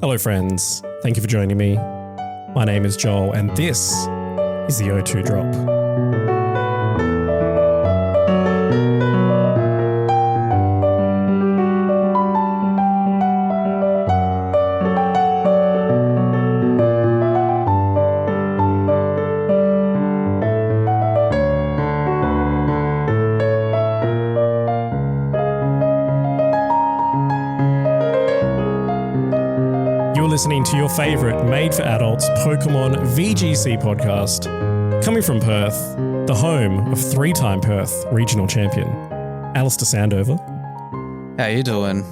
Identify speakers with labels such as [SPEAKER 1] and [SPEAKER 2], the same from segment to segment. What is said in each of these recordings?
[SPEAKER 1] Hello, friends. Thank you for joining me. My name is Joel, and this is the O2 Drop. Listening to your favourite made-for-adults Pokémon VGC podcast, coming from Perth, the home of three-time Perth regional champion, Alistair Sandover.
[SPEAKER 2] How you doing?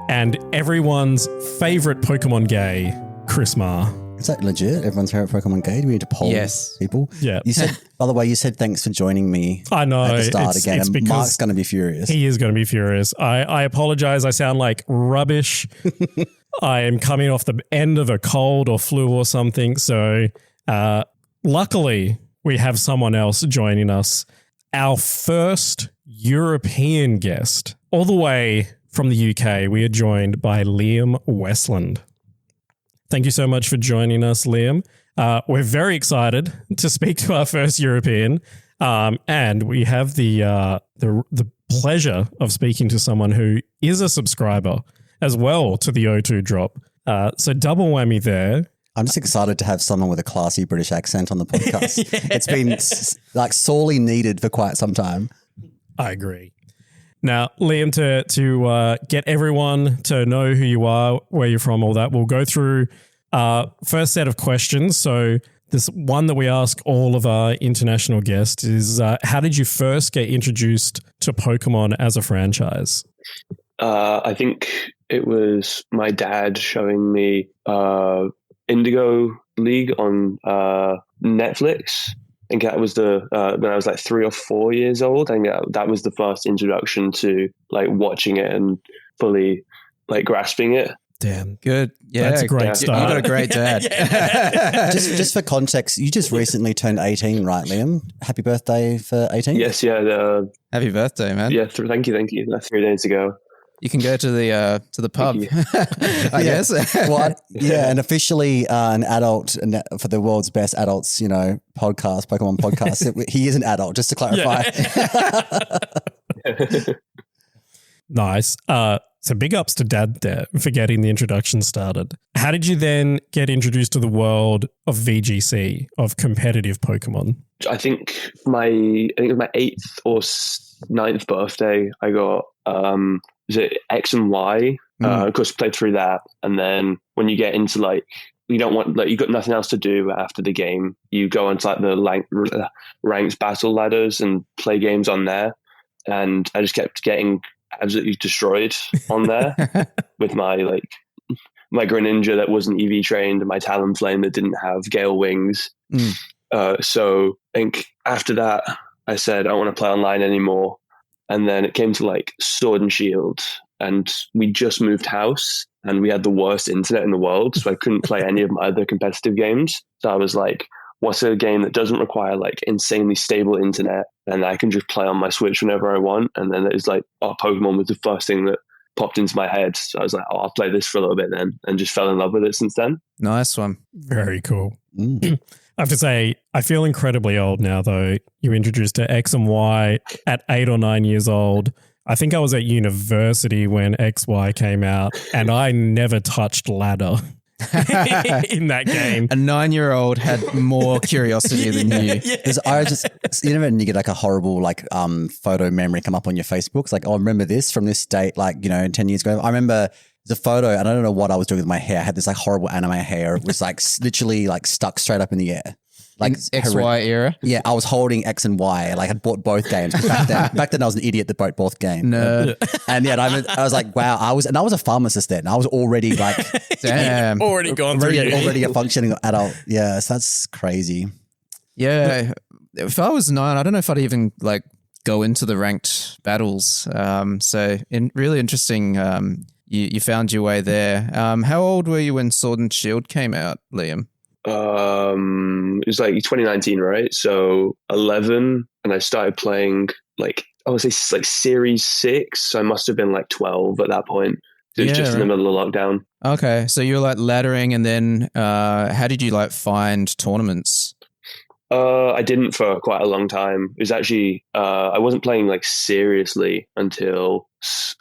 [SPEAKER 1] And everyone's favourite Pokémon gay, Chris Marr.
[SPEAKER 3] Is that legit? Everyone's favourite Pokémon gay? Do we need to poll people?
[SPEAKER 1] Yeah.
[SPEAKER 3] You said, by the way, you said thanks for joining me.
[SPEAKER 1] I know.
[SPEAKER 3] At the start again.
[SPEAKER 1] And
[SPEAKER 3] Mark's going to be furious.
[SPEAKER 1] He is going to be furious. I apologise. I sound like rubbish. I am coming off the end of a cold or flu or something. So luckily, we have someone else joining us. Our first European guest, all the way from the UK, we are joined by Liam Westland. Thank you so much for joining us, Liam. We're very excited to speak to our first European, and we have the pleasure of speaking to someone who is a subscriber as well to the O2 Drop. So double whammy there.
[SPEAKER 3] I'm just excited to have someone with a classy British accent on the podcast. Yeah. It's been like sorely needed for quite some time.
[SPEAKER 1] I agree. Now, Liam, to get everyone to know who you are, where you're from, all that, we'll go through first set of questions. So this one that we ask all of our international guests is, how did you first get introduced to Pokemon as a franchise?
[SPEAKER 4] I think it was my dad showing me Indigo League on Netflix. I think that was when I was like 3 or 4 years old. I think that was the first introduction to like watching it and fully like grasping it.
[SPEAKER 1] Damn.
[SPEAKER 2] Good. Yeah.
[SPEAKER 1] That's a great start.
[SPEAKER 2] You got a great dad.
[SPEAKER 3] Just for context, you just recently turned 18, right, Liam? Happy birthday for 18?
[SPEAKER 4] Yes. Yeah.
[SPEAKER 2] Happy birthday, man.
[SPEAKER 4] Yeah. Thank you. That's 3 days ago.
[SPEAKER 2] You can go to the pub, I guess.
[SPEAKER 3] Well, yeah, and officially an adult for the world's best adults, podcast, Pokemon podcast. He is an adult, just to clarify.
[SPEAKER 1] Yeah. Nice. So big ups to Dad there for getting the introduction started. How did you then get introduced to the world of VGC, of competitive Pokemon?
[SPEAKER 4] I think it was my 8th or 9th birthday. I got was it X and Y? Of course, played through that, and then when you get into like you don't want you got nothing else to do after the game, you go onto like the ranked battle ladders and play games on there, and I just kept getting absolutely destroyed on there with my Greninja that wasn't EV trained and my Talonflame that didn't have Gale Wings. So I think after that, I said I don't want to play online anymore. And then it came to like Sword and Shield, and we just moved house and we had the worst internet in the world. So I couldn't play any of my other competitive games. So I was like, what's a game that doesn't require like insanely stable internet and I can just play on my Switch whenever I want? And then it was like, Pokemon was the first thing that popped into my head. So I was like, I'll play this for a little bit then, and just fell in love with it since then.
[SPEAKER 2] Nice one.
[SPEAKER 1] Very cool. I have to say, I feel incredibly old now, though. You introduced to X and Y at 8 or 9 years old. I think I was at university when XY came out, and I never touched ladder in that game.
[SPEAKER 2] A 9-year-old had more curiosity than you.
[SPEAKER 3] Because I just, when you get like a horrible photo memory come up on your Facebook, it's like, I remember this from this date, 10 years ago. I remember there's a photo, and I don't know what I was doing with my hair. I had this like horrible anime hair. It was like literally like stuck straight up in the air. Like
[SPEAKER 2] XY era?
[SPEAKER 3] Yeah, I was holding X and Y. Like I'd bought both games. Back then I was an idiot that bought both games.
[SPEAKER 2] No.
[SPEAKER 3] And yeah, I was like, wow, I was a pharmacist then. I was already like,
[SPEAKER 2] damn.
[SPEAKER 1] Already gone through
[SPEAKER 3] already a functioning adult. Yeah, so that's crazy.
[SPEAKER 2] Yeah. If I was 9, I don't know if I'd even like go into the ranked battles. Really interesting. You found your way there. How old were you when Sword and Shield came out, Liam?
[SPEAKER 4] It was like 2019, right? So 11, and I started playing like I would say like Series 6. So I must have been like 12 at that point. It was
[SPEAKER 2] Yeah,
[SPEAKER 4] just in the
[SPEAKER 2] right.
[SPEAKER 4] middle of lockdown.
[SPEAKER 2] Okay, so you're like laddering, and then how did you like find tournaments?
[SPEAKER 4] I didn't for quite a long time. It was actually I wasn't playing like seriously until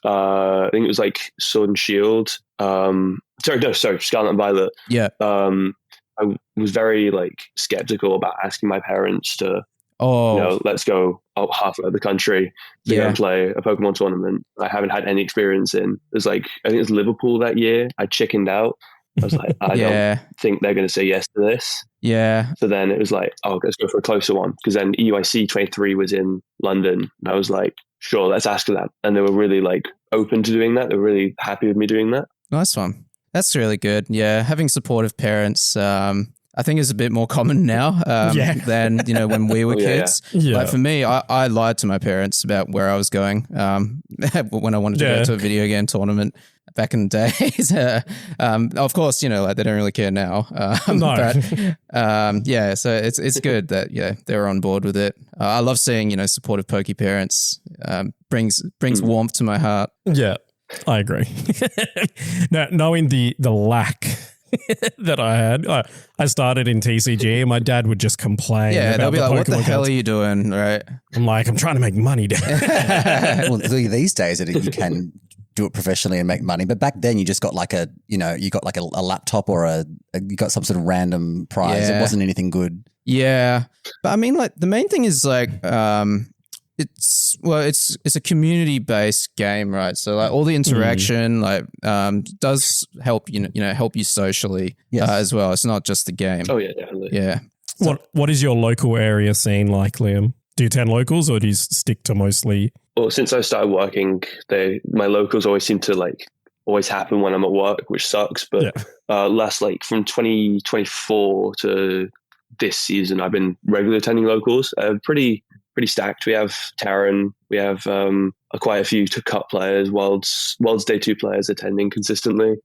[SPEAKER 4] I think it was like Sword and Shield. Sorry, Scarlet and Violet.
[SPEAKER 2] Yeah.
[SPEAKER 4] I was very like skeptical about asking my parents to,
[SPEAKER 2] Oh,
[SPEAKER 4] let's go up halfway of the country to go
[SPEAKER 2] yeah.
[SPEAKER 4] and play a Pokemon tournament. I haven't had any experience in. There's like, I think it was Liverpool that year. I chickened out. I was like, I
[SPEAKER 2] Yeah.
[SPEAKER 4] don't think they're going to say yes to this.
[SPEAKER 2] Yeah.
[SPEAKER 4] So then it was like, oh, let's go for a closer one. Because then EUIC 23 was in London. And I was like, sure, let's ask for that. And they were really like open to doing that. They were really happy with me doing that.
[SPEAKER 2] Nice one. That's really good. Yeah, having supportive parents, I think is a bit more common now than when we were kids.
[SPEAKER 1] Yeah.
[SPEAKER 2] Like for me, I lied to my parents about where I was going when I wanted to go to a video game tournament back in the days. Of course, like they don't really care now.
[SPEAKER 1] No.
[SPEAKER 2] But so it's good that they're on board with it. I love seeing supportive pokey parents. Brings warmth to my heart.
[SPEAKER 1] Yeah, I agree. Now, knowing the lack that I had, I started in TCG and my dad would just complain.
[SPEAKER 2] Yeah, they'll
[SPEAKER 1] about
[SPEAKER 2] be like, "What the
[SPEAKER 1] Pokemon
[SPEAKER 2] hell
[SPEAKER 1] cards."
[SPEAKER 2] are you doing?" Right?
[SPEAKER 1] I'm like, I'm trying to make money, Dad.
[SPEAKER 3] Well, these days you can do it professionally and make money, but back then you just got like a laptop or you got some sort of random prize.
[SPEAKER 2] Yeah.
[SPEAKER 3] It wasn't anything good.
[SPEAKER 2] Yeah, but I mean, like the main thing is like, it's a community based game, right? So like all the interaction does help help you socially as well. It's not just the game.
[SPEAKER 4] Oh yeah, definitely.
[SPEAKER 2] Yeah.
[SPEAKER 1] What is your local area scene like, Liam? Do you attend locals or do you stick to mostly?
[SPEAKER 4] Well, since I started working, my locals always seem to always happen when I'm at work, which sucks. But last from 2024 to this season, I've been regularly attending locals. Pretty stacked. We have Taran, we have quite a few cup players, Worlds Day 2 players attending consistently.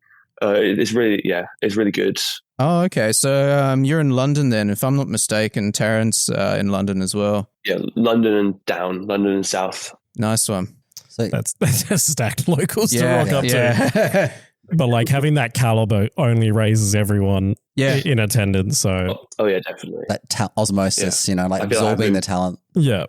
[SPEAKER 4] It's really good.
[SPEAKER 2] Oh, okay. So you're in London then, if I'm not mistaken. Taran's in London as well.
[SPEAKER 4] Yeah, London and South.
[SPEAKER 2] Nice one.
[SPEAKER 3] So
[SPEAKER 1] That's stacked locals to rock up to.
[SPEAKER 2] Yeah.
[SPEAKER 1] But like having that caliber only raises everyone
[SPEAKER 2] Yeah.
[SPEAKER 1] in attendance. So
[SPEAKER 4] Oh yeah, definitely.
[SPEAKER 3] that osmosis,
[SPEAKER 4] I feel like
[SPEAKER 3] absorbing the talent.
[SPEAKER 1] yeah,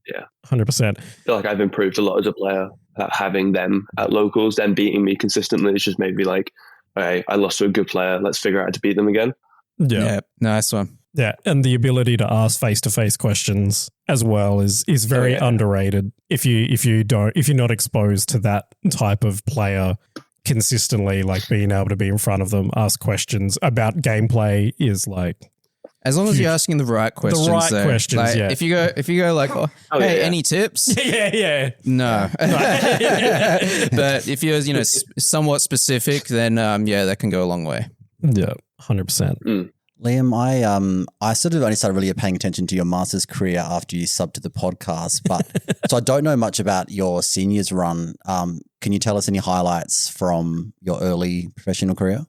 [SPEAKER 4] Yeah.
[SPEAKER 1] 100%.
[SPEAKER 4] I feel like I've improved a lot as a player. Having them at locals, them beating me consistently, it's just made me like, okay, I lost to a good player. Let's figure out how to beat them again.
[SPEAKER 1] Yeah.
[SPEAKER 2] Nice one.
[SPEAKER 1] Yeah, and the ability to ask face-to-face questions as well is very underrated. If you're not exposed to that type of player consistently, like being able to be in front of them, ask questions about gameplay is like,
[SPEAKER 2] as long as you're asking the right questions.
[SPEAKER 1] right questions,
[SPEAKER 2] like,
[SPEAKER 1] yeah.
[SPEAKER 2] If you go like, any tips?
[SPEAKER 1] yeah.
[SPEAKER 2] No. But if you're somewhat specific, then that can go a long way.
[SPEAKER 1] Yeah, 100%.
[SPEAKER 3] Liam, I sort of only started really paying attention to your master's career after you subbed to the podcast, but so I don't know much about your seniors run. Can you tell us any highlights from your early professional career?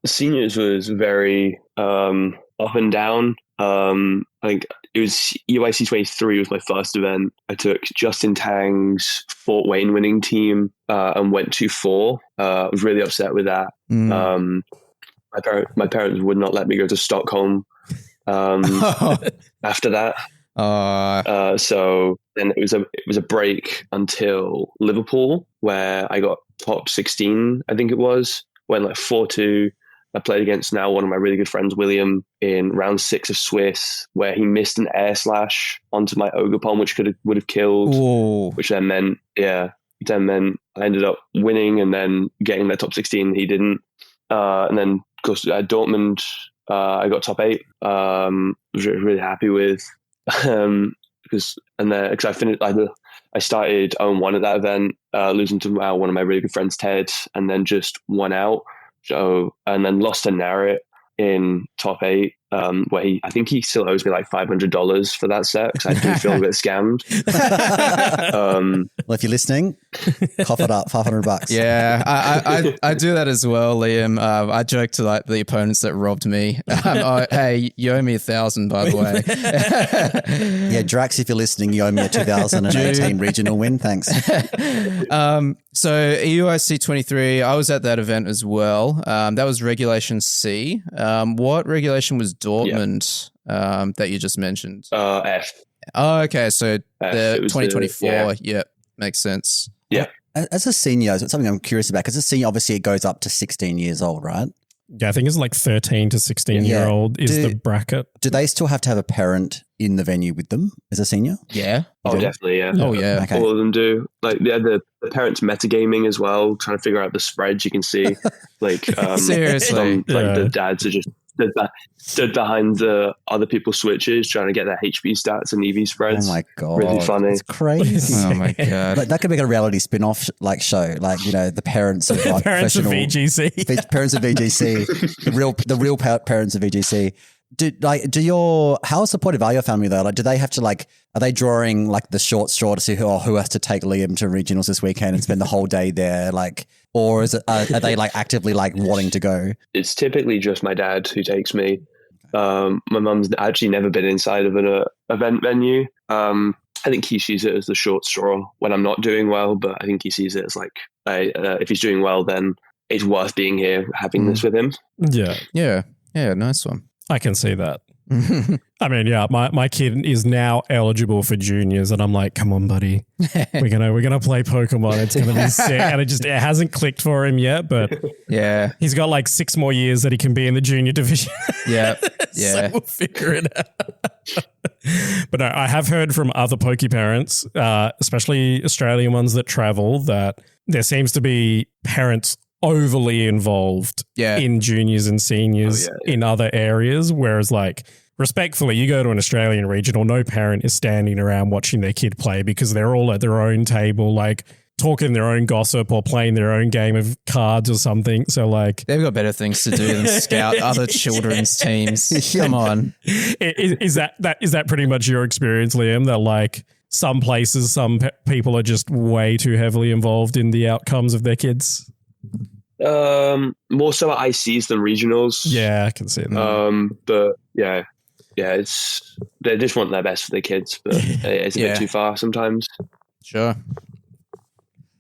[SPEAKER 4] Seniors was very up and down. I think it was UIC 23 was my first event. I took Justin Tang's Fort Wayne winning team and went 2-4. I was really upset with that. My parents would not let me go to Stockholm after that. So then it was a break until Liverpool, where I got top 16, I think it was, went 4-2. I played against now one of my really good friends, William, in round 6 of Swiss, where he missed an air slash onto my Ogerpon, which would have killed.
[SPEAKER 2] Ooh.
[SPEAKER 4] Which then meant I ended up winning and then getting that top 16. He didn't. And then, of course, at Dortmund, I got top 8. Was really happy with because I finished. I started 0-1 at that event, losing to one of my really good friends, Ted, and then just won out. So, and then lost to Narrett in top 8. where I think he still owes me like $500 for that set because I do feel a bit scammed.
[SPEAKER 3] Well, if you're listening, cough it up, $500.
[SPEAKER 2] Yeah, I do that as well, Liam. I joke to like the opponents that robbed me. Hey, you owe me 1,000, by the way.
[SPEAKER 3] Yeah, Drax, if you're listening, you owe me a 2018 regional win. Thanks.
[SPEAKER 2] So EUIC 23, I was at that event as well. That was Regulation C. What regulation was Dortmund that you just mentioned?
[SPEAKER 4] F.
[SPEAKER 2] Oh, okay. So
[SPEAKER 4] F,
[SPEAKER 2] the
[SPEAKER 4] it was
[SPEAKER 2] 2024. Yep, makes sense.
[SPEAKER 4] Yeah.
[SPEAKER 3] As a senior, it's something I'm curious about because as a senior, obviously it goes up to 16 years old, right?
[SPEAKER 1] Yeah, I think it's like 13 to 16-year-old is the bracket.
[SPEAKER 3] Do they still have to have a parent in the venue with them as a senior?
[SPEAKER 2] Yeah.
[SPEAKER 4] Oh, definitely, yeah.
[SPEAKER 2] Oh, yeah.
[SPEAKER 3] Okay.
[SPEAKER 4] All of them do. Like, the parents metagaming as well, trying to figure out the spreads. You can see, like,
[SPEAKER 2] Seriously.
[SPEAKER 4] the dads are just stood behind the other people's switches, trying to get their HP stats and EV spreads.
[SPEAKER 3] Oh my God.
[SPEAKER 4] Really funny.
[SPEAKER 3] It's crazy.
[SPEAKER 2] Oh my God.
[SPEAKER 3] Like, that could be a reality spin-off like show, like, you know, the parents of like
[SPEAKER 1] Parents of
[SPEAKER 3] professional
[SPEAKER 1] VGC.
[SPEAKER 3] parents of VGC, the real parents of VGC. How supportive are your family though? Like, do they have to are they drawing like the short straw to see who has to take Liam to regionals this weekend and spend the whole day there? Like, or is it, are they like actively like wanting to go?
[SPEAKER 4] It's typically just my dad who takes me. My mum's actually never been inside of an event venue. I think he sees it as the short straw when I'm not doing well, but I think he sees it as like, if he's doing well, then it's worth being here, having this with him.
[SPEAKER 1] Yeah.
[SPEAKER 2] Yeah. Yeah. Nice one.
[SPEAKER 1] I can see that. I mean, yeah, my kid is now eligible for juniors, and I'm like, come on, buddy, we're gonna play Pokemon. It's gonna be sick, and it hasn't clicked for him yet, but
[SPEAKER 2] Yeah.
[SPEAKER 1] he's got like 6 more years that he can be in the junior division.
[SPEAKER 2] Yeah.
[SPEAKER 1] So
[SPEAKER 2] Yeah.
[SPEAKER 1] we'll figure it out. But no, I have heard from other Poke parents, especially Australian ones that travel, that there seems to be parents overly involved in juniors and seniors in other areas, whereas like respectfully, you go to an Australian regional, no parent is standing around watching their kid play because they're all at their own table, like talking their own gossip or playing their own game of cards or something. So like
[SPEAKER 2] They've got better things to do than scout other children's teams. Come on.
[SPEAKER 1] Is that pretty much your experience, Liam, that like some places, some people are just way too heavily involved in the outcomes of their kids?
[SPEAKER 4] More so at ICs than regionals.
[SPEAKER 1] Yeah, I can see that.
[SPEAKER 4] But yeah, it's they just want their best for their kids, but it's a bit too far sometimes.
[SPEAKER 2] Sure.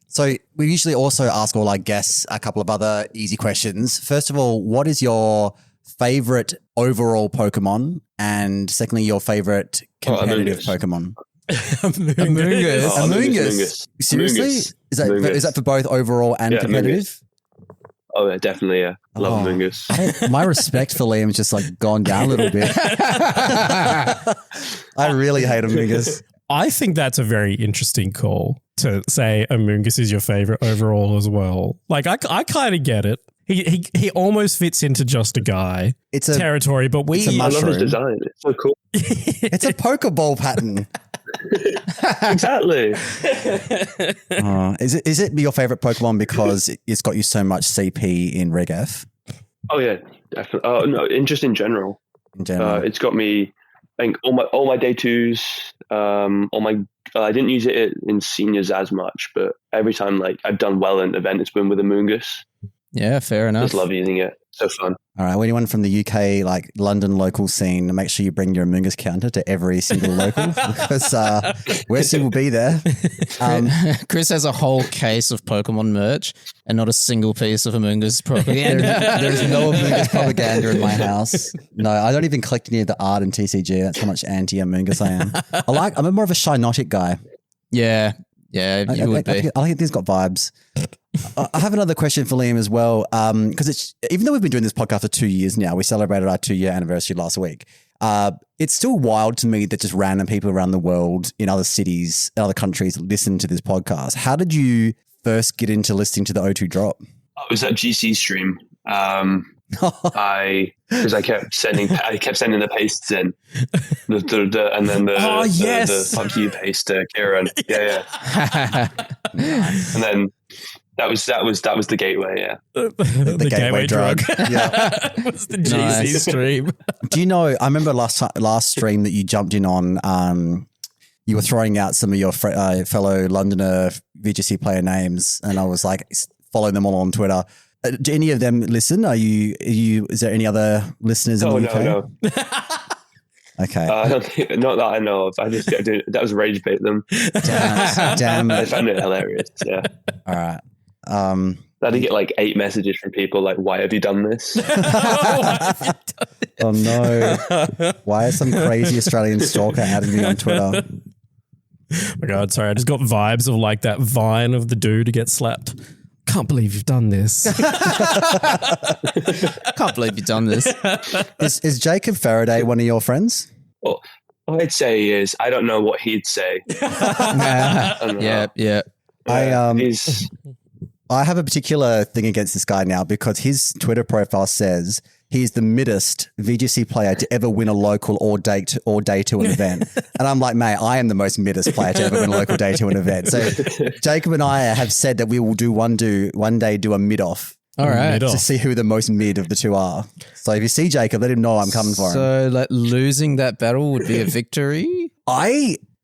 [SPEAKER 3] So we usually also ask all our guests a couple of other easy questions. First of all, what is your favorite overall Pokemon? And secondly, your favorite competitive Pokemon?
[SPEAKER 2] Amoonguss.
[SPEAKER 3] Amoonguss. Seriously? Is that for both overall and competitive?
[SPEAKER 4] Amoonguss. Oh, yeah, definitely, yeah. I love Amoonguss.
[SPEAKER 3] My respect for Liam's just like gone down a little bit. I really hate Amoonguss.
[SPEAKER 1] I think that's a very interesting call to say Amoonguss is your favorite overall as well. Like, I kind of get it. He almost fits into just a guy territory, but
[SPEAKER 3] it's a
[SPEAKER 4] I
[SPEAKER 3] mushroom.
[SPEAKER 4] love his design. It's so cool.
[SPEAKER 3] It's a Pokeball pattern.
[SPEAKER 4] Exactly.
[SPEAKER 3] Is it your favorite Pokemon because it's got you so much CP in Reg F?
[SPEAKER 4] Oh yeah, definitely. Oh no, just in general. It's got me. I think all my day twos. I didn't use it in seniors as much, but every time like I've done well in an event, it's been with Amoonguss.
[SPEAKER 2] Yeah, fair enough.
[SPEAKER 4] Just love using it. So fun.
[SPEAKER 3] All right. Anyone from the UK, like London local scene, make sure you bring your Amoonguss counter to every single local because Wesley will be there.
[SPEAKER 2] Chris has a whole case of Pokemon merch and not a single piece of Amoonguss propaganda.
[SPEAKER 3] There's no Amoonguss propaganda in my house. No, I don't even collect any of the art in TCG. That's how much anti-Amoonguss I am. I'm more of a Shinotic guy.
[SPEAKER 2] Yeah, you would be.
[SPEAKER 3] I think he's got vibes. I have another question for Liam as well, because even though we've been doing this podcast for 2 years now, we celebrated our 2-year anniversary last week. It's still wild to me that just random people around the world in other cities, other countries listen to this podcast. How did you first get into listening to the O2 Drop?
[SPEAKER 4] It was that GC stream. Because I kept sending the pastes in, and then the fuck you paste to Kieran. Yeah. And then That was the gateway. Yeah.
[SPEAKER 1] The gateway drug.
[SPEAKER 3] Yeah.
[SPEAKER 1] Was the
[SPEAKER 2] Nice.
[SPEAKER 1] GC stream.
[SPEAKER 3] Do you know, I remember last stream that you jumped in on, you were throwing out some of your fellow Londoner VGC player names, and I was like, follow them all on Twitter. Do any of them listen? Is there any other listeners in the UK?
[SPEAKER 4] No.
[SPEAKER 3] Okay.
[SPEAKER 4] Not that I know of. I just that was rage bait them.
[SPEAKER 3] Damn.
[SPEAKER 4] I found it hilarious. Yeah.
[SPEAKER 3] All right.
[SPEAKER 4] I did get like 8 messages from people like, "Why have you done this?"
[SPEAKER 3] Oh no. Why is some crazy Australian stalker adding me on Twitter?
[SPEAKER 1] Oh my God, sorry. I just got vibes of like that Vine of the dude who gets slapped. Can't believe you've done this.
[SPEAKER 2] Can't believe you've done this.
[SPEAKER 3] Is Jacob Faraday one of your friends?
[SPEAKER 4] Well, what I'd say is I don't know what he'd say. I don't know.
[SPEAKER 2] Yeah.
[SPEAKER 3] I have a particular thing against this guy now because his Twitter profile says he's the middest VGC player to ever win a local or day to an event. And I'm like, mate, I am the most middest player to ever win a local day to an event. So Jacob and I have said that we will one day do a mid-off.
[SPEAKER 2] All right.
[SPEAKER 1] Mid-off.
[SPEAKER 3] To see who the most mid of the two are. So if you see Jacob, let him know I'm coming for him.
[SPEAKER 2] So like losing that battle would be a victory?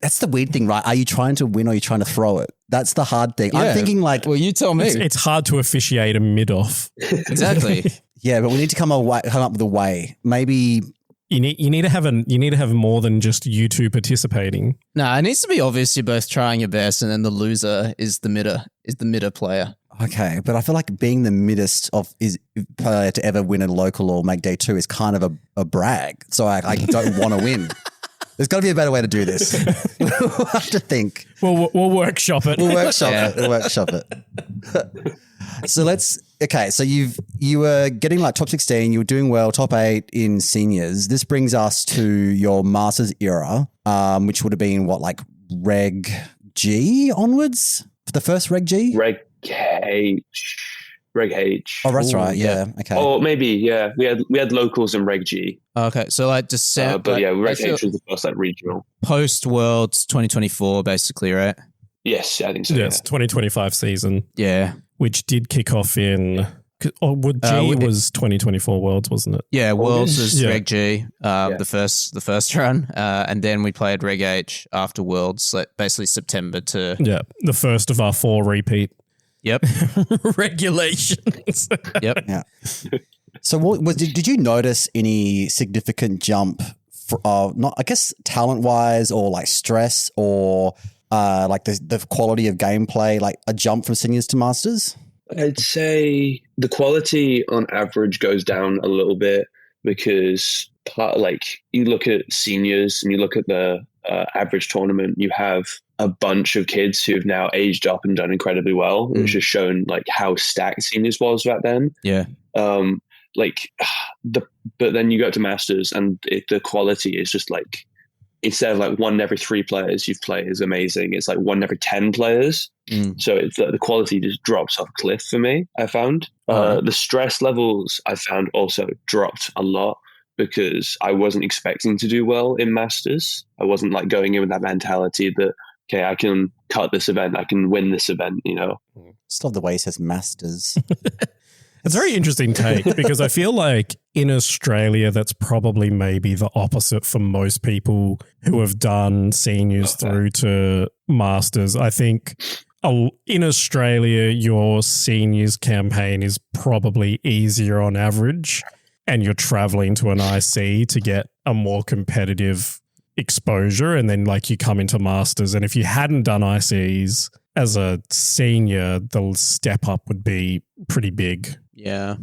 [SPEAKER 3] That's the weird thing, right? Are you trying to win or are you trying to throw it? That's the hard thing. I'm thinking like,
[SPEAKER 2] well, you tell me.
[SPEAKER 1] It's hard to officiate a mid-off.
[SPEAKER 2] Exactly.
[SPEAKER 3] yeah, but we need to come up with a way. Maybe
[SPEAKER 1] You need to have more than just you two participating.
[SPEAKER 2] No, it needs to be obvious you're both trying your best, and then the loser is the midder player.
[SPEAKER 3] okay, but I feel like being the middest player to ever win a local or make day 2 is kind of a brag. So I don't want to win. There's got to be a better way to do this. We'll have to think.
[SPEAKER 1] We'll workshop it.
[SPEAKER 3] We'll workshop it. So you were getting like top 16, you were doing well, top 8 in seniors. This brings us to your Masters era, which would have been what, like Reg G onwards? The first Reg G?
[SPEAKER 4] Reg H.
[SPEAKER 3] Oh, that's right. Yeah. Okay.
[SPEAKER 4] Oh, maybe. Yeah, we had locals in Reg G.
[SPEAKER 2] Okay, so like December,
[SPEAKER 4] but yeah, Reg H was the first like regional.
[SPEAKER 2] Post Worlds 2024, basically, right?
[SPEAKER 4] Yes, I think so.
[SPEAKER 1] Yes, 2025 season,
[SPEAKER 2] Yeah,
[SPEAKER 1] which did kick off in. Was 2024 Worlds, wasn't it?
[SPEAKER 2] yeah. Worlds was
[SPEAKER 1] Yeah.
[SPEAKER 2] Reg G, the first run, and then we played Reg H after Worlds, like basically September to.
[SPEAKER 1] Yeah, the first of our 4 repeat
[SPEAKER 2] Yep,
[SPEAKER 1] regulations.
[SPEAKER 2] yep.
[SPEAKER 3] Yeah. So did you notice any significant jump not, I guess, talent-wise or like stress or like the quality of gameplay, like a jump from seniors to masters?
[SPEAKER 4] I'd say the quality on average goes down a little bit because you look at seniors and you look at the average tournament, you have a bunch of kids who've now aged up and done incredibly well, which has shown like how stacked seniors was back then.
[SPEAKER 2] Yeah.
[SPEAKER 4] But then you go to masters and the quality is just like, instead of like 1 in every 3 players you've played is amazing, it's like 1 in every 10 players. So it's the quality just drops off a cliff for me, I found. The stress levels I found also dropped a lot because I wasn't expecting to do well in masters. I wasn't like going in with that mentality that, okay, I can cut this event, I can win this event, you know.
[SPEAKER 3] Just love the way he says masters.
[SPEAKER 1] It's a very interesting take because I feel like in Australia, that's probably maybe the opposite for most people who have done seniors through to masters. I think in Australia, your seniors campaign is probably easier on average, and you're traveling to an IC to get a more competitive exposure. And then like you come into masters, and if you hadn't done ICs as a senior, the step up would be pretty big.
[SPEAKER 2] Yeah.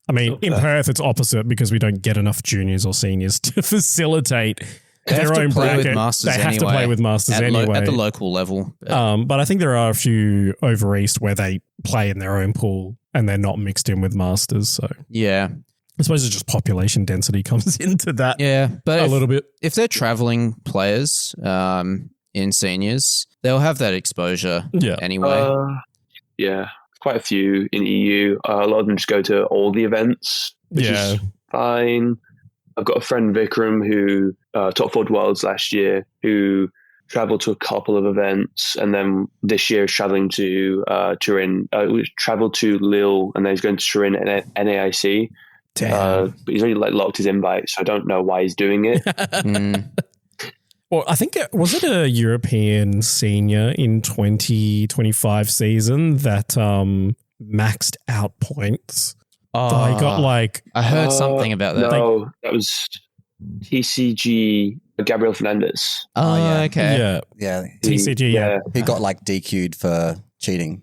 [SPEAKER 1] I mean, in Perth, it's opposite because we don't get enough juniors or seniors to facilitate their own bracket. They have to play with masters anyway.
[SPEAKER 2] At the local level.
[SPEAKER 1] But I think there are a few over east where they play in their own pool and they're not mixed in with masters. So
[SPEAKER 2] Yeah.
[SPEAKER 1] I suppose it's just population density comes into that
[SPEAKER 2] But
[SPEAKER 1] a little bit.
[SPEAKER 2] If they're traveling players in seniors, they'll have that exposure anyway.
[SPEAKER 4] Yeah, quite a few in EU. A lot of them just go to all the events, which is fine. I've got a friend, Vikram, who top 4 Worlds last year, who traveled to a couple of events, and then this year is traveling to Turin. We traveled to Lille, and then he's going to Turin and NAIC. But he's already like locked his invite, so I don't know why he's doing it.
[SPEAKER 1] Well, I think was it a European senior in 2025 season that maxed out points.
[SPEAKER 2] Oh,
[SPEAKER 1] He got like
[SPEAKER 2] I heard something about that.
[SPEAKER 4] No, that was TCG Gabriel Fernandez.
[SPEAKER 2] Oh,
[SPEAKER 3] yeah.
[SPEAKER 2] okay.
[SPEAKER 3] Yeah,
[SPEAKER 1] TCG. Yeah.
[SPEAKER 3] he got like DQ'd for cheating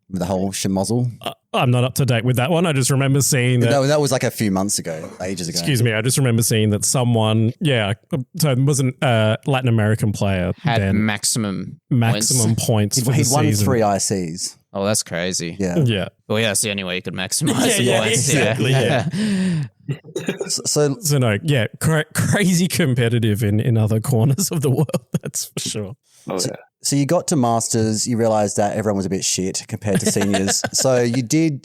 [SPEAKER 3] with the whole schmozzle.
[SPEAKER 1] I'm not up to date with that one. I just remember seeing that.
[SPEAKER 3] That was like a few months ago, ages ago.
[SPEAKER 1] Excuse me. I just remember seeing that someone, so it wasn't a Latin American player,
[SPEAKER 2] Had
[SPEAKER 1] then
[SPEAKER 2] maximum
[SPEAKER 1] points for the
[SPEAKER 3] He'd won
[SPEAKER 1] season.
[SPEAKER 3] 3 ICs.
[SPEAKER 2] Oh, that's crazy.
[SPEAKER 3] Yeah.
[SPEAKER 1] Yeah.
[SPEAKER 2] Well, yeah, that's the only way you could maximize
[SPEAKER 1] Yeah,
[SPEAKER 2] points.
[SPEAKER 1] exactly,
[SPEAKER 3] So
[SPEAKER 1] So no, crazy competitive in other corners of the world. That's for sure.
[SPEAKER 4] Oh, yeah.
[SPEAKER 3] So you got to Masters, you realised that everyone was a bit shit compared to seniors. So you've done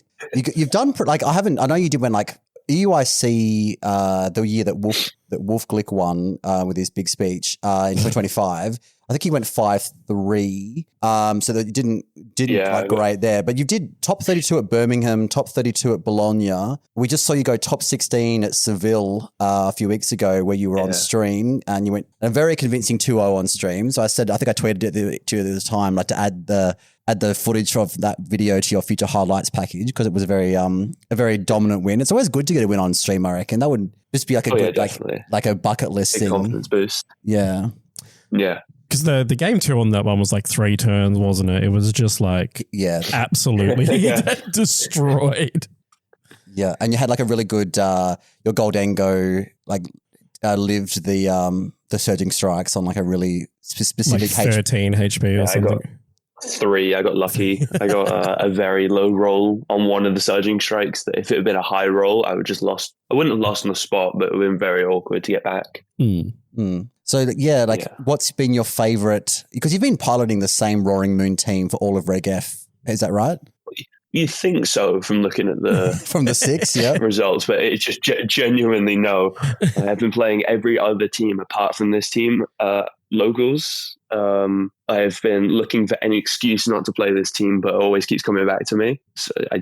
[SPEAKER 3] I know you did when like EUIC the year that Wolf Glick won with his big speech in 2025. I think he went 5-3. So that you didn't quite great there. But you did top 32 at Birmingham, top 32 at Bologna. We just saw you go top 16 at Seville a few weeks ago where you were on stream and you went a very convincing 2-0 on stream. So I think I tweeted it to you at the time, like to add the footage of that video to your future highlights package because it was a very dominant win. It's always good to get a win on stream, I reckon. That would just be like a good like a bucket list thing.
[SPEAKER 4] Confidence boost.
[SPEAKER 3] Yeah.
[SPEAKER 4] Yeah.
[SPEAKER 1] Because the game 2 on that one was like 3 turns, wasn't it? It was just like absolutely destroyed.
[SPEAKER 3] Yeah, and you had like a really good your Goldango lived the surging strikes on like a really specific
[SPEAKER 1] like 13 HP or something.
[SPEAKER 4] I got 3. I got lucky. I got a very low roll on one of the surging strikes that if it had been a high roll, I would just lost. I wouldn't have lost on the spot, but it would have been very awkward to get back.
[SPEAKER 3] So what's been your favorite? Because you've been piloting the same Roaring Moon team for all of Reg F. Is that right?
[SPEAKER 4] You think so from looking at the
[SPEAKER 3] from the 6, yeah,
[SPEAKER 4] results, but it's just genuinely no. I've been playing every other team apart from this team, locals. I've been looking for any excuse not to play this team, but it always keeps coming back to me. So I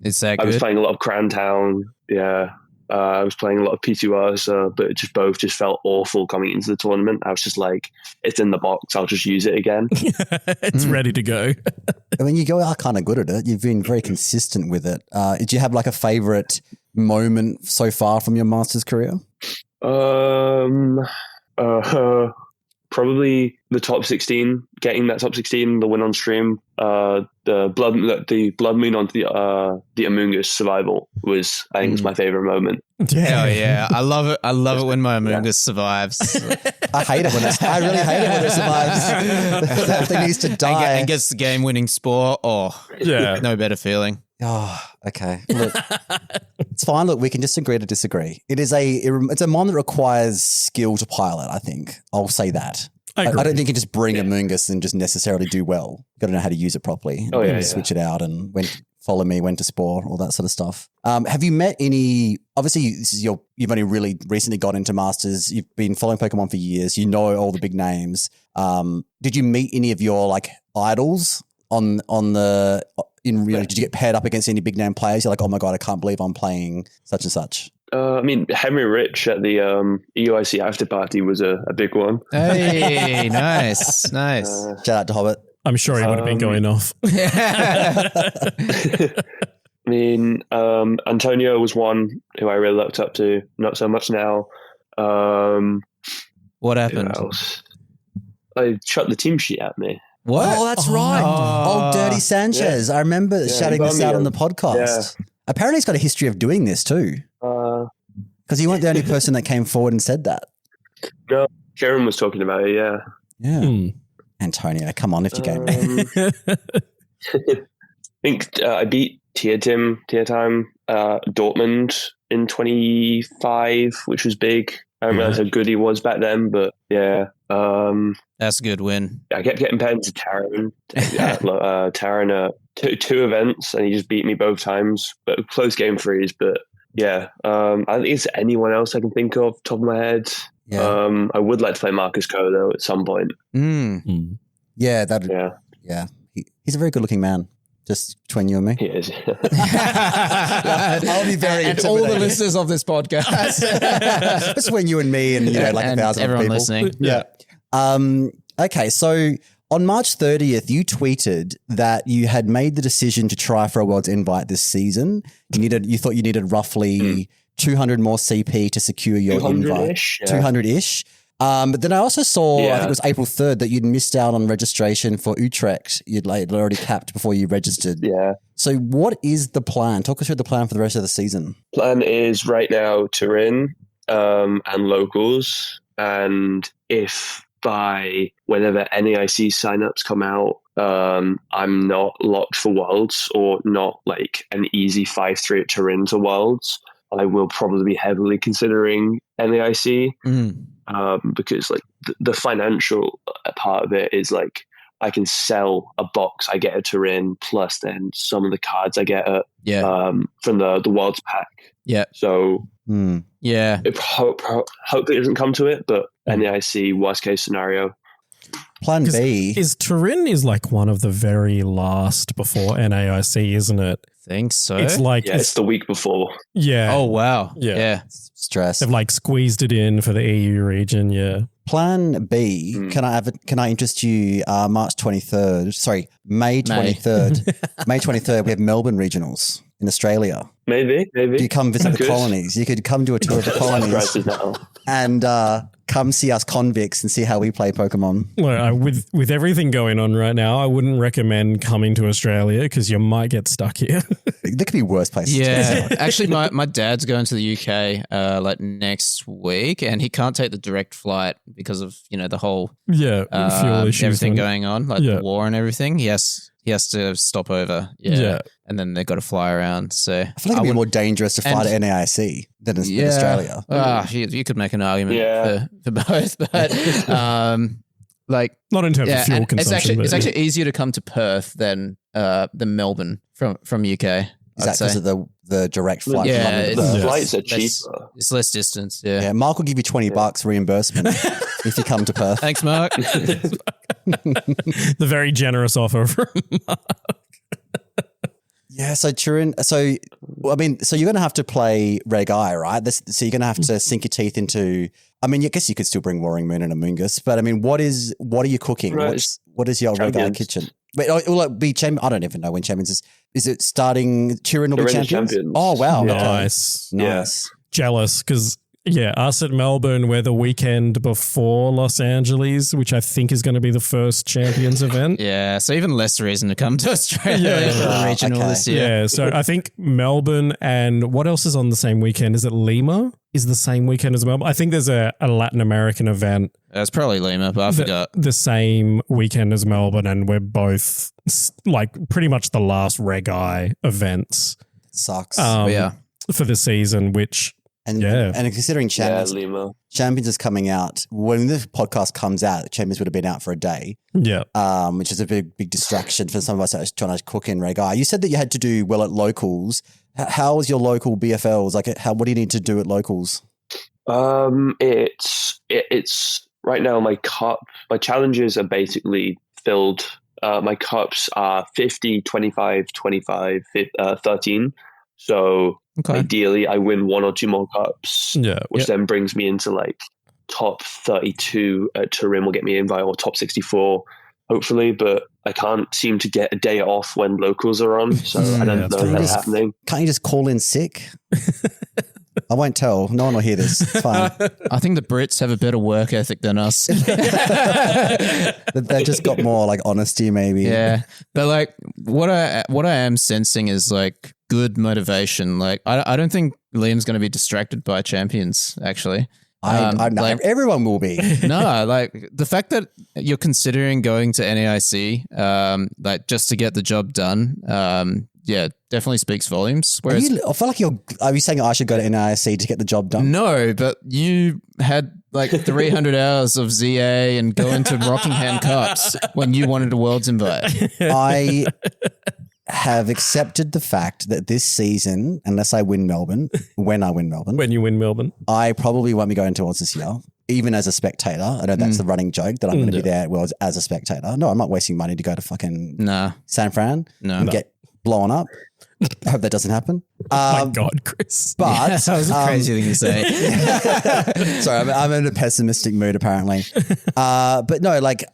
[SPEAKER 4] was playing a lot of Crantown, yeah. I was playing a lot of P2R, but both just felt awful coming into the tournament. I was just like, it's in the box. I'll just use it again.
[SPEAKER 1] It's ready to go.
[SPEAKER 3] I mean, you are kind of good at it. You've been very consistent with it. Did you have like a favorite moment so far from your Masters career?
[SPEAKER 4] Probably the top 16, getting that top 16, the win on stream, the blood moon on the Among Us survival was, I think, was my favorite moment.
[SPEAKER 2] Hell yeah, I love it. I love it when my Among Us survives.
[SPEAKER 3] I hate it I really hate it when it survives. That thing needs to die
[SPEAKER 2] and gets the game-winning spore. Oh, yeah, no better feeling.
[SPEAKER 3] Oh, okay. Look, it's fine. Look, we can just agree to disagree. It's a mon that requires skill to pilot, I think. I'll say that. I don't think you can just bring a Mungus and just necessarily do well. You've got to know how to use it properly. Switch it out and when to follow me, when to spore, all that sort of stuff. Have you met any, obviously you've only really recently got into Masters. You've been following Pokemon for years. You know all the big names. Did you meet any of your like idols did you get paired up against any big name players? You're like, oh my God, I can't believe I'm playing such and such.
[SPEAKER 4] I mean, Henry Rich at the EUIC after party was a big one.
[SPEAKER 2] Hey, nice.
[SPEAKER 3] Shout out to Hobbit.
[SPEAKER 1] I'm sure he would have been going off.
[SPEAKER 4] I mean, Antonio was one who I really looked up to. Not so much now.
[SPEAKER 2] What happened?
[SPEAKER 4] Who else? They shut the team sheet at me.
[SPEAKER 2] What?
[SPEAKER 3] Oh, that's right. Oh, Dirty Sanchez. Yeah. I remember shouting this out on the podcast. Yeah. Apparently he's got a history of doing this too. Because you weren't the only person that came forward and said that.
[SPEAKER 4] No, Karen was talking about it, yeah.
[SPEAKER 3] Yeah. Antonio, come on, lift your game.
[SPEAKER 4] I think I beat Tier Time, Dortmund in 25, which was big. I don't realize how good he was back then, but yeah.
[SPEAKER 2] That's a good win.
[SPEAKER 4] I kept getting paired to Taran. Taran at 2 events, and he just beat me both times. But close game 3s. But yeah, I don't think it's anyone else I can think of top of my head.
[SPEAKER 3] Yeah.
[SPEAKER 4] I would like to play Marcus Coe though at some point.
[SPEAKER 3] Yeah,
[SPEAKER 4] Yeah,
[SPEAKER 3] he's a very good-looking man. Just between you and me.
[SPEAKER 4] he is.
[SPEAKER 3] I'll be very
[SPEAKER 2] and all the listeners of this podcast.
[SPEAKER 3] between you and me and like
[SPEAKER 2] and
[SPEAKER 3] 1,000
[SPEAKER 2] everyone
[SPEAKER 3] people.
[SPEAKER 2] listening.
[SPEAKER 3] Yeah. Okay, so on March 30th, you tweeted that you had made the decision to try for a World's Invite this season. You thought you needed roughly 200 more CP to secure your invite.
[SPEAKER 4] 200-ish, yeah.
[SPEAKER 3] 200-ish. But then I also saw, I
[SPEAKER 4] Yeah.
[SPEAKER 3] think it was April 3rd, that you'd missed out on registration for Utrecht. You'd already capped before you registered.
[SPEAKER 4] Yeah.
[SPEAKER 3] So what is the plan? Talk us through the plan for the rest of the season.
[SPEAKER 4] Plan is right now Turin and locals, and if by whenever NAIC signups come out, I'm not locked for Worlds or not like an easy 5-3 at Turin to Worlds, I will probably be heavily considering NAIC. Because like the financial part of it is like I can sell a box I get at Turin plus then some of the cards I get at from the Worlds pack.
[SPEAKER 2] Yeah.
[SPEAKER 4] So
[SPEAKER 2] yeah,
[SPEAKER 4] hopefully it doesn't come to it, but NAIC worst case scenario.
[SPEAKER 3] Plan B
[SPEAKER 1] is Turin is like one of the very last before NAIC, isn't it?
[SPEAKER 2] Think so.
[SPEAKER 1] It's like
[SPEAKER 4] it's the week before.
[SPEAKER 1] Yeah.
[SPEAKER 2] Oh wow.
[SPEAKER 1] Yeah.
[SPEAKER 3] Stress.
[SPEAKER 1] They've like squeezed it in for the EU region. Yeah.
[SPEAKER 3] Plan B. Can I interest you? May 23rd. May 23rd. We have Melbourne regionals in Australia.
[SPEAKER 4] Maybe.
[SPEAKER 3] You come visit the colonies. You could come do a tour of the colonies and come see us convicts and see how we play Pokemon.
[SPEAKER 1] Well, with everything going on right now, I wouldn't recommend coming to Australia because you might get stuck here.
[SPEAKER 3] There could be worse places.
[SPEAKER 2] Yeah, actually, my dad's going to the UK like next week, and he can't take the direct flight because of the whole
[SPEAKER 1] fuel issues,
[SPEAKER 2] everything going on, like
[SPEAKER 1] Yeah.
[SPEAKER 2] the war and everything. He has to stop over.
[SPEAKER 1] Yeah.
[SPEAKER 2] And then they've got to fly around. So
[SPEAKER 3] I feel like it'd be more dangerous to fly to NAIC than in Australia.
[SPEAKER 2] You could make an argument
[SPEAKER 4] Yeah.
[SPEAKER 2] for both, but like
[SPEAKER 1] Not in terms of fuel
[SPEAKER 2] and
[SPEAKER 1] consumption.
[SPEAKER 2] it's
[SPEAKER 1] but
[SPEAKER 2] actually easier to come to Perth than Melbourne from UK.
[SPEAKER 3] Is that because of the direct flight?
[SPEAKER 2] Yeah,
[SPEAKER 3] from London to
[SPEAKER 4] The
[SPEAKER 3] Perth?
[SPEAKER 4] flights are
[SPEAKER 2] less-
[SPEAKER 4] cheaper.
[SPEAKER 2] It's less distance. Yeah.
[SPEAKER 3] Yeah, Mark will give you $20 reimbursement if you come to Perth.
[SPEAKER 2] Thanks, Mark.
[SPEAKER 1] the very generous offer from
[SPEAKER 3] Yeah, so Turin. So you're going to have to play Reg I, right? So you're going to have to sink your teeth into. I mean, I guess you could still bring Warring Moon and Amoongus, but I mean, what are you cooking?
[SPEAKER 4] Right.
[SPEAKER 3] What is your Reg I
[SPEAKER 4] Champions.
[SPEAKER 3] kitchen? Wait, will it be champion? I don't even know when Champions is. Is it starting? Turin will be
[SPEAKER 4] Turin is
[SPEAKER 3] champions?
[SPEAKER 4] champions.
[SPEAKER 3] Oh wow, okay.
[SPEAKER 1] nice.
[SPEAKER 3] Nice.
[SPEAKER 1] Jealous because us at Melbourne, we're the weekend before Los Angeles, which I think is going to be the first Champions event.
[SPEAKER 2] Yeah, so even less reason to come to Australia for the regional
[SPEAKER 3] okay.
[SPEAKER 2] this year.
[SPEAKER 1] Yeah, so I think Melbourne and what else is on the same weekend? Is it Lima? Is the same weekend as Melbourne? I think there's a Latin American event
[SPEAKER 2] It's probably Lima, but I forgot.
[SPEAKER 1] the same weekend as Melbourne, and we're both like pretty much the last Reg I events
[SPEAKER 3] Sucks.
[SPEAKER 1] for the season, which
[SPEAKER 3] and considering Champions,
[SPEAKER 4] Lima.
[SPEAKER 3] Champions is coming out when this podcast comes out. Champions would have been out for a day.
[SPEAKER 1] yeah.
[SPEAKER 3] Which is a big distraction for some of us that are trying to cook in Reg I. You said that you had to do well at locals. How is your local BFLs? Like, what do you need to do at locals?
[SPEAKER 4] It's right now my challenges are basically filled. My cups are 50, 25, 25, 13. So ideally I win one or two more cups, which then brings me into like top 32 at Turin will get me invite, or top 64 hopefully, but I can't seem to get a day off when locals are on, so I don't know if that's happening.
[SPEAKER 3] Can't you just call in sick? I won't tell. No one will hear this. It's fine.
[SPEAKER 2] I think the Brits have a better work ethic than us.
[SPEAKER 3] They've just got more like honesty, maybe.
[SPEAKER 2] Yeah, but like what I am sensing is like good motivation. Like I don't think Liam's going to be distracted by Champions. Actually,
[SPEAKER 3] I know everyone will be.
[SPEAKER 2] No, like the fact that you're considering going to NAIC, like just to get the job done. Definitely speaks volumes. Whereas
[SPEAKER 3] I feel like are you saying I should go to NISC to get the job done?
[SPEAKER 2] no, but you had like 300 hours of ZA and going to Rockingham Cups when you wanted a Worlds invite.
[SPEAKER 3] I have accepted the fact that this season, unless I win Melbourne, when I win Melbourne,
[SPEAKER 1] When you win Melbourne.
[SPEAKER 3] I probably won't be going to Worlds this year. even as a spectator. I know that's the running joke that I'm going to be there as a spectator. No, I'm not wasting money to go to fucking San Fran and get blown up. I hope that doesn't happen.
[SPEAKER 1] My God, Chris.
[SPEAKER 3] But
[SPEAKER 2] that was a crazy thing to say.
[SPEAKER 3] Sorry, I'm in a pessimistic mood apparently. But no, like,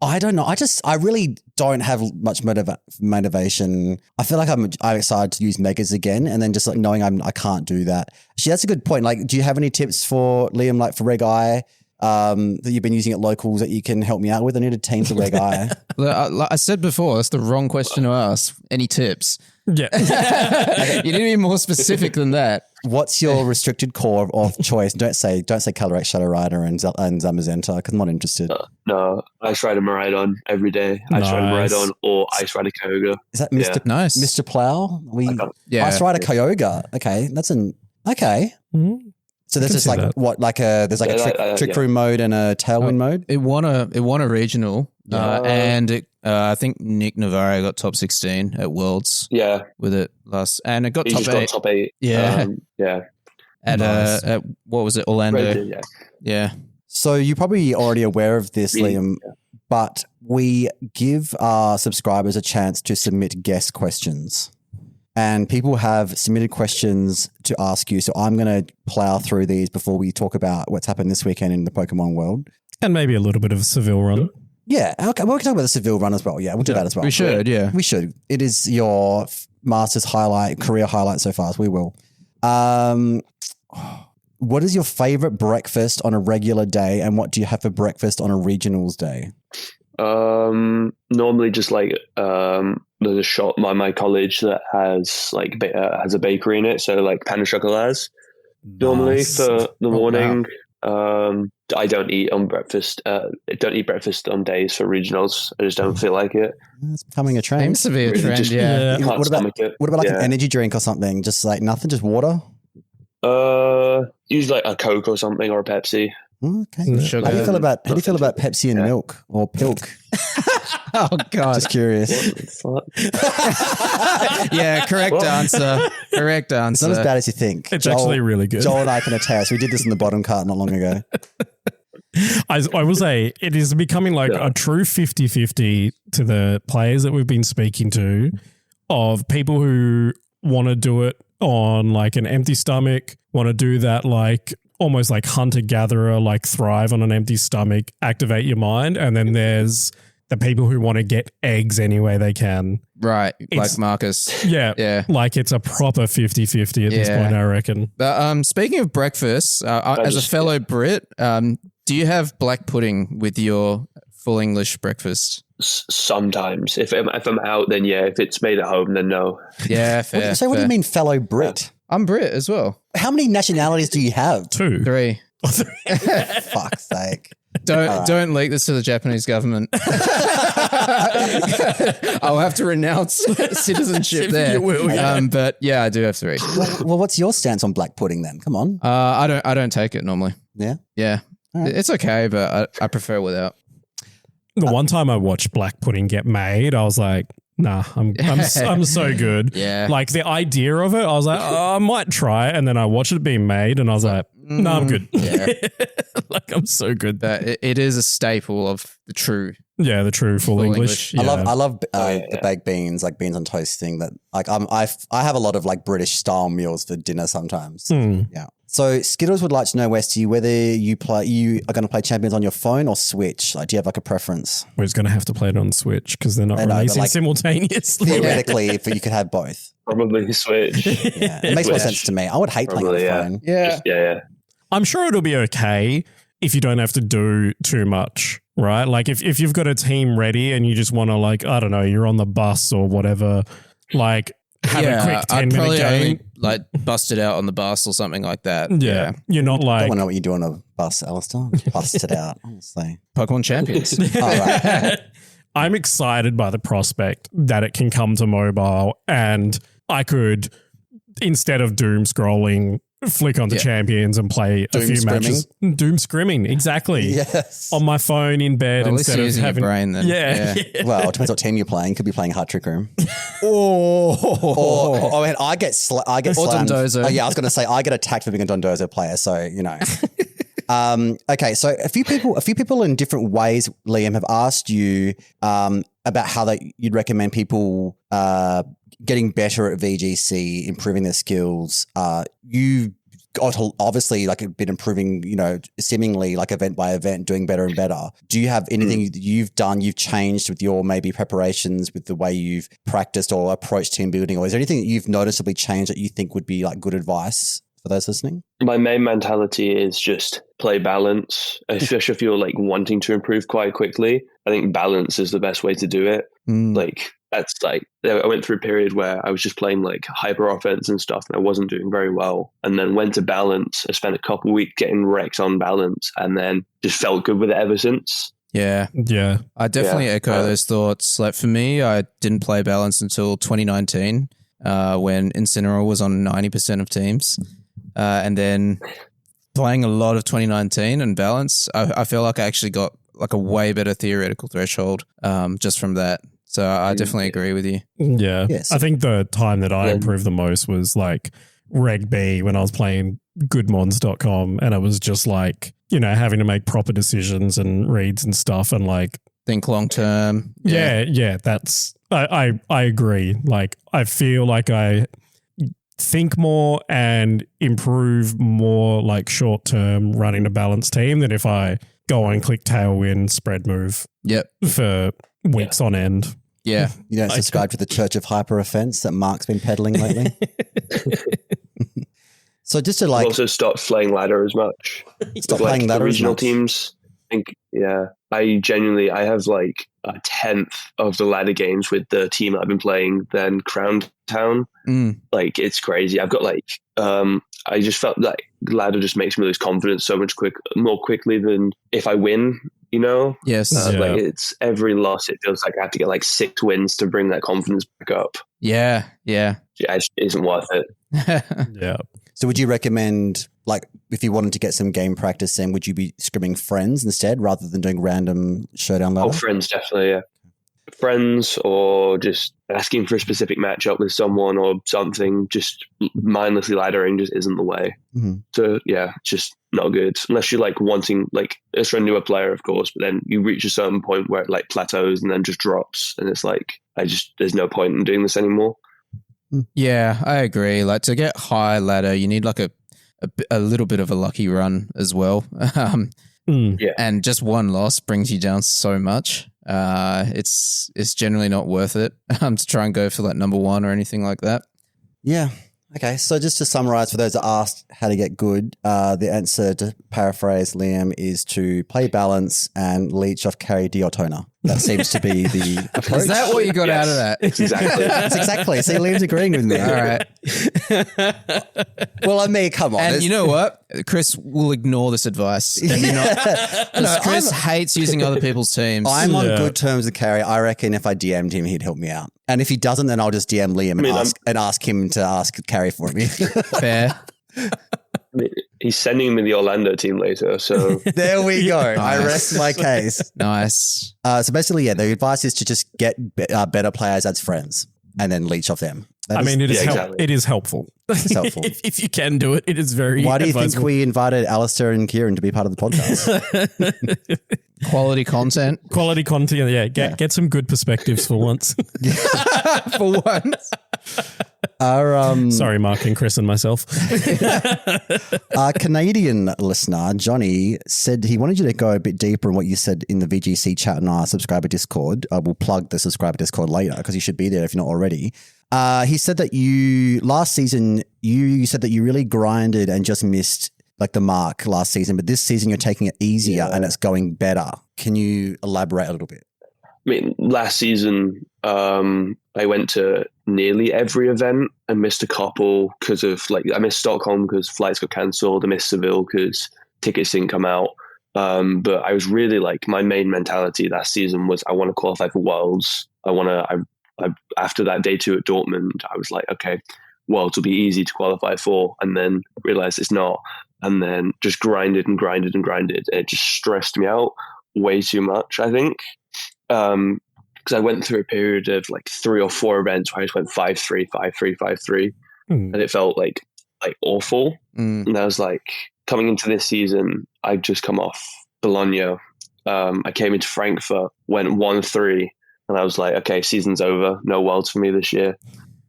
[SPEAKER 3] I don't know. I really don't have much motivation. I feel like I'm excited to use megas again, and then just like knowing I can't do that. Actually, that's a good point. Like, do you have any tips for Liam, like for Reg I, that you've been using at locals that you can help me out with? I need a team for Reg I.
[SPEAKER 2] Like I said before, that's the wrong question to ask. Any tips?
[SPEAKER 1] Yeah.
[SPEAKER 2] You need to be more specific than that.
[SPEAKER 3] What's your restricted core of choice? Don't say Calorex, Shadow Rider, and Zamazenta because I'm not interested.
[SPEAKER 4] No, Ice Rider Miraidon every day. Ice Rider Miraidon or Ice Rider Kyogre.
[SPEAKER 3] Is that Mr.
[SPEAKER 2] Nice.
[SPEAKER 3] Mr. Plow? Ice Rider Kyogre. Okay, that's okay.
[SPEAKER 1] Mm-hmm.
[SPEAKER 3] So there's just like
[SPEAKER 1] that.
[SPEAKER 3] what, like there's like a trick room mode and a tailwind mode.
[SPEAKER 2] It won a regional, and I think Nick Navarro got top 16 at Worlds.
[SPEAKER 4] Yeah,
[SPEAKER 2] with it last, and it got
[SPEAKER 4] he
[SPEAKER 2] top
[SPEAKER 4] just
[SPEAKER 2] 8.
[SPEAKER 4] got top 8.
[SPEAKER 2] Yeah,
[SPEAKER 4] yeah.
[SPEAKER 2] At what was it, Orlando?
[SPEAKER 4] Red,
[SPEAKER 2] yeah.
[SPEAKER 3] So you're probably already aware of this, Liam, but we give our subscribers a chance to submit guest questions. And people have submitted questions to ask you. So I'm going to plow through these before we talk about what's happened this weekend in the Pokemon world.
[SPEAKER 1] And maybe a little bit of a Seville run.
[SPEAKER 3] Yeah. Okay. Well, we can talk about the Seville run as well. Yeah, we'll do that as well.
[SPEAKER 2] We should, yeah.
[SPEAKER 3] We should. It is your Masters career highlight so far, so we will. What is your favorite breakfast on a regular day, and what do you have for breakfast on a regionals day?
[SPEAKER 4] Normally just like there's a shop by my college that has like has a bakery in it, so like pain au chocolat normally for the morning. Wow. I don't eat on breakfast. Don't eat breakfast on days for regionals. I just don't feel like it.
[SPEAKER 3] It's becoming a trend.
[SPEAKER 2] Seems to be a trend.
[SPEAKER 4] Just,
[SPEAKER 2] yeah.
[SPEAKER 3] What about like an energy drink or something? Just like nothing, just water.
[SPEAKER 4] Usually like a Coke or something or a Pepsi.
[SPEAKER 3] Okay.
[SPEAKER 2] Sugar.
[SPEAKER 3] How do you feel about Pepsi and milk or Pilk?
[SPEAKER 2] Oh God!
[SPEAKER 3] Just curious.
[SPEAKER 2] Yeah, correct answer. Correct answer.
[SPEAKER 3] It's not as bad as you think.
[SPEAKER 1] It's actually really good.
[SPEAKER 3] Joel and I can attest. We did this in the bottom cart not long ago.
[SPEAKER 1] I will say it is becoming like a true 50-50 to the players that we've been speaking to, of people who want to do it on like an empty stomach, want to do that like almost like hunter-gatherer, like thrive on an empty stomach, activate your mind. And then there's the people who want to get eggs any way they can.
[SPEAKER 2] Right, like Marcus.
[SPEAKER 1] Yeah. Like it's a proper 50-50 at this point, I reckon.
[SPEAKER 2] But speaking of breakfast, as a fellow Brit, do you have black pudding with your full English breakfast?
[SPEAKER 4] Sometimes. If I'm out, then yeah. If it's made at home, then no.
[SPEAKER 2] Yeah, fair.
[SPEAKER 3] So what do you mean fellow Brit?
[SPEAKER 2] I'm Brit as well.
[SPEAKER 3] How many nationalities do you have?
[SPEAKER 1] 2.
[SPEAKER 2] 3.
[SPEAKER 3] Fuck's sake.
[SPEAKER 2] Don't leak this to the Japanese government. I'll have to renounce citizenship there.
[SPEAKER 1] You will, yeah.
[SPEAKER 2] But yeah, I do have 3.
[SPEAKER 3] Well, what's your stance on black pudding then? Come on.
[SPEAKER 2] I don't take it normally.
[SPEAKER 3] Yeah?
[SPEAKER 2] Yeah. Right. It's okay, but I prefer without.
[SPEAKER 1] The one time I watched black pudding get made, I was like, nah, I'm so good.
[SPEAKER 2] Yeah.
[SPEAKER 1] Like the idea of it, I was like, I might try it. And then I watched it being made and I was like, no, I'm good.
[SPEAKER 2] Yeah.
[SPEAKER 1] Like I'm so good.
[SPEAKER 2] But it is a staple of the true.
[SPEAKER 1] Yeah, the true full English.
[SPEAKER 3] I
[SPEAKER 1] Yeah.
[SPEAKER 3] love the baked beans, like beans on toast thing. That like I have a lot of like British style meals for dinner sometimes. Yeah. So Skittles would like to know, Westy, whether you are going to play Champions on your phone or Switch. Like, do you have like a preference?
[SPEAKER 1] We're just going to have to play it on Switch because they're not releasing simultaneously.
[SPEAKER 3] Theoretically, if you could have both.
[SPEAKER 4] Probably Switch.
[SPEAKER 3] Yeah, it makes more sense to me. I would hate playing on the phone.
[SPEAKER 2] Yeah.
[SPEAKER 4] Yeah.
[SPEAKER 1] I'm sure it'll be okay if you don't have to do too much, right? Like if you've got a team ready and you just want to like, I don't know, you're on the bus or whatever, like have a quick 10-minute game.
[SPEAKER 2] Only, like bust it out on the bus or something like that.
[SPEAKER 1] Yeah. You're not
[SPEAKER 3] I
[SPEAKER 1] like...
[SPEAKER 3] don't want to know what you do on a bus, Alistair. Bust it out, honestly.
[SPEAKER 2] Pokemon Champions.
[SPEAKER 3] All right.
[SPEAKER 1] I'm excited by the prospect that it can come to mobile and I could, instead of doom scrolling, flick onto Champions and play a few matches. Doom scrimming, exactly.
[SPEAKER 3] Yes.
[SPEAKER 1] On my phone in bed instead of having
[SPEAKER 2] your brain then.
[SPEAKER 1] Yeah.
[SPEAKER 3] Well, it depends what team you're playing. Could be playing Hard Trick Room. Or I mean, I get slammed.
[SPEAKER 2] Dondozo.
[SPEAKER 3] Oh, yeah, I was going to say I get attacked for being a Dondozo player. So, you know. Okay, so a few people in different ways, Liam, have asked you about how you'd recommend people getting better at VGC, improving their skills. You obviously been improving, seemingly like event by event, doing better and better. Do you have anything that you've changed with your maybe preparations, with the way you've practiced or approached team building, or is there anything that you've noticeably changed that you think would be like good advice for those listening? My
[SPEAKER 4] main mentality is just play balance, especially if you're like wanting to improve quite quickly. I think balance is the best way to do it. Like that's like, I went through a period where I was just playing like hyper offense and stuff and I wasn't doing very well, and then went to balance. I spent a couple of weeks getting wrecked on balance and then just felt good with it ever since.
[SPEAKER 2] Yeah. I definitely echo those thoughts. Like for me, I didn't play balance until 2019 when Incineroar was on 90% of teams. And then playing a lot of 2019 and balance, I feel like I actually got like a way better theoretical threshold just from that. So I definitely agree with you.
[SPEAKER 1] Yeah. Yes. I think the time that I improved the most was like Reg B when I was playing goodmons.com, and it was just like, having to make proper decisions and reads and stuff and like
[SPEAKER 2] think long term.
[SPEAKER 1] Yeah. That's, I agree. Like I feel like I think more and improve more like short term running a balanced team than if I go and click tailwind spread move for weeks on end.
[SPEAKER 2] Yeah.
[SPEAKER 3] You don't subscribe to the Church of Hyper Offense that Mark's been peddling lately? So just to like...
[SPEAKER 4] also stop playing ladder as much.
[SPEAKER 3] Stop playing ladder
[SPEAKER 4] regional
[SPEAKER 3] as much.
[SPEAKER 4] Teams. I have like a 10th of the ladder games with the team I've been playing than Crown Town. Like it's crazy. I've got like I just felt like ladder just makes me lose confidence so much more quickly than if I win.
[SPEAKER 2] Yes.
[SPEAKER 4] Like it's every loss. It feels like I have to get like 6 wins to bring that confidence back up.
[SPEAKER 2] Yeah.
[SPEAKER 4] It isn't worth it.
[SPEAKER 1] Yeah.
[SPEAKER 3] So would you recommend, like, if you wanted to get some game practice in, would you be scrimming friends instead rather than doing random showdown ladder?
[SPEAKER 4] Oh, friends, definitely, yeah. Friends, or just asking for a specific matchup with someone or something, just mindlessly laddering just isn't the way. So, yeah, it's just not good. Unless you're, like, wanting, like, it's for a newer player, of course, but then you reach a certain point where it, like, plateaus and then just drops. And it's like, there's no point in doing this anymore.
[SPEAKER 2] Yeah, I agree. Like to get high ladder, you need like a little bit of a lucky run as well. And just one loss brings you down so much. It's generally not worth it to try and go for like number one or anything like that.
[SPEAKER 3] Yeah. Okay. So just to summarize for those that asked how to get good, the answer, to paraphrase Liam, is to play balance and leech off carry Diotona. That seems to be the approach.
[SPEAKER 2] Is that what you got out of that?
[SPEAKER 4] Exactly.
[SPEAKER 3] That's exactly. See, Liam's agreeing with me.
[SPEAKER 2] All right.
[SPEAKER 3] Well, I mean, come on.
[SPEAKER 2] And you know what? Chris will ignore this advice. Because Chris hates using other people's teams.
[SPEAKER 3] I'm on good terms with Carrie. I reckon if I DM'd him, he'd help me out. And if he doesn't, then I'll just DM Liam and ask him to ask Carrie for me.
[SPEAKER 2] Fair.
[SPEAKER 4] He's sending me the Orlando team later, so
[SPEAKER 3] there we go. Nice. I rest my case.
[SPEAKER 2] Nice.
[SPEAKER 3] So basically, the advice is to just get better players as friends and then leech off them.
[SPEAKER 1] It is helpful.
[SPEAKER 3] It's helpful.
[SPEAKER 1] if you can do it, it is very.
[SPEAKER 3] Why do you think we invited Alistair and Kieran to be part of the podcast?
[SPEAKER 2] Quality content.
[SPEAKER 1] Yeah. Get some good perspectives for once.
[SPEAKER 2] For once.
[SPEAKER 1] Sorry, Mark and Chris and myself.
[SPEAKER 3] Our Canadian listener, Johnny, said he wanted you to go a bit deeper in what you said in the VGC chat in our subscriber Discord. We'll plug the subscriber Discord later because you should be there if you're not already. He said that last season, you said that you really grinded and just missed like the mark last season, but this season you're taking it easier and it's going better. Can you elaborate a little bit?
[SPEAKER 4] I mean, last season, I went to nearly every event and missed a couple because of I missed Stockholm because flights got cancelled. I missed Seville because tickets didn't come out. But I was really my main mentality last season was I want to qualify for Worlds. After that day 2 at Dortmund, I was like, okay, Worlds will be easy to qualify for, and then realized it's not. And then just grinded and grinded and grinded. It just stressed me out way too much, I think. Because I went through a period of 3 or 4 events where I just went 5-3, 5-3, 5-3. And it felt like awful. And I was like, coming into this season, I'd just come off Bologna. I came into Frankfurt, went 1-3, and I was like, okay, season's over. No Worlds for me this year.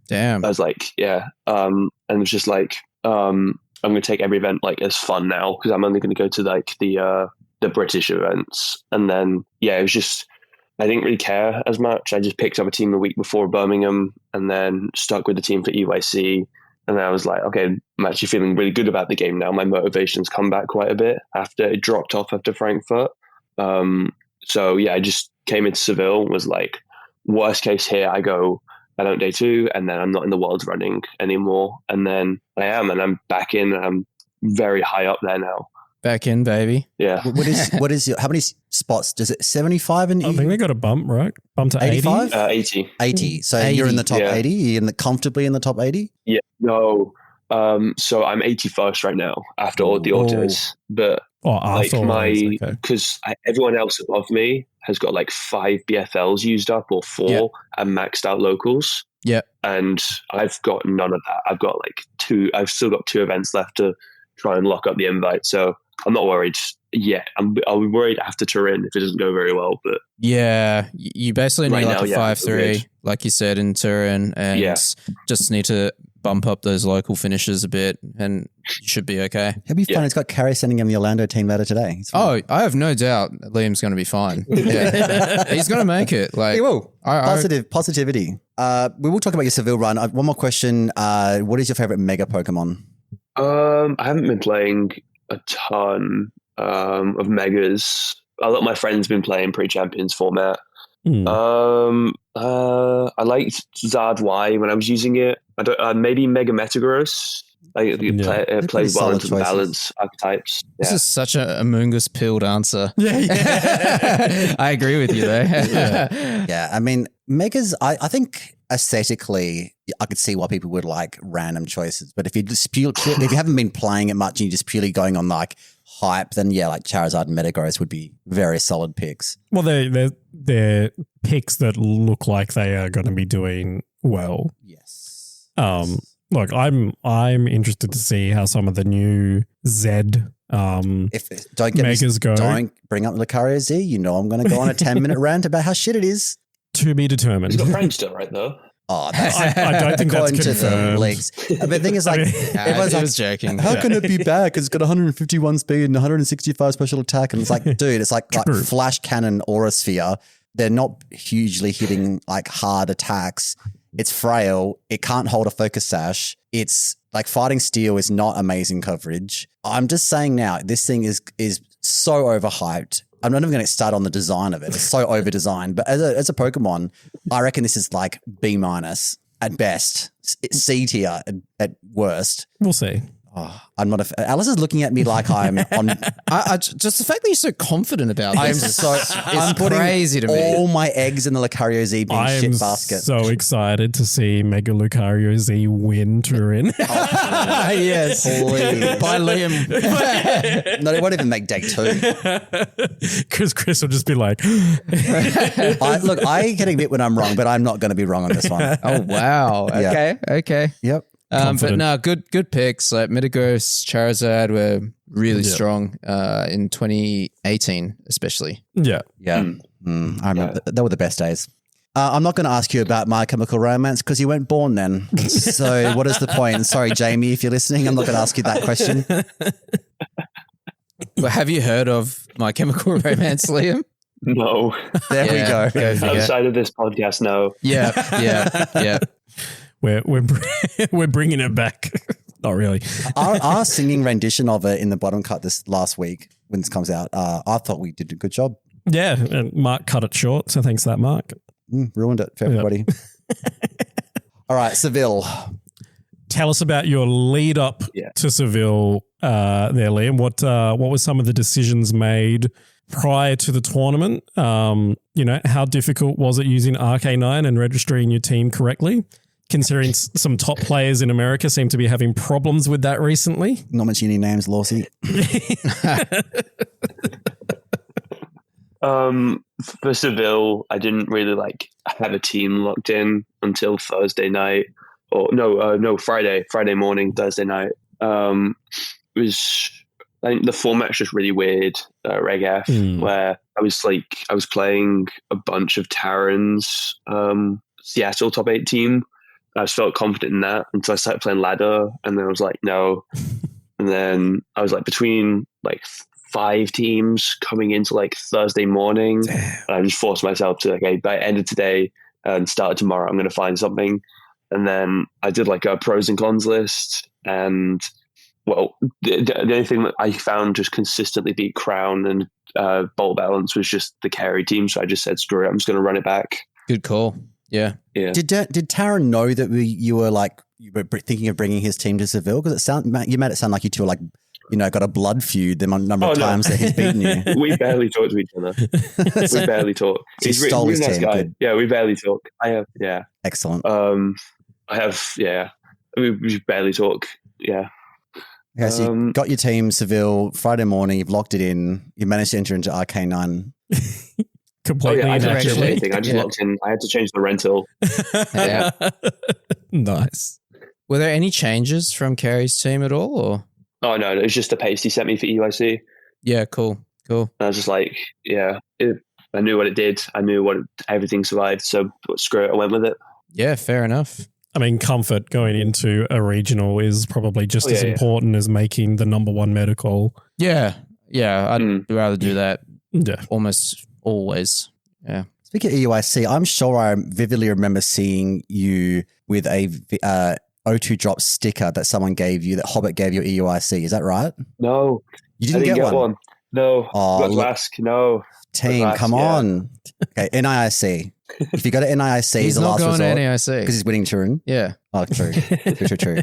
[SPEAKER 2] Damn.
[SPEAKER 4] I was like, yeah. And it was just like, I'm going to take every event like as fun now because I'm only going to go to like the British events. And then, yeah, it was just, I didn't really care as much. I just picked up a team the week before Birmingham and then stuck with the team for EYC. And then I was like, okay, I'm actually feeling really good about the game now. My motivation's come back quite a bit after it dropped off after Frankfurt. So yeah, I just came into Seville, was like, worst case here, I don't day 2, and then I'm not in the Worlds running anymore. And then I am, and I'm back in, and I'm very high up there now.
[SPEAKER 2] Back in, baby.
[SPEAKER 4] Yeah.
[SPEAKER 3] What is your, how many spots? Does it 75 in
[SPEAKER 1] I think they got a bump, right? Bump to
[SPEAKER 3] 85?
[SPEAKER 4] 80.
[SPEAKER 3] 80. So
[SPEAKER 2] 80,
[SPEAKER 3] you're in the top
[SPEAKER 4] yeah.
[SPEAKER 3] 80? You're comfortably in the top 80?
[SPEAKER 4] Yeah. No. So I'm 81st right now after all the autos, but like because everyone else above me has got like 5 BFLs used up or 4 and maxed out locals.
[SPEAKER 2] Yeah.
[SPEAKER 4] And I've got none of that. I've got like 2. I've still got 2 events left to try and lock up the invite. So I'm not worried yet. I'll be worried after Turin if it doesn't go very well. But
[SPEAKER 2] yeah, you basically need
[SPEAKER 4] right
[SPEAKER 2] like
[SPEAKER 4] now,
[SPEAKER 2] a 5-3, like you said, in Turin, and just need to bump up those local finishes a bit, and you should be okay.
[SPEAKER 3] He'll be fine. He's got Carrie sending him the Orlando team ladder today.
[SPEAKER 2] Oh, I have no doubt Liam's going to be fine. Yeah. He's going to make it. Like
[SPEAKER 3] he will. Positivity. We will talk about your Seville run. One more question. What is your favorite mega Pokemon?
[SPEAKER 4] I haven't been playing a ton of megas. A lot of my friends been playing pre-champions format. I liked Zard Y when I was using it. Maybe Mega Metagross. Plays well into the balance archetypes. Yeah.
[SPEAKER 2] This is such a Amoongus pilled answer.
[SPEAKER 1] Yeah.
[SPEAKER 2] I agree with you though.
[SPEAKER 3] Yeah, I mean, Megas, I think aesthetically, I could see why people would like random choices. But if you just if you haven't been playing it much and you're just purely going on like hype, then yeah, like Charizard and Metagross would be very solid picks.
[SPEAKER 1] Well, they're picks that look like they are going to be doing well.
[SPEAKER 3] Yes.
[SPEAKER 1] Look, I'm interested to see how some of the new Zed Megas go.
[SPEAKER 3] Don't bring up Lucario Z. You know I'm going to go on a 10-minute rant about how shit it is.
[SPEAKER 1] To be determined.
[SPEAKER 4] He's got Prankster, right, though?
[SPEAKER 3] Oh, that's
[SPEAKER 1] I don't think that's confirmed.
[SPEAKER 3] Leaks. But the thing is, like, everyone's
[SPEAKER 2] I
[SPEAKER 3] like,
[SPEAKER 2] was joking.
[SPEAKER 3] how can it be bad? Because it's got 151 speed and 165 special attack. And it's like, dude, it's like Flash Cannon Aura Sphere. They're not hugely hitting like hard attacks. It's frail. It can't hold a focus sash. It's like Fighting Steel is not amazing coverage. I'm just saying now, this thing is so overhyped. I'm not even going to start on the design of it. It's so over-designed. But as a Pokemon, I reckon this is like B- at best, C tier at worst.
[SPEAKER 1] We'll see.
[SPEAKER 3] Oh, I'm not Alice is looking at me like I'm on.
[SPEAKER 2] Just the fact that you're so confident about this.
[SPEAKER 3] I'm putting
[SPEAKER 2] crazy to me.
[SPEAKER 3] all my eggs in the Lucario Z being shit basket.
[SPEAKER 1] So excited to see Mega Lucario Z win Turin.
[SPEAKER 2] Yes. By Liam.
[SPEAKER 3] No, they won't even make day 2.
[SPEAKER 1] Because Chris will just be like,
[SPEAKER 3] I can admit when I'm wrong, but I'm not going to be wrong on this one.
[SPEAKER 2] Oh, wow. Okay.
[SPEAKER 3] Yep.
[SPEAKER 2] But no, good picks. Like Metagross, Charizard were really strong in 2018, especially.
[SPEAKER 1] Yeah.
[SPEAKER 3] I remember they were the best days. I'm not going to ask you about My Chemical Romance because you weren't born then. So what is the point? Sorry, Jamie, if you're listening, I'm not going to ask you that question.
[SPEAKER 2] Well, have you heard of My Chemical Romance, Liam?
[SPEAKER 4] No.
[SPEAKER 3] There we go.
[SPEAKER 4] Outside of this podcast, no.
[SPEAKER 2] Yeah.
[SPEAKER 1] We're bringing it back. Not really.
[SPEAKER 3] Our singing rendition of it in the bottom cut this last week when this comes out, I thought we did a good job.
[SPEAKER 1] Yeah, and Mark cut it short, so thanks to that, Mark.
[SPEAKER 3] Ruined it for everybody. All right, Seville.
[SPEAKER 1] Tell us about your lead up to Seville there, Liam. What were some of the decisions made prior to the tournament? How difficult was it using RK9 and registering your team correctly? Considering some top players in America seem to be having problems with that recently.
[SPEAKER 3] Not mentioning any names, Lawsy.
[SPEAKER 4] For Seville, I didn't really have a team locked in until Thursday night, or Friday morning, Thursday night. It was I think the format's just really weird, Reg F, where I was playing a bunch of Terran's Seattle top 8 team. I just felt confident in that until I started playing ladder, and then I was like, no. And then I was like between like 5 teams coming into like Thursday morning. And I just forced myself to, okay, by end of today and start of tomorrow, I'm going to find something. And then I did like a pros and cons list, and well, the only thing that I found just consistently beat Crown and Bolt Balance was just the carry team. So I just said, screw it, I'm just going to run it back.
[SPEAKER 2] Good call. Yeah.
[SPEAKER 3] Did Taran know that you were thinking of bringing his team to Seville? Because you made it sound like you two were like, got a blood feud the number of times that he's beaten you.
[SPEAKER 4] We barely talk to each other. We barely talk.
[SPEAKER 3] He's stole his
[SPEAKER 4] nice
[SPEAKER 3] team.
[SPEAKER 4] guy.
[SPEAKER 3] Good.
[SPEAKER 4] Yeah, we barely talk. I have, yeah.
[SPEAKER 3] Excellent.
[SPEAKER 4] We barely talk. Yeah.
[SPEAKER 3] Okay, so you got your team, Seville, Friday morning, you've locked it in, you managed to enter into RK9.
[SPEAKER 1] Completely
[SPEAKER 4] I didn't change
[SPEAKER 1] naturally.
[SPEAKER 4] anything. I just locked in. I had to change the rental.
[SPEAKER 2] Yeah.
[SPEAKER 1] Nice.
[SPEAKER 2] Were there any changes from Carrie's team at all? Or?
[SPEAKER 4] Oh, no, it was just the paste he sent me for EUIC.
[SPEAKER 2] Yeah, cool.
[SPEAKER 4] And I was just like, I knew what it did. I knew everything survived. So screw it, I went with it.
[SPEAKER 2] Yeah, fair enough.
[SPEAKER 1] I mean, comfort going into a regional is probably just as important as making the number 1 medical.
[SPEAKER 2] Yeah, I'd rather do that almost always. Yeah.
[SPEAKER 3] Speaking of EUIC, I'm sure I vividly remember seeing you with a O2 drop sticker that someone gave you, that Hobbit gave you at EUIC. Is that right?
[SPEAKER 4] No.
[SPEAKER 3] You didn't get one?
[SPEAKER 4] No. Got to ask. No.
[SPEAKER 3] Team, come on. Okay, NIIC. If you go to NIIC,
[SPEAKER 2] he's
[SPEAKER 3] the
[SPEAKER 2] not
[SPEAKER 3] last
[SPEAKER 2] going
[SPEAKER 3] resort.
[SPEAKER 2] to NIIC.
[SPEAKER 3] Because he's winning Turin.
[SPEAKER 2] Yeah.
[SPEAKER 3] Oh, true. True.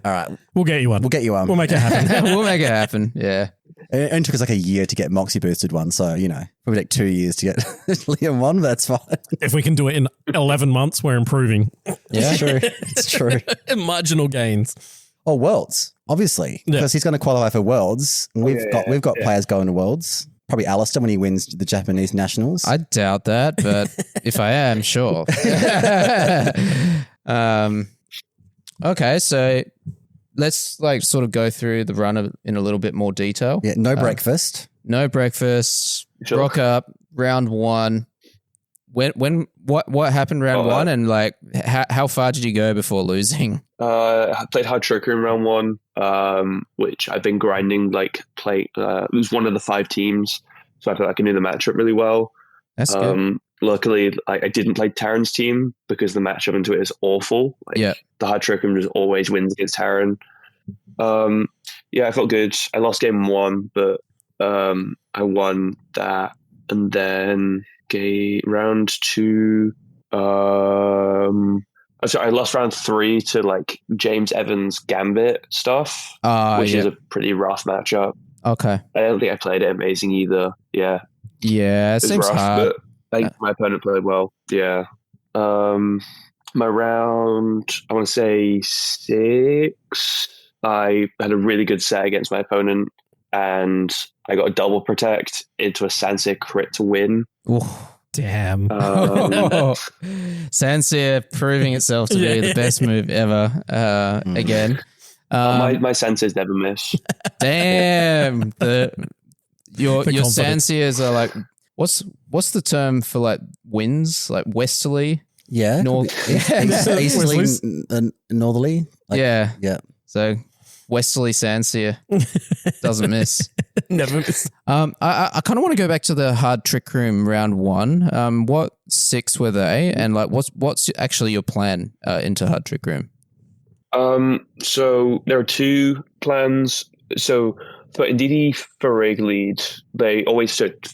[SPEAKER 3] All right.
[SPEAKER 1] We'll get you one.
[SPEAKER 3] We'll get you one.
[SPEAKER 1] We'll make it happen.
[SPEAKER 2] We'll make it happen. Yeah.
[SPEAKER 3] It took us like a year to get Moxie boosted one. So, probably like 2 years to get Liam one, but that's fine.
[SPEAKER 1] If we can do it in 11 months, we're improving.
[SPEAKER 3] Yeah, true. It's true.
[SPEAKER 1] Marginal gains.
[SPEAKER 3] Oh, Worlds, obviously. Because he's going to qualify for Worlds. We've got players going to Worlds. Probably Alistair when he wins the Japanese Nationals.
[SPEAKER 2] I doubt that, but if I am, sure. Okay, so let's sort of go through the run in a little bit more detail.
[SPEAKER 3] Yeah, no breakfast.
[SPEAKER 2] No breakfast.
[SPEAKER 4] Sure.
[SPEAKER 2] Rock up, round 1. What happened round 1, and how far did you go before losing?
[SPEAKER 4] I played Hard Tricker in round 1, which I've been grinding. It was one of the 5 teams, so I feel like I can do the matchup really well.
[SPEAKER 2] That's good.
[SPEAKER 4] Luckily, I didn't play Terran's team because the matchup into it is awful. The Hard Tricker just always wins against Terran. I felt good. I lost game 1, but I won that, and then round 2. I lost round 3 to James Evans Gambit stuff, which is a pretty rough matchup.
[SPEAKER 2] Okay.
[SPEAKER 4] I don't think I played it amazing either. Yeah.
[SPEAKER 2] Yeah, it seems
[SPEAKER 4] rough,
[SPEAKER 2] hard.
[SPEAKER 4] but I think my opponent played well. Yeah. My round, I want to say 6, I had a really good set against my opponent, and I got a double protect into a Sanseer crit to win.
[SPEAKER 2] Ooh.
[SPEAKER 1] Damn.
[SPEAKER 2] Sanseer proving itself to be the best move ever again.
[SPEAKER 4] My senses never miss.
[SPEAKER 2] Damn. Your
[SPEAKER 1] confidence.
[SPEAKER 2] Sanseers are like, what's the term for winds? Westerly?
[SPEAKER 3] Yeah. Easterly and northerly.
[SPEAKER 2] Yeah.
[SPEAKER 3] Yeah.
[SPEAKER 2] So westerly Sanseer doesn't miss.
[SPEAKER 1] Never miss.
[SPEAKER 2] I kind of want to go back to the Hard Trick Room round 1. What 6 were they, and what's actually your plan into Hard Trick Room?
[SPEAKER 4] So there are 2 plans. So for Ndidi Farig lead,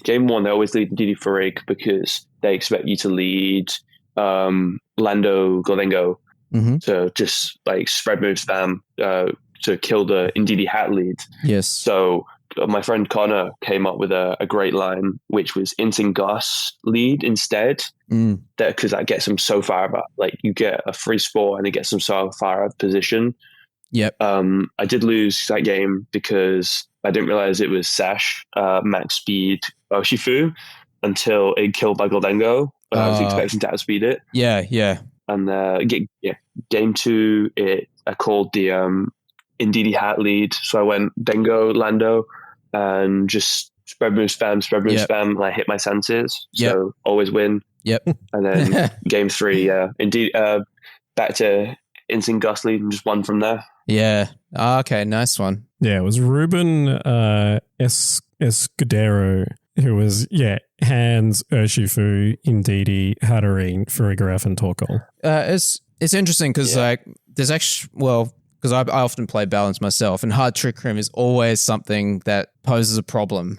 [SPEAKER 4] game 1 they always lead Ndidi Farig because they expect you to lead Lando Golengo.
[SPEAKER 2] Mm-hmm.
[SPEAKER 4] So just spread move spam to kill the Ndidi hat lead.
[SPEAKER 2] Yes.
[SPEAKER 4] So my friend Connor came up with a great line, which was Inting Gus lead instead. Because that gets him so far about, you get a free sport and it gets him so far out of position.
[SPEAKER 2] Yep.
[SPEAKER 4] I did lose that game because I didn't realize it was Sash max speed Oshifu until it killed by Goldengo. I was expecting to outspeed it.
[SPEAKER 2] Yeah.
[SPEAKER 4] And game 2, I called the Indeedee hat lead. So I went Dengo, Lando, and just spread move spam, and I hit my senses. So always win.
[SPEAKER 2] Yep.
[SPEAKER 4] And then game 3, indeed, back to Instant Gust lead and just won from there.
[SPEAKER 2] Yeah. Okay, nice one.
[SPEAKER 1] Yeah, it was Ruben Escudero who was, Hans, Urshifu, Indeedee, Hatterene, Farigiraf, and Torkoal.
[SPEAKER 2] It's interesting because there's actually, because I often play balance myself, and hard trick room is always something that poses a problem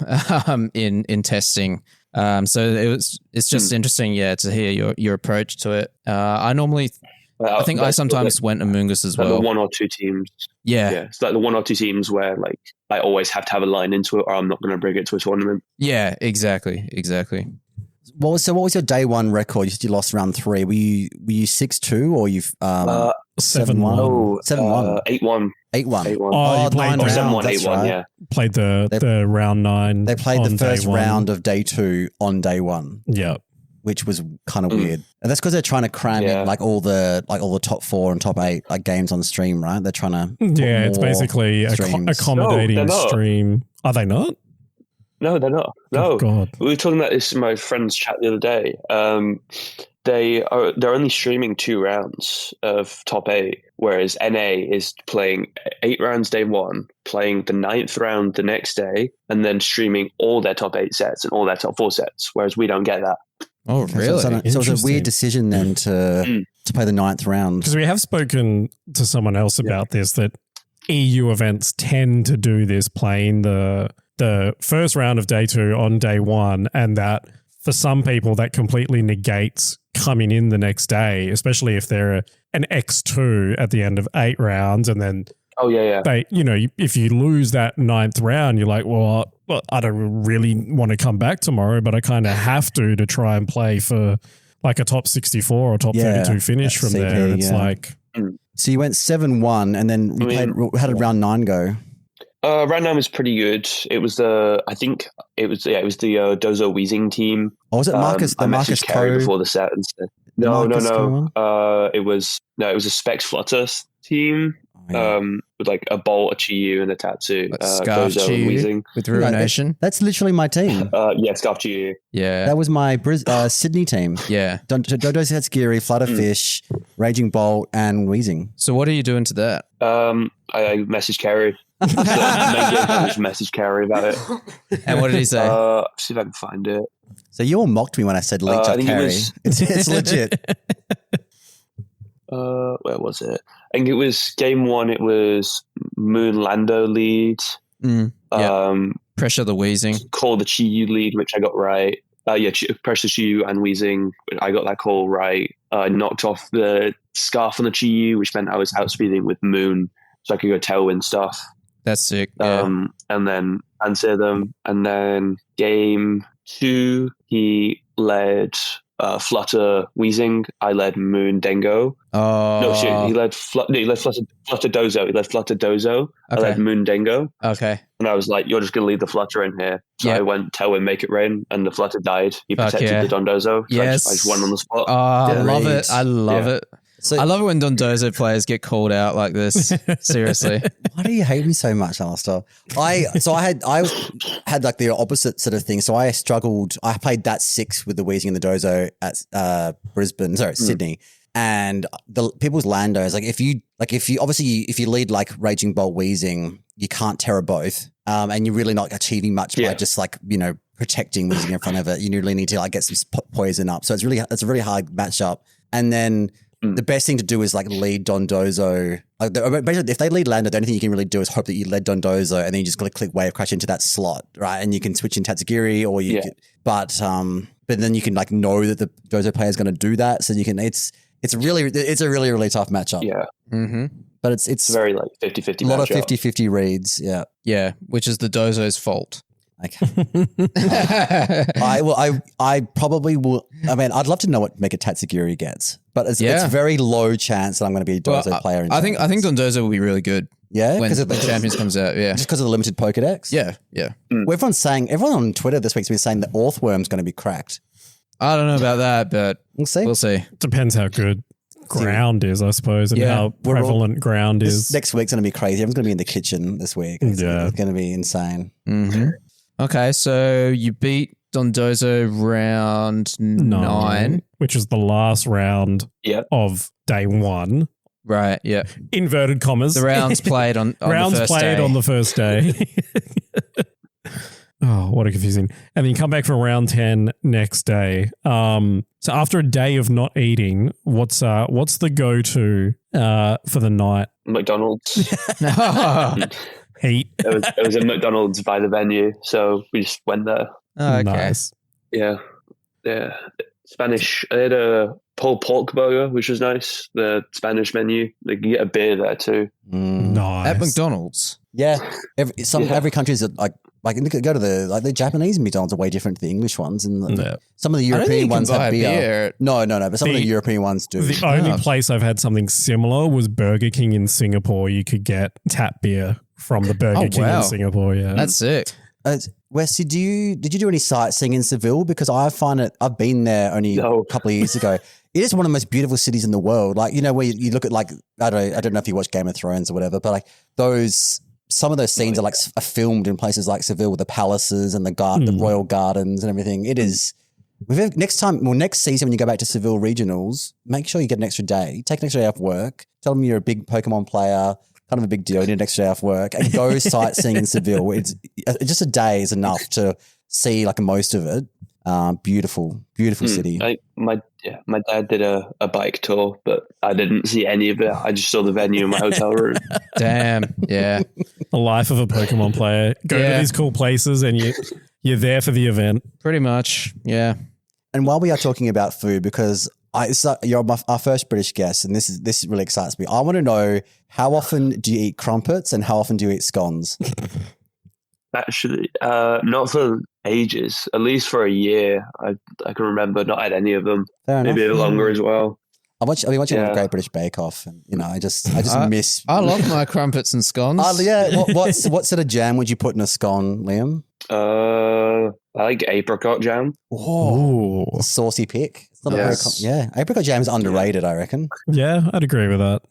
[SPEAKER 2] in testing. So it's just interesting, to hear your approach to it. I think I sometimes went Amoongus as well.
[SPEAKER 4] The 1 or 2 teams.
[SPEAKER 2] Yeah.
[SPEAKER 4] It's like the 1 or 2 teams where like I always have to have a line into it, or I'm not going to bring it to a tournament.
[SPEAKER 2] Yeah, exactly.
[SPEAKER 3] What was your day 1 record? You said you lost round 3. Were you 6-2 or you've 7-1? 7-1.
[SPEAKER 4] 8-1.
[SPEAKER 3] 8-1.
[SPEAKER 1] Oh, you played
[SPEAKER 4] 7-1, 8-1.
[SPEAKER 3] Right.
[SPEAKER 4] Yeah.
[SPEAKER 1] Played the round 9.
[SPEAKER 3] They played the first
[SPEAKER 1] day 1.
[SPEAKER 3] round of day 2 on day 1.
[SPEAKER 1] Yeah.
[SPEAKER 3] Which was kind of weird, and that's because they're trying to cram in like all the top 4 and top 8 like games on stream, right? They're trying to
[SPEAKER 1] it's basically accommodating stream. Are they not?
[SPEAKER 4] No, they're not. No,
[SPEAKER 1] oh, God.
[SPEAKER 4] We were talking about this in my friend's chat the other day. They're only streaming 2 rounds of top 8, whereas NA is playing 8 rounds day 1, playing the 9th round the next day, and then streaming all their top 8 sets and all their top 4 sets. Whereas we don't get that.
[SPEAKER 2] Oh, really?
[SPEAKER 3] So it was a weird decision then to play the 9th round.
[SPEAKER 1] Because we have spoken to someone else about this, that EU events tend to do this, playing the first round of day 2 on day 1, and that for some people that completely negates coming in the next day, especially if they're an X2 at the end of 8 rounds, and then they, if you lose that 9th round, you're like, well, I don't really want to come back tomorrow, but I kind of have to try and play for like a top 64 or top 32 finish from
[SPEAKER 3] CP,
[SPEAKER 1] there. And it's like,
[SPEAKER 3] so you went 7-1, and then how did round 9 go?
[SPEAKER 4] Round 9 was pretty good. It was the Dozo Weezing team.
[SPEAKER 3] Oh, was it Marcus?
[SPEAKER 4] I
[SPEAKER 3] Marcus
[SPEAKER 4] messaged Carrie
[SPEAKER 3] Co?
[SPEAKER 4] before the set and said, no. It was a Specs Flutter team. With like a Bolt, a Chiyu, and a Tatsu.
[SPEAKER 2] Scarf
[SPEAKER 4] Dozo and Weezing.
[SPEAKER 2] With Ruination.
[SPEAKER 3] That's literally my team.
[SPEAKER 4] Scarf Chiyu.
[SPEAKER 2] Yeah.
[SPEAKER 3] That was my Sydney team.
[SPEAKER 2] Yeah.
[SPEAKER 3] Dodo Hatsugiri, Flutterfish, Raging Bolt, and Weezing.
[SPEAKER 2] So what are you doing to that?
[SPEAKER 4] I messaged Carrie. I just messaged Carrie about it.
[SPEAKER 2] And what did he say?
[SPEAKER 4] See if I can find it.
[SPEAKER 3] So you all mocked me when I said linked up Carrie. It's legit.
[SPEAKER 4] Where was it? I think it was game 1. It was Moon Lando lead.
[SPEAKER 2] Pressure the Weezing.
[SPEAKER 4] Call the Chiyu lead, which I got right. Pressure Chiyu and Weezing. I got that call right. I knocked off the Scarf on the Chiyu, which meant I was outspeeding with Moon, so I could go tailwind stuff.
[SPEAKER 2] That's sick. Yeah.
[SPEAKER 4] And then answer them. And then game 2, he led Flutter Weezing. I led Moon Dengo.
[SPEAKER 2] Oh
[SPEAKER 4] no, shit! He led Flutter Dozo. He led Flutter Dozo.
[SPEAKER 2] Okay.
[SPEAKER 4] I led Moon Dengo.
[SPEAKER 2] Okay.
[SPEAKER 4] And I was like, "You're just gonna leave the Flutter in here." So I went Tailwind, Make It Rain, and the Flutter died. He protected the Dondozo. So I just won on the spot.
[SPEAKER 2] Oh, I love it. I love it.
[SPEAKER 3] So,
[SPEAKER 2] I love it when Dondozo players get called out like this. Seriously.
[SPEAKER 3] Why do you hate me so much, Alistair? I had like the opposite sort of thing. So I struggled. I played that 6 with the Weezing and the Dozo at Sydney. And the people's Landos, if you lead like Raging Bolt Weezing, you can't terror both. And you're really not achieving much by just protecting Weezing in front of it. You really need to get some poison up. So it's a really hard matchup. And then the best thing to do is lead Dondozo. Basically, if they lead Lando, the only thing you can really do is hope that you led Dondozo, and then you just got to click Wave Crash into that slot, right? And you can switch in Tatsugiri, or you can, but then you can know that the Dozo player is going to do that, so you can. It's a really tough matchup.
[SPEAKER 4] Yeah.
[SPEAKER 2] Mm-hmm.
[SPEAKER 3] But it's
[SPEAKER 4] very 50-50
[SPEAKER 3] a lot of
[SPEAKER 4] matchup.
[SPEAKER 3] 50-50 reads. Yeah.
[SPEAKER 2] Yeah, which is the Dozo's fault.
[SPEAKER 3] Okay. I probably will. I mean, I'd love to know what Mega Tatsugiri gets, but it's very low chance that I'm going to be a Dozo player.
[SPEAKER 2] I think Dondozo will be really good.
[SPEAKER 3] Yeah,
[SPEAKER 2] when Champions comes out. Yeah,
[SPEAKER 3] just because of the limited Pokedex.
[SPEAKER 2] Yeah.
[SPEAKER 3] Well, everyone on Twitter this week's been saying that Orthworm's going to be cracked.
[SPEAKER 2] I don't know about that, but
[SPEAKER 3] we'll see.
[SPEAKER 2] We'll see.
[SPEAKER 1] Depends how good ground is, I suppose, and
[SPEAKER 2] Yeah.
[SPEAKER 1] how prevalent ground is.
[SPEAKER 3] Next week's going to be crazy. Everyone's going to be in the kitchen this week. It's going to be insane.
[SPEAKER 2] Mm-hmm. Okay, so you beat Dondozo round 9.
[SPEAKER 1] Which is the last round of day 1.
[SPEAKER 2] Right, yeah.
[SPEAKER 1] Inverted commas.
[SPEAKER 2] The rounds played on
[SPEAKER 1] rounds
[SPEAKER 2] the first
[SPEAKER 1] played
[SPEAKER 2] day.
[SPEAKER 1] on the first day. Oh, what a confusing. And then you come back for round 10 next day. So after a day of not eating, what's the go-to for the night?
[SPEAKER 4] McDonald's.
[SPEAKER 1] Heat.
[SPEAKER 4] It was a McDonald's by the venue, so we just went there.
[SPEAKER 2] Oh, okay.
[SPEAKER 1] Nice.
[SPEAKER 4] Yeah. Spanish. I had a pulled pork burger, which was nice. The Spanish menu. They can get a beer there too.
[SPEAKER 1] Nice.
[SPEAKER 2] At McDonald's.
[SPEAKER 3] Yeah, every country's like go to the Japanese McDonald's are way different to the English ones, and some of the European ones have beer. No, but some of the European ones do.
[SPEAKER 1] The only place I've had something similar was Burger King in Singapore. You could get tap beer from the Burger King in Singapore. Yeah,
[SPEAKER 2] that's sick.
[SPEAKER 3] Wes, did you do any sightseeing in Seville? Because I've been there only a couple of years ago. It is one of the most beautiful cities in the world. Like, where you look at I don't know if you watch Game of Thrones or whatever, but like some of those scenes are filmed in places like Seville with the palaces and the royal gardens and everything. It is. Next season when you go back to Seville regionals, make sure you get an extra day. Take an extra day off work. Tell them you're a big Pokemon player. Kind of a big deal. You need an extra day off work and go sightseeing in Seville. It's just a day is enough to see most of it. Beautiful city.
[SPEAKER 4] My dad did a bike tour, but I didn't see any of it. I just saw the venue in my hotel room.
[SPEAKER 2] Damn. Yeah.
[SPEAKER 1] The life of a Pokemon player. Go to these cool places and you're there for the event.
[SPEAKER 2] Pretty much. Yeah.
[SPEAKER 3] And while we are talking about food, because you're our first British guest, and this really excites me. I want to know, how often do you eat crumpets and how often do you eat scones?
[SPEAKER 4] Actually, not for ages. At least for a year, I can remember not had any of them. Maybe a bit longer as well.
[SPEAKER 3] I've been watching the Great British Bake Off, and I just miss.
[SPEAKER 2] I love my crumpets and scones.
[SPEAKER 3] What sort of jam would you put in a scone, Liam?
[SPEAKER 4] I like apricot jam.
[SPEAKER 3] Oh, saucy pick. It's not apricot jam is underrated, I reckon.
[SPEAKER 1] Yeah, I'd agree with that.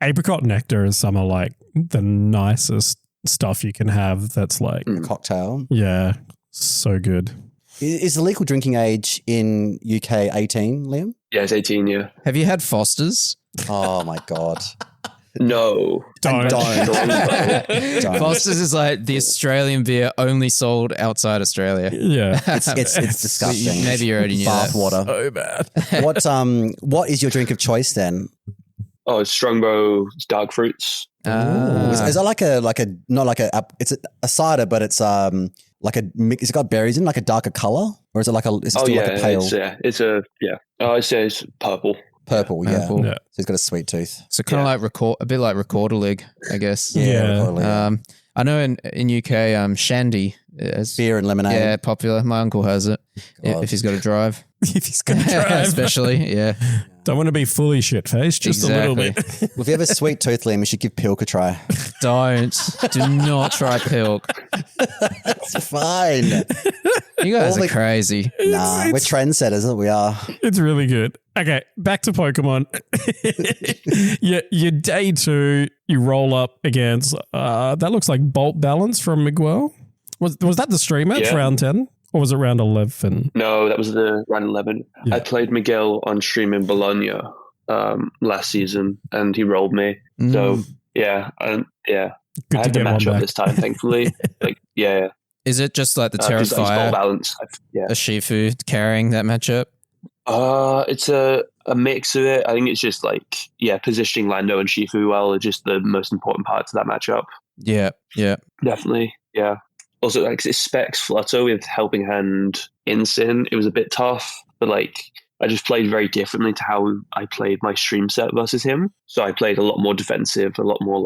[SPEAKER 1] Apricot nectar is some of the nicest stuff you can have. That's a
[SPEAKER 3] cocktail.
[SPEAKER 1] Yeah, so good.
[SPEAKER 3] Is the legal drinking age in UK 18, Liam?
[SPEAKER 4] Yeah, it's 18, yeah.
[SPEAKER 2] Have you had Foster's?
[SPEAKER 3] Oh my God.
[SPEAKER 4] No.
[SPEAKER 1] Don't.
[SPEAKER 2] Foster's is the Australian beer only sold outside Australia.
[SPEAKER 1] Yeah.
[SPEAKER 3] It's disgusting.
[SPEAKER 2] Maybe you already knew
[SPEAKER 3] bath
[SPEAKER 2] that.
[SPEAKER 3] water.
[SPEAKER 1] So bad.
[SPEAKER 3] What is your drink of choice then?
[SPEAKER 4] Oh, it's Strongbow dark fruits.
[SPEAKER 3] Is that it's a cider, but it's it's got berries in, a darker color, or is it is it still a pale?
[SPEAKER 4] I'd say it's purple.
[SPEAKER 3] Purple, yeah.
[SPEAKER 2] Purple.
[SPEAKER 3] So he's got a sweet tooth.
[SPEAKER 2] So kind of a bit like Recorder League, I guess.
[SPEAKER 3] Yeah.
[SPEAKER 2] I know in UK, Shandy is
[SPEAKER 3] beer and lemonade.
[SPEAKER 2] Yeah, popular. My uncle has it. If he's got to drive.
[SPEAKER 1] If he's going to drive.
[SPEAKER 2] Especially, yeah.
[SPEAKER 1] Don't want to be fully shit-faced, just a little bit.
[SPEAKER 3] Well, if you have a sweet tooth, Liam, you should give Pilk a try.
[SPEAKER 2] Do not try Pilk.
[SPEAKER 3] It's fine.
[SPEAKER 2] You guys are crazy.
[SPEAKER 3] Nah, we're trendsetters, we are.
[SPEAKER 1] It's really good. Okay, back to Pokemon. Your day 2, you roll up against, that looks like Bolt Balance from Miguel. Was that the stream match, round 10? Or was it round 11?
[SPEAKER 4] No, that was the round 11.
[SPEAKER 1] Yeah.
[SPEAKER 4] I played Miguel on stream in Bologna last season, and he rolled me. So,
[SPEAKER 1] Good
[SPEAKER 4] I
[SPEAKER 1] to
[SPEAKER 4] had the
[SPEAKER 1] get one
[SPEAKER 4] matchup
[SPEAKER 1] back.
[SPEAKER 4] this time, thankfully.
[SPEAKER 2] Is it just the
[SPEAKER 4] It's ball
[SPEAKER 2] Terrifier,
[SPEAKER 4] balance.
[SPEAKER 2] a Shifu carrying that matchup?
[SPEAKER 4] It's a mix of it. I think it's just positioning Lando and Shifu well are just the most important parts of that matchup.
[SPEAKER 2] Yeah.
[SPEAKER 4] Definitely, yeah. Also, it specs Flutter with Helping Hand Incin. It was a bit tough, but I just played very differently to how I played my stream set versus him. So I played a lot more defensive, a lot more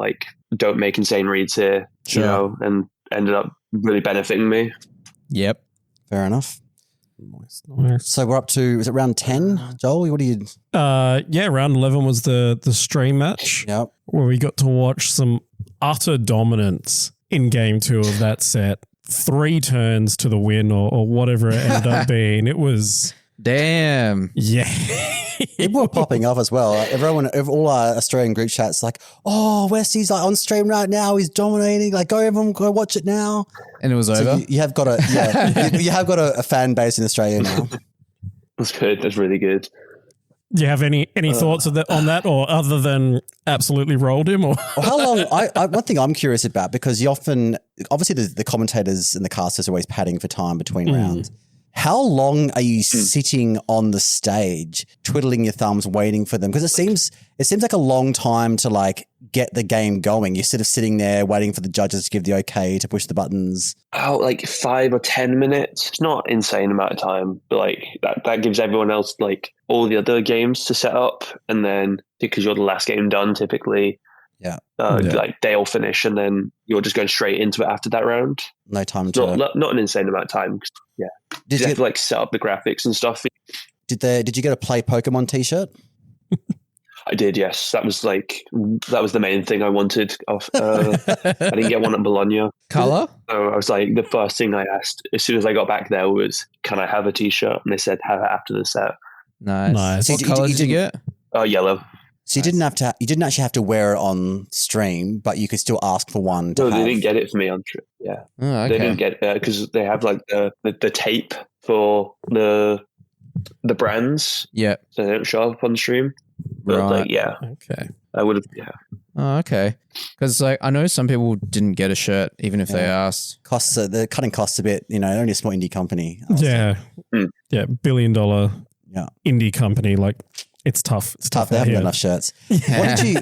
[SPEAKER 4] don't make insane reads here, and ended up really benefiting me.
[SPEAKER 2] Yep.
[SPEAKER 3] Fair enough.
[SPEAKER 1] Nice.
[SPEAKER 3] So we're up to, is it round 10? Joel, what do you...
[SPEAKER 1] round 11 was the stream match.
[SPEAKER 3] Yep.
[SPEAKER 1] Where we got to watch some utter dominance in game 2 of that set. 3 turns to the win or whatever it ended up being. It was...
[SPEAKER 2] Damn.
[SPEAKER 1] Yeah.
[SPEAKER 3] People were popping off as well. All our Australian group chats like, oh, Westy's like on stream right now. He's dominating. Like, go everyone, go watch it now.
[SPEAKER 2] And it was
[SPEAKER 3] So
[SPEAKER 2] over.
[SPEAKER 3] you have got you have got a fan base in Australia now.
[SPEAKER 4] That's good. That's really good.
[SPEAKER 1] Do you have any thoughts on that, or other than absolutely rolled him? Or
[SPEAKER 3] Well, how long? One thing I'm curious about, because you obviously the commentators and the casters are always padding for time between rounds. How long are you sitting on the stage, twiddling your thumbs, waiting for them? Because it seems like a long time to like get the game going. You're sort of sitting there waiting for the judges to give the okay to push the buttons.
[SPEAKER 4] Oh, like 5 or 10 minutes. It's not insane amount of time, but like that gives everyone else like all the other games to set up, and then because you're the last game done typically. Like they'll finish, and then you're just going straight into it after that round.
[SPEAKER 3] No time to.
[SPEAKER 4] Not an insane amount of time. Yeah,
[SPEAKER 3] Did
[SPEAKER 4] you
[SPEAKER 3] you
[SPEAKER 4] have to like set up the graphics and stuff.
[SPEAKER 3] did you get a play Pokemon T-shirt?
[SPEAKER 4] I did, yes. That was the main thing I wanted. I didn't get one at Bologna.
[SPEAKER 2] Color?
[SPEAKER 4] So I was like, the first thing I asked as soon as I got back there was, "Can I have a T-shirt?" And they said, "Have it after the set."
[SPEAKER 2] Nice. What
[SPEAKER 3] So
[SPEAKER 2] color did you get?
[SPEAKER 4] Yellow.
[SPEAKER 3] So you didn't actually have to wear it on stream, but you could still ask for one.
[SPEAKER 4] No, they didn't get it for me on trip. Yeah,
[SPEAKER 2] Oh, okay.
[SPEAKER 4] they didn't get it because they have like the tape for the brands,
[SPEAKER 2] Yeah.
[SPEAKER 4] so they don't show up on stream. But
[SPEAKER 2] Right.
[SPEAKER 4] like, yeah,
[SPEAKER 1] okay,
[SPEAKER 4] I would have. Yeah,
[SPEAKER 2] Oh, okay. Because like I know some people didn't get a shirt even if they asked.
[SPEAKER 3] They're cutting costs a bit. Only a small indie company.
[SPEAKER 1] yeah, $1 billion indie company. Like it's tough. It's tough.
[SPEAKER 3] They
[SPEAKER 1] out
[SPEAKER 3] haven't got
[SPEAKER 1] here.
[SPEAKER 3] enough shirts. What did you?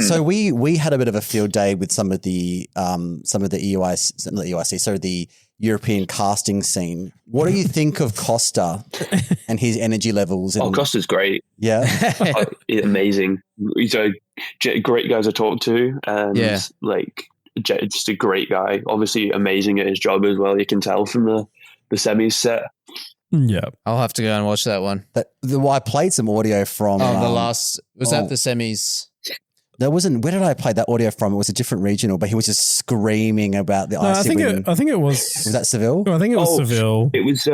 [SPEAKER 3] So we had a bit of a field day with some of the EUIC, so the European casting scene. What do you think of Costa and his energy levels?
[SPEAKER 4] Costa's great.
[SPEAKER 3] Yeah,
[SPEAKER 4] Amazing. He's a great guy to talk to, and like just a great guy. Obviously, amazing at his job as well. You can tell from the semis set.
[SPEAKER 1] Yeah,
[SPEAKER 2] I'll have to go and watch that one.
[SPEAKER 3] I played some audio from.
[SPEAKER 2] The last was that the semis.
[SPEAKER 3] There wasn't. Where did I play that audio from? It was a different regional, but he was just screaming about the
[SPEAKER 1] I
[SPEAKER 3] icy
[SPEAKER 1] think
[SPEAKER 3] win.
[SPEAKER 1] it was.
[SPEAKER 3] Was that Seville?
[SPEAKER 1] I think it was Seville.
[SPEAKER 4] It was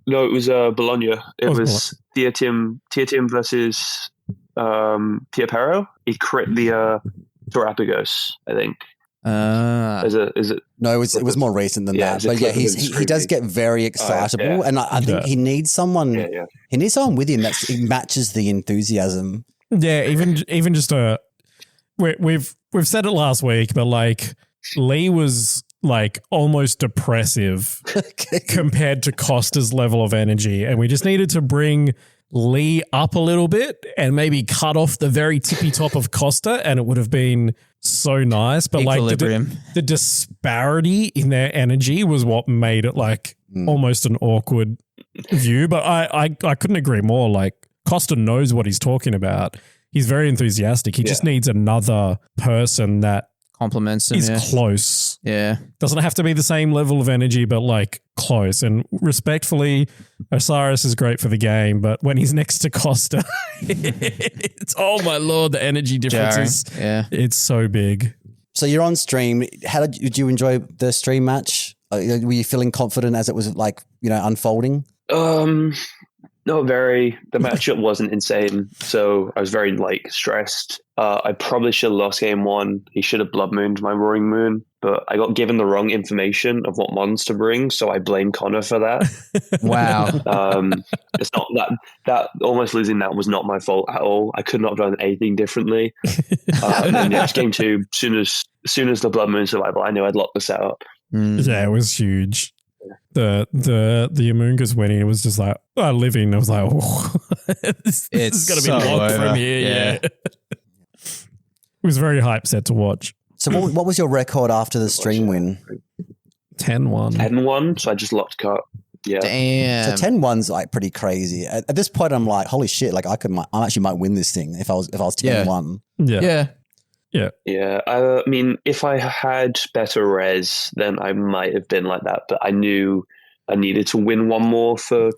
[SPEAKER 4] no, it was Bologna. It was Team versus Tia Pero. He crit the Terapagos, I think. Is it?
[SPEAKER 3] No, it was more recent than that. But yeah, he does get very excitable, and I think he needs someone.
[SPEAKER 4] Yeah.
[SPEAKER 3] He needs someone with him that matches the enthusiasm.
[SPEAKER 1] Yeah, even just we've said it last week, but like Lee was like almost depressive compared to Costa's level of energy, and we just needed to bring Lee up a little bit and maybe cut off the very tippy top of Costa, and it would have been so nice. But
[SPEAKER 2] Equilibrium.
[SPEAKER 1] like the disparity in their energy was what made it like almost an awkward view. But I couldn't agree more. Like Costa knows what he's talking about. He's very enthusiastic. He just needs another person that
[SPEAKER 2] compliments him.
[SPEAKER 1] is close.
[SPEAKER 2] Yeah.
[SPEAKER 1] Doesn't have to be the same level of energy, but like close. And respectfully, Osiris is great for the game, but when he's next to Costa, it's, oh my Lord, the energy difference it's so big.
[SPEAKER 3] So you're on stream. How did you enjoy the stream match? Were you feeling confident as it was like, unfolding?
[SPEAKER 4] Not very. The matchup wasn't insane, so I was very like stressed. I probably should have lost game one. He should have blood mooned my roaring moon, but I got given the wrong information of what mons to bring, so I blame Connor for that.
[SPEAKER 2] Wow.
[SPEAKER 4] It's not that almost losing that was not my fault at all. I could not have done anything differently. And then game two, as soon as the blood moon survival, I knew I'd locked the setup.
[SPEAKER 1] Yeah, it was huge. The Amoongas winning, it was just like living. I was like, oh, this is going to be locked from here. Yeah. It was a very hype set to watch.
[SPEAKER 3] So what was your record after the stream win?
[SPEAKER 1] 10-1.
[SPEAKER 4] 10-1, so I just locked cut. Yeah.
[SPEAKER 2] Damn.
[SPEAKER 3] So 10-1's like pretty crazy. At this point, I'm like, holy shit! Like I actually might win this thing if I was 10-1.
[SPEAKER 2] Yeah.
[SPEAKER 4] I mean, if I had better res, then I might have been like that. But I knew I needed to win one more for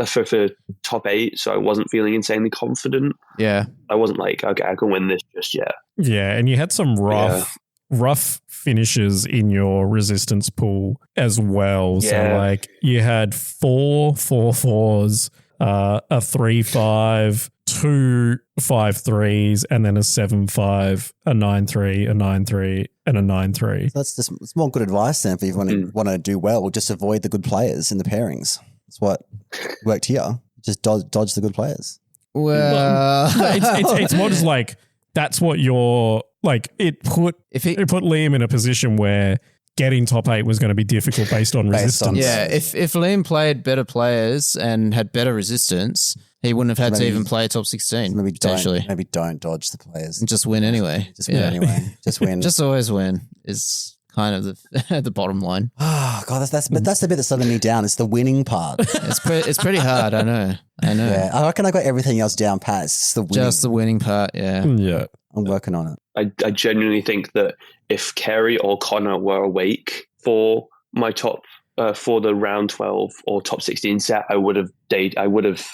[SPEAKER 4] for top 8, so I wasn't feeling insanely confident.
[SPEAKER 2] Yeah.
[SPEAKER 4] I wasn't like, okay, I can win this just yet.
[SPEAKER 1] Yeah, and you had some rough finishes in your resistance pool as well. So like you had 4 4-4s. a 3-5, two 5-3s, and then a 7-5, a 9-3, a 9-3, and a 9-3.
[SPEAKER 3] So that's just it's more good advice then if you want to do well. Just avoid the good players in the pairings. That's what worked here. Just dodge the good players.
[SPEAKER 2] Well,
[SPEAKER 1] It's more just like that's what you're like. It put Liam in a position where getting top 8 was going to be difficult based on resistance.
[SPEAKER 2] Yeah, if Liam played better players and had better resistance, he wouldn't have had to even play top 16.
[SPEAKER 3] Maybe
[SPEAKER 2] potentially.
[SPEAKER 3] don't dodge the players.
[SPEAKER 2] And just win anyway.
[SPEAKER 3] Just win anyway. Just win.
[SPEAKER 2] Just always win is kind of the bottom line.
[SPEAKER 3] Oh God, that's the bit that's letting me down. It's the winning part.
[SPEAKER 2] It's pretty hard. I know.
[SPEAKER 3] Yeah, I reckon I got everything else down pat. It's the winning.
[SPEAKER 2] Just the winning part. Yeah.
[SPEAKER 1] Yeah.
[SPEAKER 3] I'm working on it.
[SPEAKER 4] I genuinely think that if Kerry or Connor were awake for my top for the round 12 or top 16 set, I would have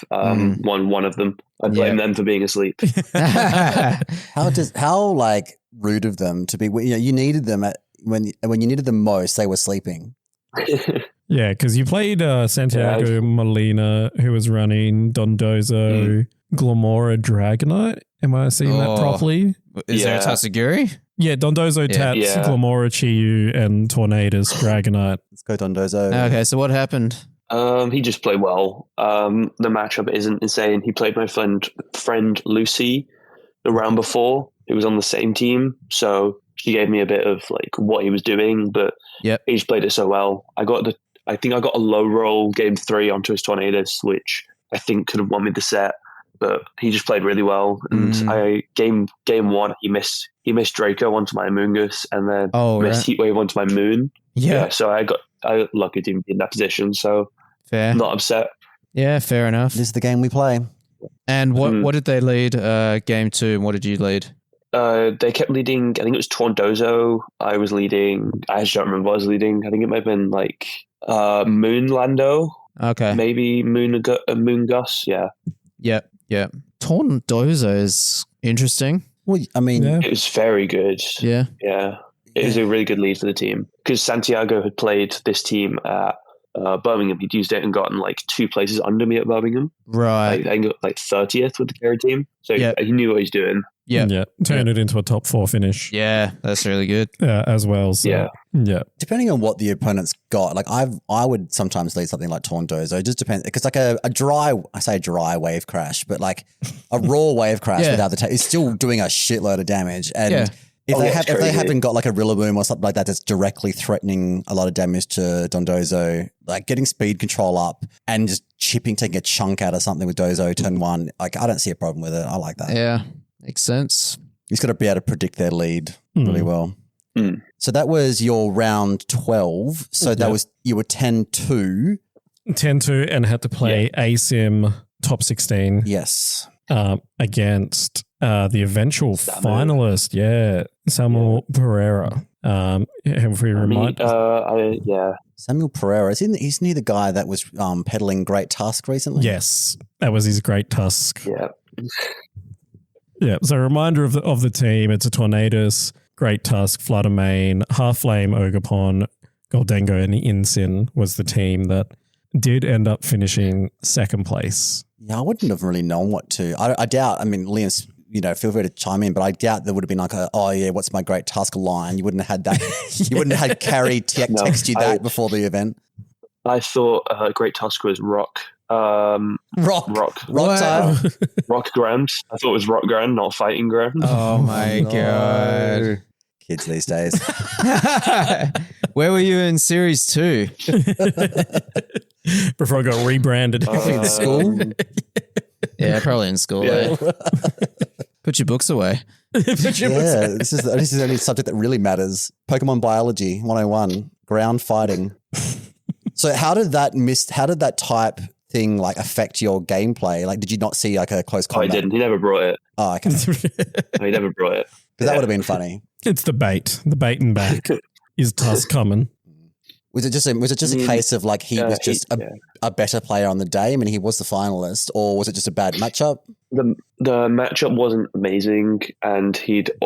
[SPEAKER 4] won one of them. I blame them for being asleep.
[SPEAKER 3] How rude of them to be. You needed them when you needed them most. They were sleeping.
[SPEAKER 1] Yeah, because you played Santiago Molina, who was running Dondozo, Glamora Dragonite. Am I seeing that properly?
[SPEAKER 2] Is there a Tatsugiri?
[SPEAKER 1] Yeah, Dondozo, Tats, Glamora, Chiyu, and Tornadus Dragonite.
[SPEAKER 3] Let's go Dondozo.
[SPEAKER 2] Okay, so what happened?
[SPEAKER 4] He just played well. The matchup isn't insane. He played my friend Lucy the round before. He was on the same team, so she gave me a bit of like what he was doing, but he just played it so well. I think I got a low roll game 3 onto his Tornadus, which I think could have won me the set, but he just played really well. And game 1, he missed Draco onto my Amoonguss and then missed Heatwave onto my Moon. Yeah, so I got lucky to be in that position, so
[SPEAKER 2] fair.
[SPEAKER 4] I'm not upset.
[SPEAKER 2] Yeah, fair enough.
[SPEAKER 3] This is the game we play.
[SPEAKER 2] And what did they lead game 2 and what did you lead?
[SPEAKER 4] They kept leading. I think it was Torndozo. I was leading. I actually don't remember what I was leading. I think it might have been like Moonlando.
[SPEAKER 2] Okay.
[SPEAKER 4] Maybe Moongus. Yeah.
[SPEAKER 2] Yeah. Torndozo is interesting.
[SPEAKER 3] Well, I mean,
[SPEAKER 4] it was very good.
[SPEAKER 2] Yeah.
[SPEAKER 4] Yeah. It was a really good lead for the team because Santiago had played this team at Birmingham. He'd used it and gotten like 2 places under me at Birmingham.
[SPEAKER 2] Right.
[SPEAKER 4] I got like 30th with the carry team. So he knew what he's doing.
[SPEAKER 1] Yeah. Turn it into a top 4 finish.
[SPEAKER 2] Yeah, that's really good.
[SPEAKER 1] As well. So, yeah.
[SPEAKER 3] Depending on what the opponent's got, like I would sometimes lead something like Torndozo. It just depends because like a dry wave crash, but like a raw wave crash without the is still doing a shitload of damage. And if they haven't got like a Rillaboom or something like that that's directly threatening a lot of damage to Dondozo, like getting speed control up and just taking a chunk out of something with Dozo turn 1, like I don't see a problem with it. I like that.
[SPEAKER 2] Yeah, makes sense.
[SPEAKER 3] He's got to be able to predict their lead really well. So that was your round 12. So that was you were 10-2.
[SPEAKER 1] 10-2 and had to play ASIM top 16.
[SPEAKER 3] Yes.
[SPEAKER 1] Against the eventual finalist, Samuel Pereira. Have we reminded?
[SPEAKER 3] Samuel Pereira. Isn't he the guy that was peddling Great Tusk recently?
[SPEAKER 1] Yes, that was his Great Tusk.
[SPEAKER 4] Yeah.
[SPEAKER 1] Yeah. So a reminder of the team: it's a Tornadus, Great Tusk, Fluttermane, Half-Flame, Ogerpon, Goldengo, and Insin was the team that did end up finishing second place.
[SPEAKER 3] Yeah, I wouldn't have really known what to. I doubt. I mean, Liam, feel free to chime in, but I doubt there would have been like what's my Great Tusk line? You wouldn't have had that. You wouldn't have had Carrie text you that before the event.
[SPEAKER 4] I thought Great Tusk was Rock.
[SPEAKER 3] Rock time.
[SPEAKER 4] Rock Grand. I thought it was Rock Grand, not Fighting Grand.
[SPEAKER 2] Oh my God.
[SPEAKER 3] Kids these days.
[SPEAKER 2] Where were you in Series 2?
[SPEAKER 1] Before I got rebranded.
[SPEAKER 2] In school? Yeah, probably in school.
[SPEAKER 4] Yeah.
[SPEAKER 2] Put your books away.
[SPEAKER 3] This is the only subject that really matters. Pokemon Biology 101, ground fighting. So how did that type thing like affect your gameplay? Like, did you not see like a close combat?
[SPEAKER 4] I didn't. He never brought it.
[SPEAKER 3] Oh, okay.
[SPEAKER 4] No, he never brought it.
[SPEAKER 3] Because that would have been funny.
[SPEAKER 1] It's the bait and back. Is Tusk coming?
[SPEAKER 3] Was it just a case of like he was just a better player on the day? I mean, he was the finalist, or was it just a bad matchup?
[SPEAKER 4] The matchup wasn't amazing, and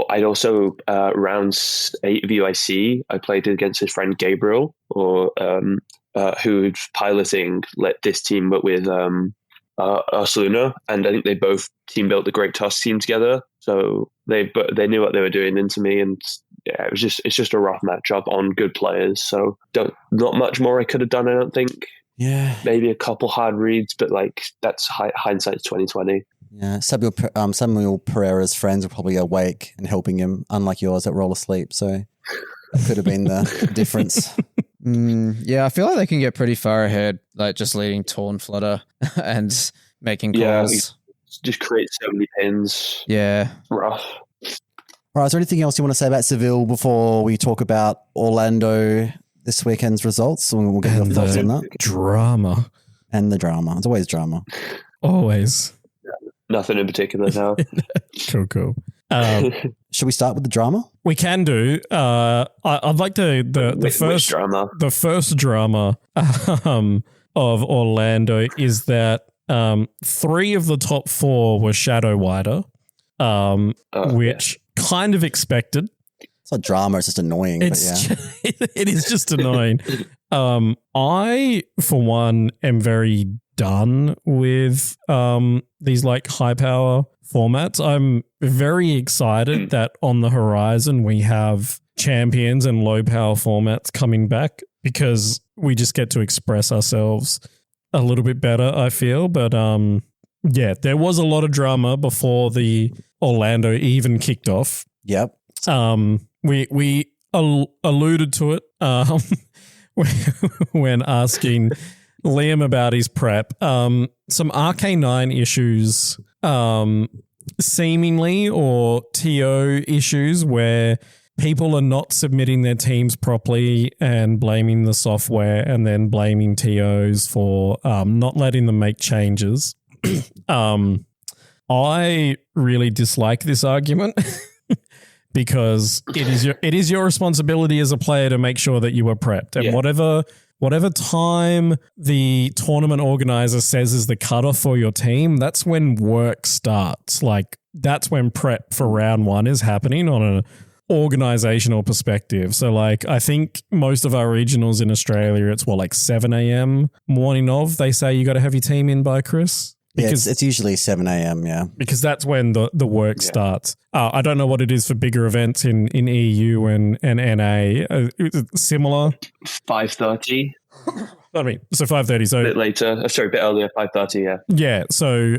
[SPEAKER 4] I'd also rounds 8 of UIC. I played against his friend Gabriel, who's piloting this team, but with Barcelona, and I think they both team built the Great Tusk team together. So they knew what they were doing into me, and yeah, it's just a rough matchup on good players. So not much more I could have done. I don't think.
[SPEAKER 3] Yeah,
[SPEAKER 4] maybe a couple hard reads, but like that's hindsight's 2020.
[SPEAKER 3] Yeah, Samuel Pereira's friends were probably awake and helping him, unlike yours that were all asleep. So that could have been the difference.
[SPEAKER 2] Yeah, I feel like they can get pretty far ahead, like just leading Torn Flutter and making calls.
[SPEAKER 4] Yeah, just create so many pins.
[SPEAKER 2] Yeah.
[SPEAKER 4] Rough.
[SPEAKER 3] All right, is there anything else you want to say about Seville before we talk about Orlando this weekend's results? We'll get your thoughts on that.
[SPEAKER 1] Drama.
[SPEAKER 3] And the drama. It's always drama.
[SPEAKER 1] Always.
[SPEAKER 4] Nothing in particular now.
[SPEAKER 1] Cool.
[SPEAKER 3] Should we start with the drama?
[SPEAKER 1] We can do. I'd like to the first drama of Orlando is that 3 of the top 4 were Shadow Wider, which kind of expected.
[SPEAKER 3] It's not drama, it's just annoying. It
[SPEAKER 1] is just annoying. I, for one, am very done with these like high power formats. I'm very excited that on the horizon we have champions and low power formats coming back because we just get to express ourselves a little bit better, I feel. But yeah, there was a lot of drama before the Orlando even kicked off.
[SPEAKER 3] Yep.
[SPEAKER 1] We alluded to it when asking Liam about his prep. Some RK9 issues, seemingly, or TO issues where people are not submitting their teams properly and blaming the software and then blaming TOs for not letting them make changes. I really dislike this argument. Because it is your responsibility as a player to make sure that you are prepped. And whatever time the tournament organizer says is the cutoff for your team, that's when work starts. Like that's when prep for round 1 is happening on an organizational perspective. So like I think most of our regionals in Australia, it's like 7 a.m. morning of. They say you got to have your team in by, Chris.
[SPEAKER 3] Because it's usually 7 a.m., yeah.
[SPEAKER 1] Because that's when the work starts. I don't know what it is for bigger events in EU and NA. Similar?
[SPEAKER 4] 5:30.
[SPEAKER 1] I mean, so 5:30. So
[SPEAKER 4] a bit later. Sorry, a bit earlier, 5:30, yeah.
[SPEAKER 1] Yeah, so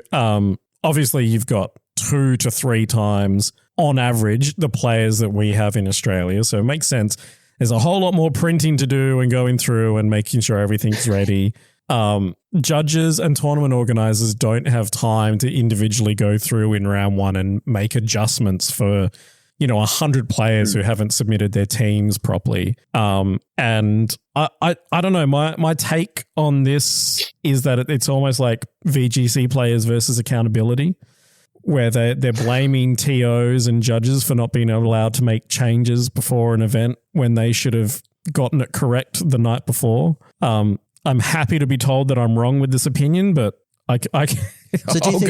[SPEAKER 1] obviously you've got 2 to 3 times on average the players that we have in Australia. So it makes sense. There's a whole lot more printing to do and going through and making sure everything's ready. Judges and tournament organizers don't have time to individually go through in round 1 and make adjustments for, 100 players who haven't submitted their teams properly. And I don't know, my take on this is that it's almost like VGC players versus accountability, where they're blaming TOs and judges for not being allowed to make changes before an event when they should have gotten it correct the night before. I'm happy to be told that I'm wrong with this opinion, but I'll go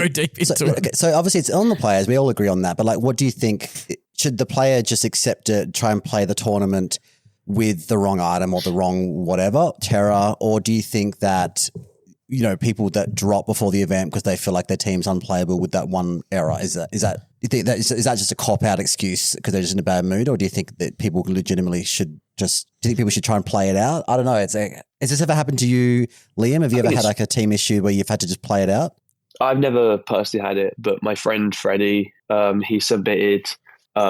[SPEAKER 1] deep into it.
[SPEAKER 3] Okay, so obviously it's on the players. We all agree on that. But like, what do you think? Should the player just accept it, try and play the tournament with the wrong item or the wrong whatever, terror? Or do you think that, people that drop before the event because they feel like their team's unplayable with that one error, is that just a cop-out excuse because they're just in a bad mood? Or do you think that people legitimately should do you think people should try and play it out? I don't know. Has this ever happened to you, Liam? Have you ever had like a team issue where you've had to just play it out?
[SPEAKER 4] I've never personally had it, but my friend Freddie, he submitted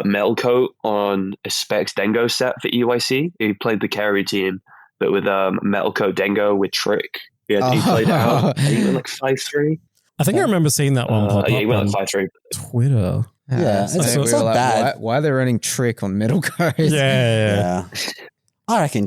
[SPEAKER 4] Metal Coat on a Specs Dengo set for EYC. He played the carry team, but with Metal Coat Dengo with Trick. He played it out. He went like 5-3.
[SPEAKER 1] I think I remember seeing that one pop up
[SPEAKER 4] he went
[SPEAKER 1] on
[SPEAKER 4] like 5-3.
[SPEAKER 1] Twitter.
[SPEAKER 3] Yeah, it's not bad.
[SPEAKER 2] Why are they running Trick on Metal Coat?
[SPEAKER 1] Yeah.
[SPEAKER 3] I reckon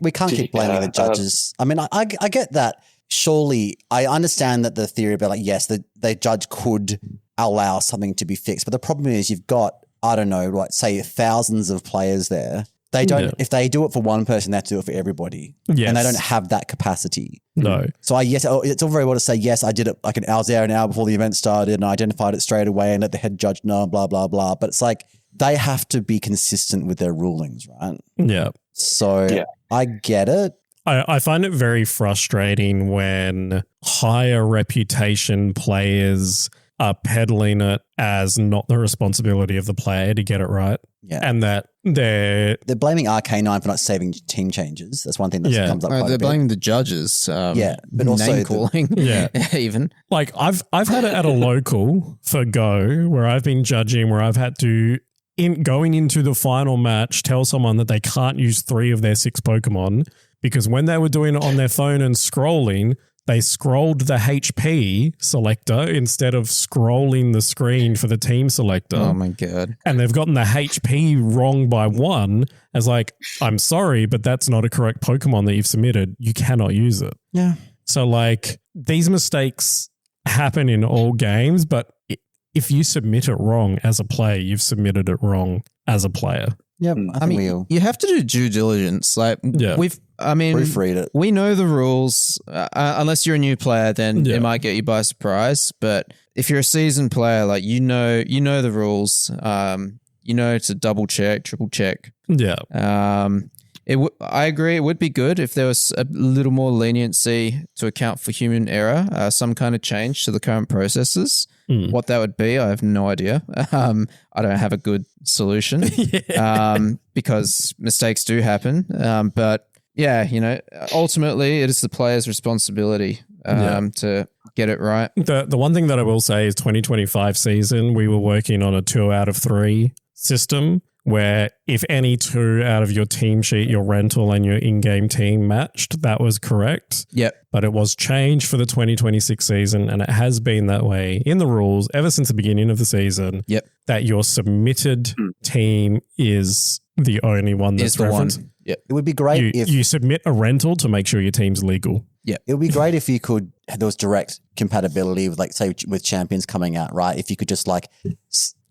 [SPEAKER 3] we can't keep blaming the judges. I get that. Surely, I understand that the theory about yes, the judge could allow something to be fixed. But the problem is you've got, I don't know, say thousands of players there. They don't, if they do it for one person, they have to do it for everybody.
[SPEAKER 1] Yes.
[SPEAKER 3] And they don't have that capacity.
[SPEAKER 1] No.
[SPEAKER 3] So it's all very well to say, yes, I did it I was there an hour before the event started and I identified it straight away and let the head judge know, blah, blah, blah. But it's like, they have to be consistent with their rulings, right?
[SPEAKER 1] Yeah.
[SPEAKER 3] So I get it.
[SPEAKER 1] I find it very frustrating when higher reputation players are peddling it as not the responsibility of the player to get it right.
[SPEAKER 3] Yeah.
[SPEAKER 1] And that they're
[SPEAKER 3] blaming Arcanine for not saving team changes. That's one thing that comes up quite a
[SPEAKER 2] they're
[SPEAKER 3] bit.
[SPEAKER 2] blaming the judges.
[SPEAKER 3] But also
[SPEAKER 2] name calling. Even
[SPEAKER 1] like I've had it at a local for Go where I've been judging, where I've had to going into the final match tell someone that they can't use 3 of their 6 Pokemon because when they were doing it on their phone and scrolling, they scrolled the HP selector instead of scrolling the screen for the team selector.
[SPEAKER 2] oh my god.
[SPEAKER 1] And they've gotten the HP wrong by 1 as like, I'm sorry, but that's not a correct Pokemon that you've submitted. You cannot use it.
[SPEAKER 3] Yeah.
[SPEAKER 1] So like these mistakes happen in all games, but if you submit it wrong as a player, you've submitted it wrong as a player.
[SPEAKER 3] Yep.
[SPEAKER 2] I mean, you have to do due diligence. Like
[SPEAKER 3] proofread it.
[SPEAKER 2] We know the rules. Unless you're a new player, then
[SPEAKER 1] Yeah.
[SPEAKER 2] it might get you by surprise. But if you're a seasoned player, like you know the rules. You know to double check, triple check.
[SPEAKER 1] Yeah.
[SPEAKER 2] I agree. It would be good if there was a little more leniency to account for human error. Some kind of change to the current processes. What that would be, I have no idea. I don't have a good solution because mistakes do happen. But yeah, ultimately it is the player's responsibility to get it right.
[SPEAKER 1] The one thing that I will say is 2025 season, we were working on a 2 out of 3 system where if any 2 out of your team sheet, your rental and your in-game team matched, that was correct.
[SPEAKER 2] Yep.
[SPEAKER 1] But it was changed for the 2026 season and it has been that way in the rules ever since the beginning of the season.
[SPEAKER 2] Yep.
[SPEAKER 1] That your submitted team is the only one that's
[SPEAKER 2] Is the
[SPEAKER 1] referenced.
[SPEAKER 2] one. Yep.
[SPEAKER 3] It would be great if
[SPEAKER 1] you submit a rental to make sure your team's legal.
[SPEAKER 3] Yeah, it would be great if you could. There was direct compatibility with, like, say, with Champions coming out, right? If you could just like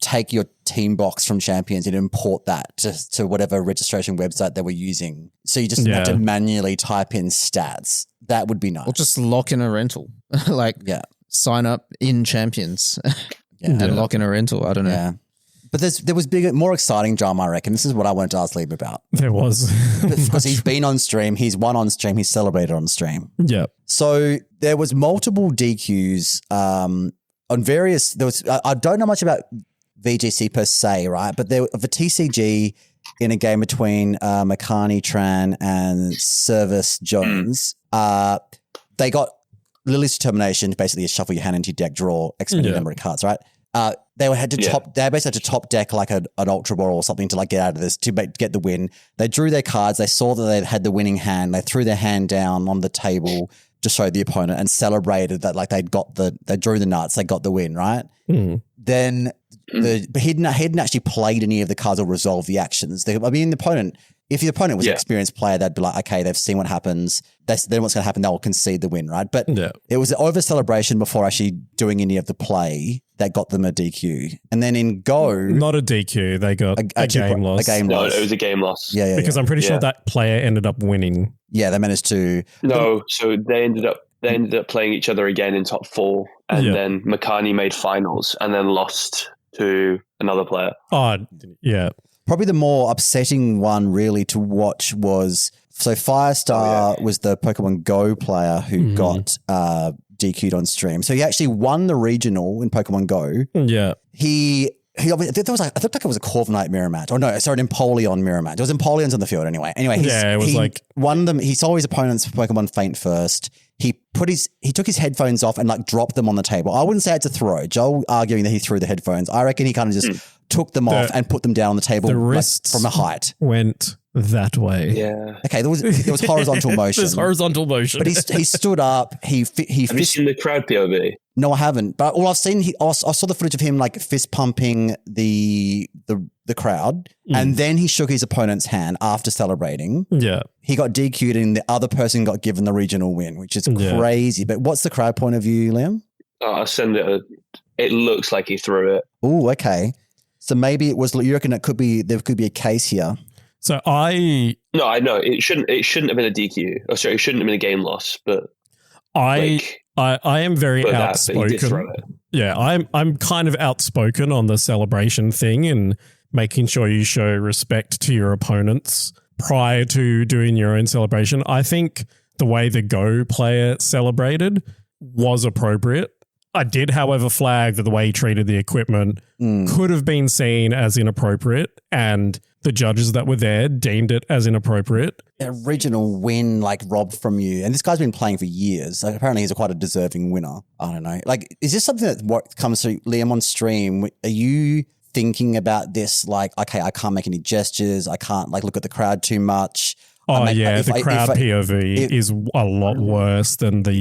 [SPEAKER 3] take your team box from Champions and import that to whatever registration website they were using, so you just have to manually type in stats. That would be nice.
[SPEAKER 2] Or just lock in a rental, sign up in Champions and lock in a rental. I don't know.
[SPEAKER 3] Yeah. But there was bigger, more exciting drama, I reckon. This is what I wanted to ask Liam about.
[SPEAKER 1] There was.
[SPEAKER 3] Because he's been on stream, he's won on stream, he's celebrated on stream.
[SPEAKER 1] Yeah.
[SPEAKER 3] So there was multiple DQs on various, I don't know much about VGC per se, right? But there the TCG in a game between Makani Tran and Service Jones, they got Lily's Determination, basically a shuffle your hand into your deck, draw X many number of cards, right? They basically had to top deck like an Ultra Ball or something to like get out of this to get the win. They drew their cards. They saw that they had the winning hand. They threw their hand down on the table to show the opponent and celebrated that like they drew the nuts. They got the win, right? Then he hadn't actually played any of the cards or resolved the actions. If the opponent was an experienced player, they'd be like, okay, they've seen what happens. Then what's going to happen? They'll concede the win, right? But it was an over celebration before actually doing any of the play that got them a DQ. And then in Go,
[SPEAKER 1] not a DQ, they got a game loss.
[SPEAKER 3] A game loss.
[SPEAKER 4] No, it was a game loss.
[SPEAKER 3] Yeah.
[SPEAKER 1] Because I'm pretty sure that player ended up winning.
[SPEAKER 3] Yeah, they managed to.
[SPEAKER 4] No, so they ended up playing each other again in top 4, and then Makani made finals and then lost to another player.
[SPEAKER 1] Oh, yeah.
[SPEAKER 3] Probably the more upsetting one really to watch was, so Firestar was the Pokemon Go player who got DQ'd on stream. So he actually won the regional in Pokemon Go.
[SPEAKER 1] Yeah.
[SPEAKER 3] I looked like it was a Corviknight mirror match. Oh no, sorry, an Empoleon mirror match. It was Empoleons on the field anyway. He won them. He saw his opponent's Pokemon faint first. He took his headphones off and like dropped them on the table. I wouldn't say it's a throw. Joel arguing that he threw the headphones. I reckon he kind of just took them off and put them down on the table from a height.
[SPEAKER 1] Went that way.
[SPEAKER 4] Yeah.
[SPEAKER 3] Okay, there was horizontal motion.
[SPEAKER 1] There's horizontal motion.
[SPEAKER 3] But he stood up. He
[SPEAKER 4] Have you seen the crowd POV?
[SPEAKER 3] No, I haven't. But all I've seen, I saw the footage of him like fist pumping the crowd, and then he shook his opponent's hand after celebrating.
[SPEAKER 1] Yeah.
[SPEAKER 3] He got DQ'd and the other person got given the regional win, which is crazy. But what's the crowd point of view, Liam?
[SPEAKER 4] I'll send it. It looks like he threw it.
[SPEAKER 3] Oh, okay. So maybe it was. You reckon there could be a case here?
[SPEAKER 1] So
[SPEAKER 4] I know it shouldn't have been a DQ. Oh, sorry, it shouldn't have been a game loss. But
[SPEAKER 1] I am very outspoken. Yeah, I'm kind of outspoken on the celebration thing and making sure you show respect to your opponents prior to doing your own celebration. I think the way the Go player celebrated was appropriate. I did, however, flag that the way he treated the equipment could have been seen as inappropriate, and the judges that were there deemed it as inappropriate.
[SPEAKER 3] An original win, like, robbed from you. And this guy's been playing for years. So apparently he's quite a deserving winner. I don't know. Like, is this something that what comes through Liam on stream? Are you thinking about this like, okay, I can't make any gestures. I can't like look at the crowd too much.
[SPEAKER 1] Oh, the crowd POV is a lot worse than the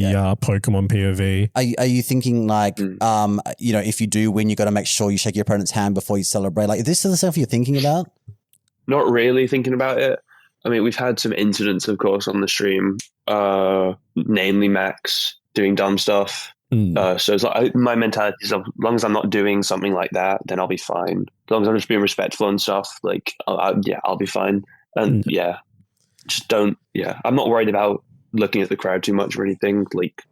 [SPEAKER 1] Pokemon POV.
[SPEAKER 3] Are you thinking like, if you do win, you got to make sure you shake your opponent's hand before you celebrate? Like, is this the stuff you're thinking about?
[SPEAKER 4] Not really thinking about it. I mean, we've had some incidents, of course, on the stream, namely Max doing dumb stuff. So it's like my mentality is, as long as I'm not doing something like that, then I'll be fine. As long as I'm just being respectful and stuff, like, I'll be fine. And just don't. Yeah, I'm not worried about looking at the crowd too much or anything. Like,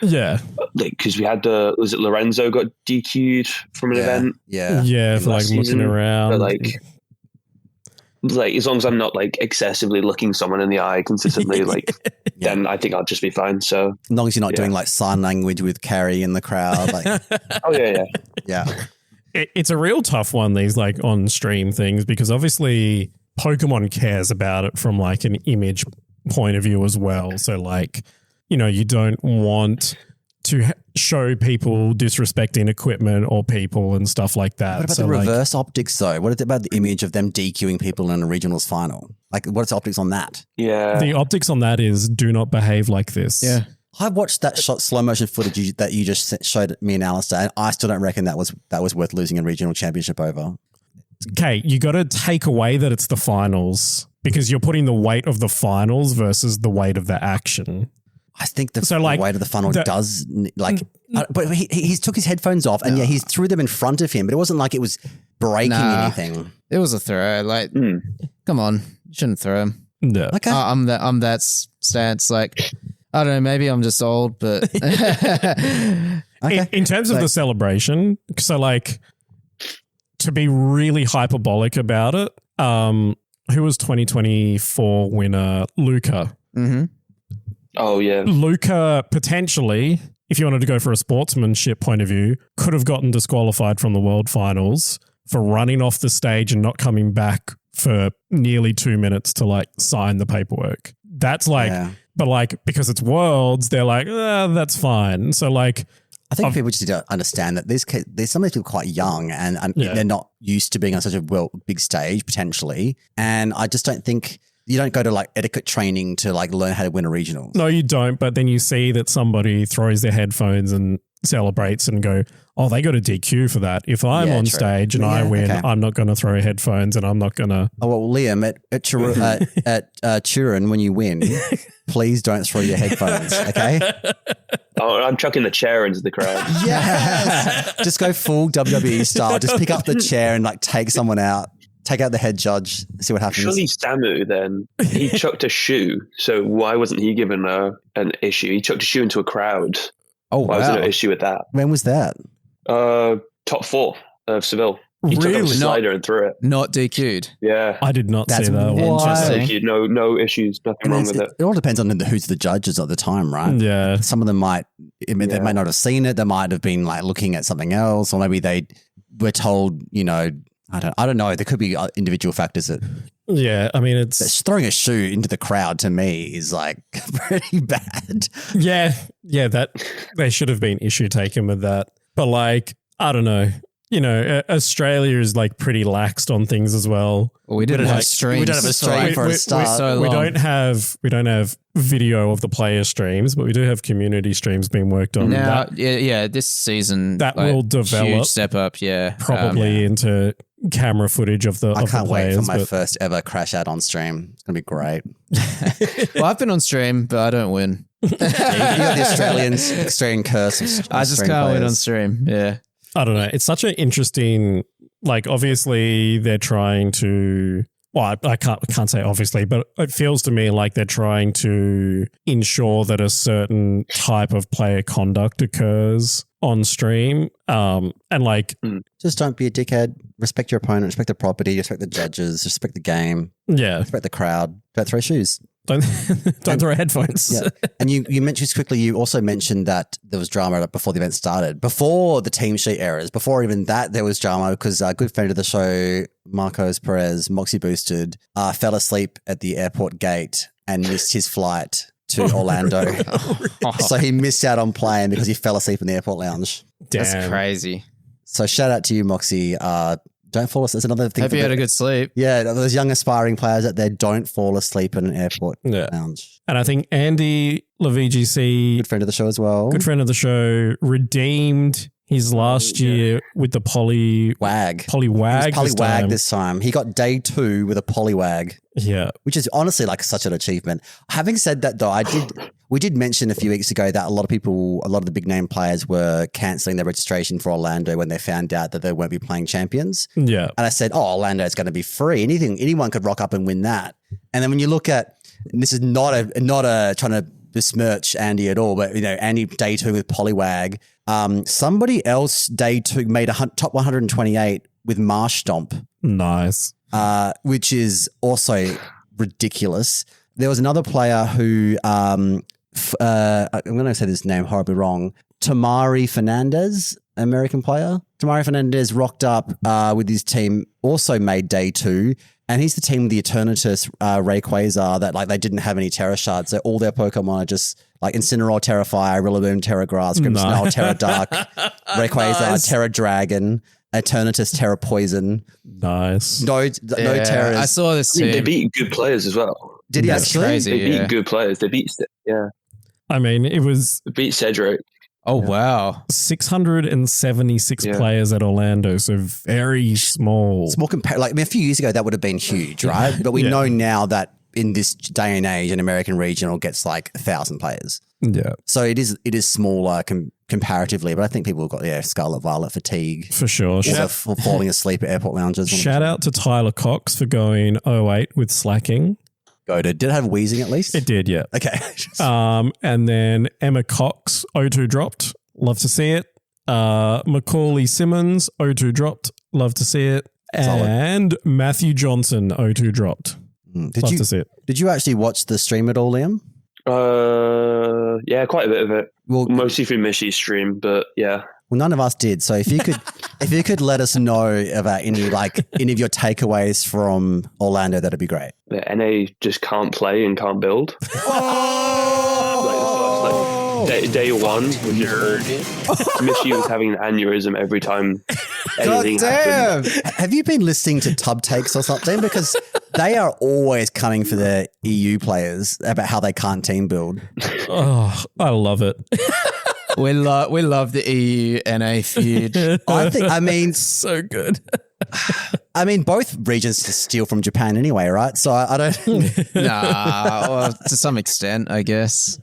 [SPEAKER 4] because we had was it Lorenzo got DQ'd from an event?
[SPEAKER 1] For like looking around.
[SPEAKER 4] But like as long as I'm not like excessively looking someone in the eye consistently, then I think I'll just be fine. So
[SPEAKER 3] as long as you're not doing like sign language with Carrie in the crowd, like
[SPEAKER 1] It's a real tough one, these like on stream things, because obviously Pokemon cares about it from like an image point of view as well. So like, you don't want to show people disrespecting equipment or people and stuff like that.
[SPEAKER 3] What about the reverse optics though? What is it about the image of them DQing people in a regionals final? Like, what's the optics on that?
[SPEAKER 4] Yeah.
[SPEAKER 1] The optics on that is do not behave like this.
[SPEAKER 3] Yeah. I watched that slow motion footage that you just showed me and Alistair, and I still don't reckon that was worth losing a regional championship over.
[SPEAKER 1] Okay, you got to take away that it's the finals, because you're putting the weight of the finals versus the weight of the action.
[SPEAKER 3] I think the weight of the funnel does but he took his headphones off and he threw them in front of him, but it wasn't like it was breaking anything.
[SPEAKER 2] It was a throw. Like, come on, you shouldn't throw him.
[SPEAKER 1] No.
[SPEAKER 2] Okay. I'm that stance. Like, I don't know, maybe I'm just old, but
[SPEAKER 3] okay.
[SPEAKER 1] In terms of the celebration, so like to be really hyperbolic about it, who was 2024 winner? Luca.
[SPEAKER 2] Mm-hmm.
[SPEAKER 4] Oh, yeah.
[SPEAKER 1] Luca potentially, if you wanted to go for a sportsmanship point of view, could have gotten disqualified from the World Finals for running off the stage and not coming back for nearly 2 minutes to like sign the paperwork. That's like, but like, because it's Worlds, they're like, that's fine. So like,
[SPEAKER 3] I think people just need to understand that there's some of these people quite young and they're not used to being on such a big stage potentially. And I just don't think you don't go to like etiquette training to like learn how to win a regional.
[SPEAKER 1] No, you don't. But then you see that somebody throws their headphones and celebrates and go, oh, they got a DQ for that. If I'm on stage and I win, I'm not going to throw headphones and I'm not going to.
[SPEAKER 3] Oh, well, Liam, at Turin, when you win, please don't throw your headphones, okay?
[SPEAKER 4] Oh, I'm chucking the chair into the crowd.
[SPEAKER 3] Yes. Just go full WWE style. Just pick up the chair and like take someone out. Take out the head judge, see what happens.
[SPEAKER 4] Surely Samu then, he chucked a shoe. So why wasn't he given an issue? He chucked a shoe into a crowd.
[SPEAKER 3] Oh,
[SPEAKER 4] why was there no issue with that?
[SPEAKER 3] When was that?
[SPEAKER 4] Top 4 of Seville. He took up a slider and threw it.
[SPEAKER 2] Not DQ'd.
[SPEAKER 4] Yeah.
[SPEAKER 1] I did not see that.
[SPEAKER 2] Interesting.
[SPEAKER 4] No issues, nothing wrong with it.
[SPEAKER 3] It all depends on who's the judges at the time, right?
[SPEAKER 1] Yeah.
[SPEAKER 3] Some of them they might not have seen it. They might have been like looking at something else, or maybe they were told, I don't know. There could be individual factors that.
[SPEAKER 1] Yeah, I mean, it's
[SPEAKER 3] throwing a shoe into the crowd to me is like pretty bad.
[SPEAKER 1] Yeah, that there should have been issue taken with that. But like, I don't know. Australia is like pretty laxed on things as well.
[SPEAKER 2] We didn't have streams.
[SPEAKER 3] We don't have a stream for a start.
[SPEAKER 1] We don't have video of the player streams, but we do have community streams being worked on.
[SPEAKER 2] Now, this season
[SPEAKER 1] that will develop.
[SPEAKER 2] Huge step up,
[SPEAKER 1] probably into camera footage of the.
[SPEAKER 3] I can't wait for my
[SPEAKER 1] but
[SPEAKER 3] first ever crash out on stream. It's gonna be great.
[SPEAKER 2] Well, I've been on stream, but I don't win.
[SPEAKER 3] You got the Australian curse.
[SPEAKER 2] I just can't win on stream. Yeah.
[SPEAKER 1] I don't know. It's such an interesting, like, obviously they're trying to well, I can't say obviously, but it feels to me like they're trying to ensure that a certain type of player conduct occurs on stream. And like,
[SPEAKER 3] just don't be a dickhead. Respect your opponent, respect the property, respect the judges, respect the game,
[SPEAKER 1] yeah,
[SPEAKER 3] respect the crowd. Don't throw shoes.
[SPEAKER 1] don't throw headphones.
[SPEAKER 3] Yeah. And you mentioned just quickly, you also mentioned that there was drama before the event started, before the team sheet errors, before even that, there was drama because a good friend of the show, Marcos Perez, Moxie Boosted, fell asleep at the airport gate and missed his flight to Orlando. So he missed out on playing because he fell asleep in the airport lounge.
[SPEAKER 1] Damn.
[SPEAKER 2] That's crazy.
[SPEAKER 3] So shout out to you, Moxie. Don't fall asleep. That's another thing.
[SPEAKER 2] Hope you had a good sleep.
[SPEAKER 3] Yeah, those young aspiring players out there, don't fall asleep in an airport lounge.
[SPEAKER 1] And I think Andy LaVGC,
[SPEAKER 3] Good friend of the show as well.
[SPEAKER 1] good friend of the show, redeemed his last year with the
[SPEAKER 3] Wag.
[SPEAKER 1] Polywag.
[SPEAKER 3] Polywag this time. He got day 2 with a polywag.
[SPEAKER 1] Yeah.
[SPEAKER 3] Which is honestly like such an achievement. Having said that though, we did mention a few weeks ago that a lot of the big name players were cancelling their registration for Orlando when they found out that they won't be playing Champions.
[SPEAKER 1] Yeah.
[SPEAKER 3] And I said, oh, Orlando is going to be free. Anyone could rock up and win that. And then when you look at, and this is not a trying to besmirch Andy at all, but Andy day 2 with polywag. Somebody else day 2 made a top 128 with Marsh Stomp.
[SPEAKER 1] Nice.
[SPEAKER 3] Which is also ridiculous. There was another player who, I'm going to say this name horribly wrong, Tamari Fernandez, American player. Tamari Fernandez rocked up with his team, also made day 2, and he's the team with the Eternatus Rayquaza that like they didn't have any Terra shards, so all their Pokemon are just like Incineroar, Terra Fire, Rillaboom, Terra Grass, Grimmsnarl, Terra Dark, Rayquaza, Terra Dragon, Eternatus, Terra Poison.
[SPEAKER 1] Nice.
[SPEAKER 3] No Terras.
[SPEAKER 2] I saw this too.
[SPEAKER 4] They beat good players as well.
[SPEAKER 3] Did he
[SPEAKER 2] That's
[SPEAKER 3] actually?
[SPEAKER 2] crazy.
[SPEAKER 4] They beat good players. They beat
[SPEAKER 1] I mean, it was
[SPEAKER 4] They beat Cedric.
[SPEAKER 2] Oh, wow.
[SPEAKER 1] 676 players at Orlando, so very small.
[SPEAKER 3] Small a few years ago, that would have been huge, right? But we know now that in this day and age, an American regional gets like 1,000 players.
[SPEAKER 1] Yeah.
[SPEAKER 3] So it is smaller comparatively, but I think people have got Scarlet Violet fatigue.
[SPEAKER 1] For sure.
[SPEAKER 3] Or falling asleep at airport lounges.
[SPEAKER 1] Shout out to Tyler Cox for going 08 with slacking.
[SPEAKER 3] Goated. Did it have wheezing at least?
[SPEAKER 1] It did, yeah.
[SPEAKER 3] Okay.
[SPEAKER 1] And then Emma Cox, O2 dropped. Love to see it. Macaulay Simmons, O2 dropped. Love to see it.
[SPEAKER 3] Solid.
[SPEAKER 1] And Matthew Johnson, O2 dropped. Love to see it.
[SPEAKER 3] Did you actually watch the stream at all, Liam?
[SPEAKER 4] Yeah, quite a bit of it.
[SPEAKER 3] Well,
[SPEAKER 4] Mostly through Mishy's stream, but yeah.
[SPEAKER 3] Well, none of us did. So if you could let us know about any of your takeaways from Orlando, that'd be great.
[SPEAKER 4] The NA just can't play and can't build. Day 1 when Mishy was having an aneurysm every time anything happened.
[SPEAKER 3] Have you been listening to Tub Takes or something? Because they are always coming for the EU players about how they can't team build.
[SPEAKER 1] Oh, I love it.
[SPEAKER 2] We love the EU NA feud.
[SPEAKER 3] I mean,
[SPEAKER 1] So good.
[SPEAKER 3] I mean, both regions steal from Japan anyway, right? So I don't.
[SPEAKER 2] Nah, well, to some extent, I guess.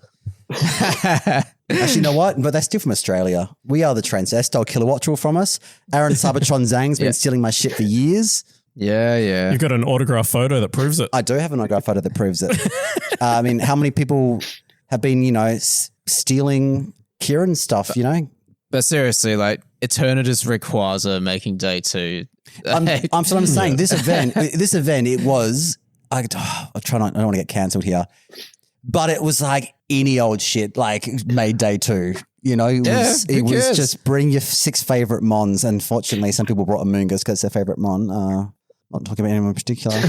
[SPEAKER 3] Actually, you know what? But they're still from Australia. We are the trends. They stole Kilowattrel from us. Aaron Sabatron Zhang's been stealing my shit for years.
[SPEAKER 2] Yeah.
[SPEAKER 1] You've got an autograph photo that proves it.
[SPEAKER 3] I do have an autograph photo that proves it. I mean, how many people have been, stealing Kieran stuff,
[SPEAKER 2] But seriously, like Eternatus Rayquaza making day 2.
[SPEAKER 3] I'm saying this event, it was, I don't want to get cancelled here, but it was like any old shit, like made day 2. It was just bring your 6 favorite mons. Unfortunately, some people brought Amoonguss because it's their favorite mon. Not talking about anyone in particular.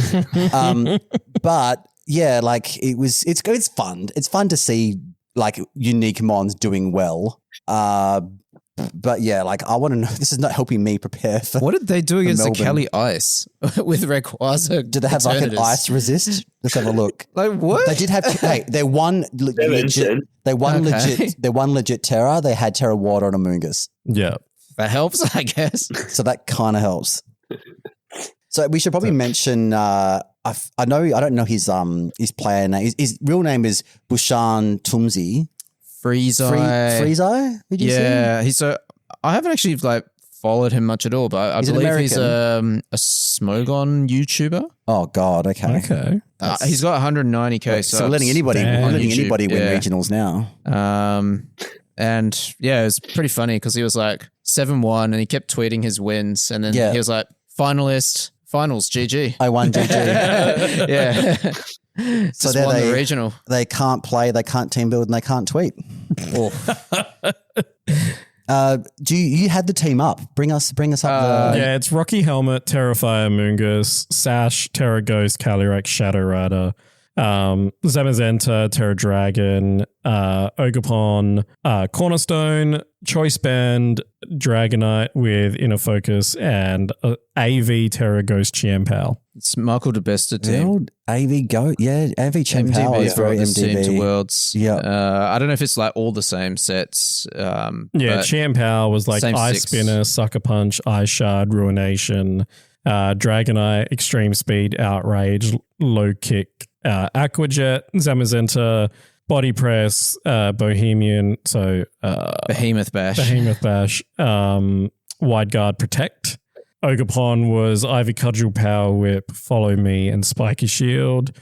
[SPEAKER 3] But yeah, like it's fun. It's fun to see like unique mons doing well. But yeah, like I want to know, this is not helping me prepare for.
[SPEAKER 2] What did they do against the
[SPEAKER 3] Melbourne.
[SPEAKER 2] Kelly Ice with Rayquaza?
[SPEAKER 3] Did they have like an ice resist? Let's have a look.
[SPEAKER 2] Like what?
[SPEAKER 3] They did have. Hey, they won legit. They won legit. They won legit Terra. They had Terra Water and Amoonguss.
[SPEAKER 1] Yeah.
[SPEAKER 2] That helps, I guess.
[SPEAKER 3] So that kind of helps. So we should probably mention. I don't know his player name. His real name is Bushan Tumzi.
[SPEAKER 2] Freeze-Eye.
[SPEAKER 3] Freeze-Eye?
[SPEAKER 2] Yeah, I haven't actually followed him much at all, but I
[SPEAKER 3] He's an
[SPEAKER 2] believe he's
[SPEAKER 3] American.
[SPEAKER 2] a Smogon YouTuber.
[SPEAKER 3] Oh God. Okay.
[SPEAKER 1] Okay.
[SPEAKER 2] He's got 190k.
[SPEAKER 3] So letting anybody,
[SPEAKER 1] Damn.
[SPEAKER 3] I'm letting
[SPEAKER 2] YouTube,
[SPEAKER 3] anybody win
[SPEAKER 2] yeah.
[SPEAKER 3] regionals now.
[SPEAKER 2] And yeah, it was pretty funny because he was like 7-1 and he kept tweeting his wins, and then
[SPEAKER 3] Yeah.
[SPEAKER 2] he was like finalist, finals, GG.
[SPEAKER 3] I won GG.
[SPEAKER 2] Yeah.
[SPEAKER 3] So
[SPEAKER 2] Just
[SPEAKER 3] there
[SPEAKER 2] won the
[SPEAKER 3] they-
[SPEAKER 2] regional.
[SPEAKER 3] They can't play, they can't team build, and they can't tweet. You had the team up? Bring us up.
[SPEAKER 1] Yeah, it's Rocky Helmet, Terrifier, Moongus, Sash, Terra Ghost, Calyrex, Shadow Rider, Zamazenta, Terra Dragon, Ogapon, Cornerstone, Choice Band, Dragonite with Inner Focus, and AV Terra Ghost Chiempao.
[SPEAKER 2] It's Michael de Besta
[SPEAKER 3] The
[SPEAKER 2] team.
[SPEAKER 3] old AV Go, yeah, AV Chen Power
[SPEAKER 2] MDB
[SPEAKER 3] is very
[SPEAKER 2] brought this team to
[SPEAKER 3] MDB.
[SPEAKER 2] Worlds.
[SPEAKER 3] Yeah.
[SPEAKER 2] I don't know if it's like all the same sets.
[SPEAKER 1] Yeah,
[SPEAKER 2] but
[SPEAKER 1] Chiempao was like
[SPEAKER 2] same
[SPEAKER 1] Ice
[SPEAKER 2] six.
[SPEAKER 1] Spinner, Sucker Punch, Ice Shard, Ruination, Dragonite, Extreme Speed, Outrage, Low Kick, Aquajet, Zamazenta, Body Press, Bohemian, so
[SPEAKER 2] Behemoth Bash.
[SPEAKER 1] Behemoth Bash, Wide Guard Protect. Ogapon was Ivy Cudgel, Power Whip, Follow Me, and Spiky Shield.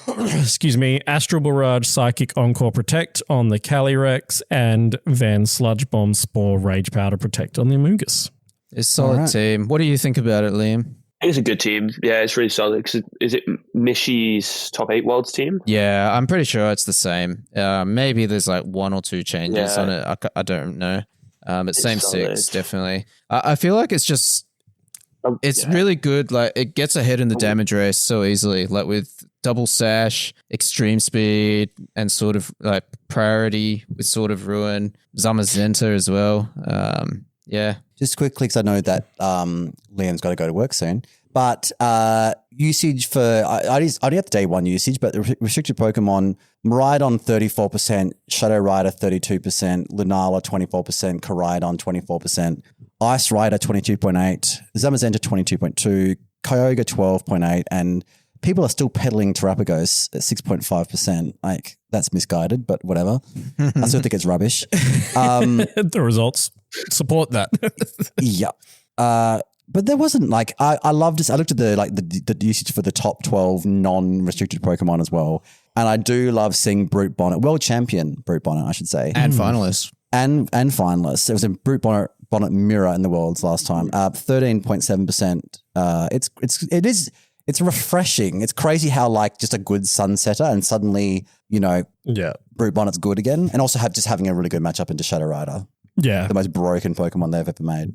[SPEAKER 1] Excuse me. Astral Barrage, Psychic Encore Protect on the Calyrex, and Van Sludge Bomb Spore Rage Powder Protect on the Amoongus.
[SPEAKER 2] It's a solid
[SPEAKER 3] Alright.
[SPEAKER 2] team. What do you think about it, Liam?
[SPEAKER 4] I think it's a good team. Yeah, it's really solid. 'Cause is it Mishy's top 8 worlds team?
[SPEAKER 2] Yeah, I'm pretty sure it's the same. Maybe there's like 1 or 2 changes
[SPEAKER 4] Yeah.
[SPEAKER 2] on it. I don't know. It's same
[SPEAKER 4] solid.
[SPEAKER 2] 6, definitely. I feel like it's just it's
[SPEAKER 4] Yeah.
[SPEAKER 2] really good. Like it gets ahead in the damage race so easily. Like with double sash, extreme speed, and sort of like priority with sort of ruin. Zamazenta as well. Yeah.
[SPEAKER 3] Just quickly, because I know that Liam's got to go to work soon. But usage for, I only have the day 1 usage, but the restricted Pokemon, Miraidon 34%, Shadow Rider 32%, Lunala 24%, Koraidon 24%, Ice Rider 22.8, Zamazenta 22.2, Kyogre 12.8, and people are still peddling Terapagos at 6.5%. Like, that's misguided, but whatever. I still think it's rubbish.
[SPEAKER 1] The results support that.
[SPEAKER 3] Yeah. But there wasn't like I loved this. I looked at the usage for the top 12 non-restricted Pokemon as well. And I do love seeing Brute Bonnet, world champion Brute Bonnet, I should say.
[SPEAKER 2] And finalists.
[SPEAKER 3] And finalists. There was a Brute Bonnet mirror in the Worlds last time. 13.7%. It's refreshing. It's crazy how like just a good sunsetter and suddenly,
[SPEAKER 1] Yeah.
[SPEAKER 3] Brute Bonnet's good again. And also having a really good matchup into Shadow Rider.
[SPEAKER 1] Yeah.
[SPEAKER 3] The most broken Pokemon they've ever made.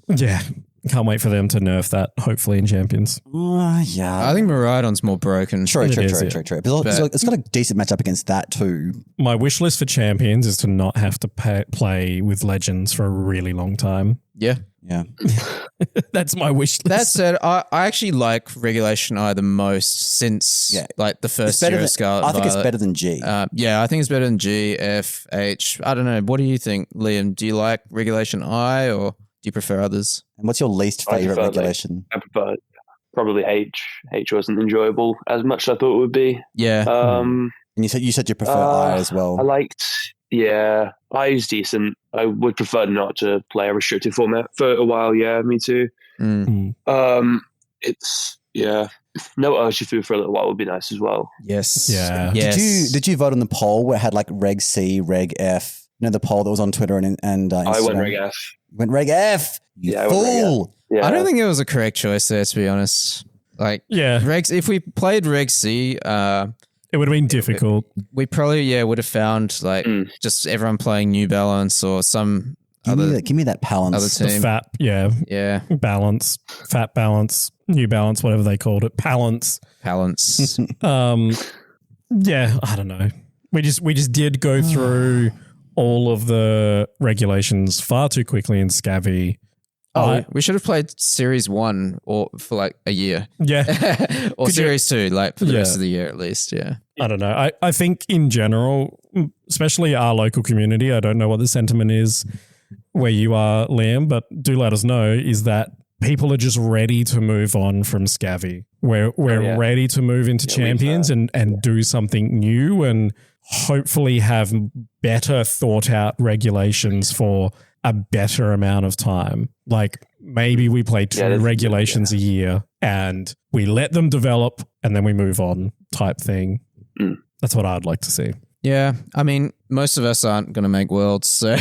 [SPEAKER 1] Yeah. Can't wait for them to nerf that, hopefully, in Champions.
[SPEAKER 3] Yeah.
[SPEAKER 2] I think Miraidon's more broken.
[SPEAKER 3] True.
[SPEAKER 1] It
[SPEAKER 3] But
[SPEAKER 1] is, yeah.
[SPEAKER 3] it's got a decent matchup against that too.
[SPEAKER 1] My wish list for Champions is to not have to play with Legends for a really long time.
[SPEAKER 2] Yeah.
[SPEAKER 3] Yeah.
[SPEAKER 1] That's my wish list.
[SPEAKER 2] That said, I actually like Regulation I the most since like the first year of Scarlet
[SPEAKER 3] I think it's
[SPEAKER 2] Violet.
[SPEAKER 3] better than G.
[SPEAKER 2] Yeah, I think it's better than G, F, H. I don't know. What do you think, Liam? Do you like Regulation I or do you prefer others?
[SPEAKER 3] And what's your least
[SPEAKER 4] I
[SPEAKER 3] favorite
[SPEAKER 4] prefer,
[SPEAKER 3] regulation?
[SPEAKER 4] I prefer probably H. H wasn't enjoyable as much as I thought it would be.
[SPEAKER 2] Yeah.
[SPEAKER 3] And you said you prefer I as well.
[SPEAKER 4] I liked, I is decent. I would prefer not to play a restricted format for a while. Yeah, me too.
[SPEAKER 2] Mm.
[SPEAKER 4] It's no Urshifu for a little while would be nice as well.
[SPEAKER 2] Yes.
[SPEAKER 1] Yeah.
[SPEAKER 2] Yes.
[SPEAKER 3] Did you vote on the poll where it had like Reg C, Reg F? The poll that was on Twitter and Instagram?
[SPEAKER 4] I went Reg F.
[SPEAKER 3] You went Reg F. You
[SPEAKER 4] Yeah, I went Reg
[SPEAKER 3] fool.
[SPEAKER 4] Yeah,
[SPEAKER 2] I don't think it was a correct choice there, to be honest. Like,
[SPEAKER 1] Yeah.
[SPEAKER 2] if we played Reg C,
[SPEAKER 1] It would have been difficult.
[SPEAKER 2] we probably would have found like just everyone playing New Balance or some
[SPEAKER 3] Give
[SPEAKER 2] other
[SPEAKER 3] me that balance.
[SPEAKER 2] other
[SPEAKER 1] The
[SPEAKER 2] team.
[SPEAKER 1] fat,
[SPEAKER 2] Yeah,
[SPEAKER 1] balance, fat balance, new balance, whatever they called it, balance.
[SPEAKER 2] balance.
[SPEAKER 1] Yeah, I don't know. We just did go through all of the regulations far too quickly in Scavvy.
[SPEAKER 2] We should have played Series 1 or for like a year.
[SPEAKER 1] Yeah.
[SPEAKER 2] Or Series 2, like for the
[SPEAKER 1] Yeah.
[SPEAKER 2] rest of the year at least, yeah.
[SPEAKER 1] I don't know. I think in general, especially our local community, I don't know what the sentiment is where you are, Liam, but do let us know, is that people are just ready to move on from Scavvy. We're ready to move into Champions and do something new and hopefully have better thought out regulations for a better amount of time. Like maybe we play two regulations a year and we let them develop and then we move on type thing. That's what I'd like to see.
[SPEAKER 2] Yeah, I mean, most of us aren't going to make Worlds, so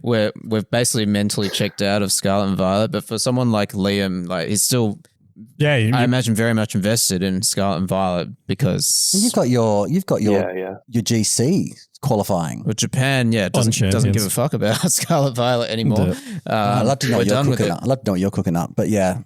[SPEAKER 2] we've basically mentally checked out of Scarlet and Violet. But for someone like Liam, like he's still, I imagine, very much invested in Scarlet and Violet because
[SPEAKER 3] you've got your GC qualifying.
[SPEAKER 2] Well, Japan, doesn't give a fuck about Scarlet Violet anymore.
[SPEAKER 3] I'd love to know what you're cooking up. But yeah,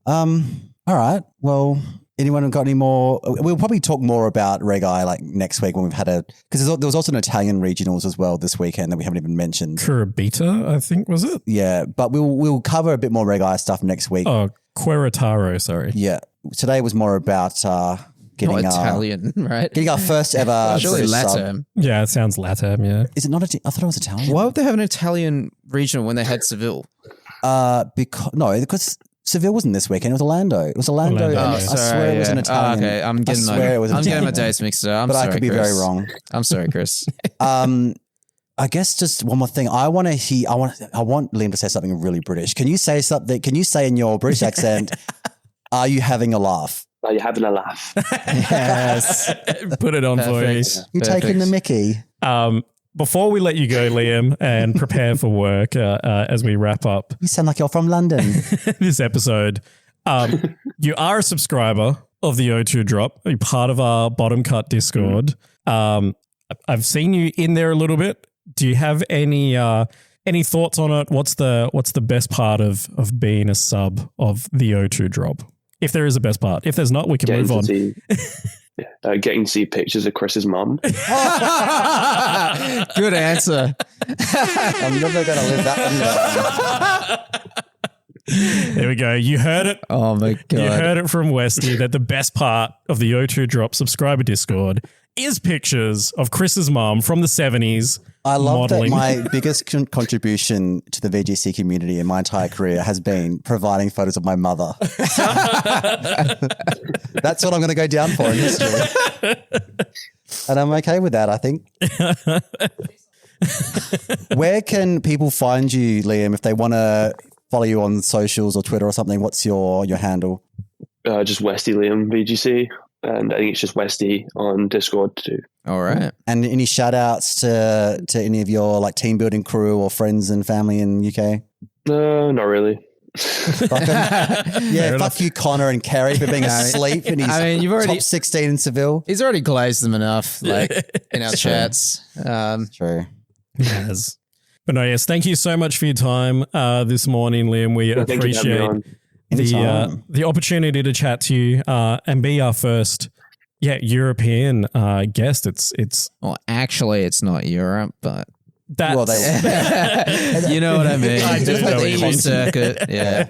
[SPEAKER 3] all right. Well. Anyone got any more? We'll probably talk more about Reg Eye like next week when we've had because there was also an Italian regionals as well this weekend that we haven't even mentioned.
[SPEAKER 1] Curabita, I think, was it?
[SPEAKER 3] Yeah, but we'll cover a bit more Reg Eye stuff next week.
[SPEAKER 1] Oh, Querétaro, sorry.
[SPEAKER 3] Yeah, today was more about getting
[SPEAKER 2] Italian, right?
[SPEAKER 3] Getting our first ever.
[SPEAKER 2] Surely LATAM.
[SPEAKER 1] Yeah, it sounds LATAM. Yeah,
[SPEAKER 3] is it not? I thought it was Italian.
[SPEAKER 2] Why would they have an Italian regional when they had Seville?
[SPEAKER 3] Because Seville wasn't this weekend. It was Orlando. It was Orlando. And I swear it was an Italian.
[SPEAKER 2] Okay, I'm getting my days mixed up.
[SPEAKER 3] I could be
[SPEAKER 2] Chris.
[SPEAKER 3] very wrong.
[SPEAKER 2] I'm sorry, Chris.
[SPEAKER 3] I guess just one more thing. I want Liam to say something really British. Can you say something? Can you say in your British accent, "Are you having a laugh?"
[SPEAKER 4] Are you having a laugh?
[SPEAKER 1] Yes. Put it on for you.
[SPEAKER 3] You're taking the mickey.
[SPEAKER 1] Before we let you go, Liam, and prepare for work as we wrap up.
[SPEAKER 3] You sound like you're from London.
[SPEAKER 1] This episode, you are a subscriber of the O2 Drop. You're part of our Bottom Cut Discord. I've seen you in there a little bit. Do you have any thoughts on it? What's the best part of being a sub of the O2 Drop? If there is a best part. If there's not, we can move on.
[SPEAKER 4] Getting to see pictures of Chris's mum.
[SPEAKER 2] Good answer.
[SPEAKER 3] I'm never going to live that one down.
[SPEAKER 1] There we go. You heard it.
[SPEAKER 2] Oh my God.
[SPEAKER 1] You heard it from Westy that the best part of the O2 Drop subscriber Discord is pictures of Chris's mum from the 70s.
[SPEAKER 3] I love
[SPEAKER 1] modeling.
[SPEAKER 3] that my biggest contribution to the VGC community in my entire career has been providing photos of my mother. That's what I'm going to go down for in history. And I'm okay with that, I think. Where can people find you, Liam, if they want to follow you on socials or Twitter or something? What's your handle?
[SPEAKER 4] Just Westy Liam VGC. And I think it's just Westy on Discord too.
[SPEAKER 2] All right.
[SPEAKER 3] And any shout outs to any of your like team building crew or friends and family in UK?
[SPEAKER 4] No, not really.
[SPEAKER 3] Fuck you, Connor and Kerry, for being asleep in his
[SPEAKER 2] you've already,
[SPEAKER 3] top 16 in Seville.
[SPEAKER 2] He's already glazed them enough, like in our chats.
[SPEAKER 3] True.
[SPEAKER 1] Yes. But no, yes, thank you so much for your time this morning, Liam. We appreciate the opportunity to chat to you and be our first European guest. It's
[SPEAKER 2] well, actually, it's not Europe, but
[SPEAKER 1] that's
[SPEAKER 2] you know what I mean.
[SPEAKER 1] I do know
[SPEAKER 2] the
[SPEAKER 1] what you
[SPEAKER 2] EU
[SPEAKER 1] mean.
[SPEAKER 2] circuit. Yeah,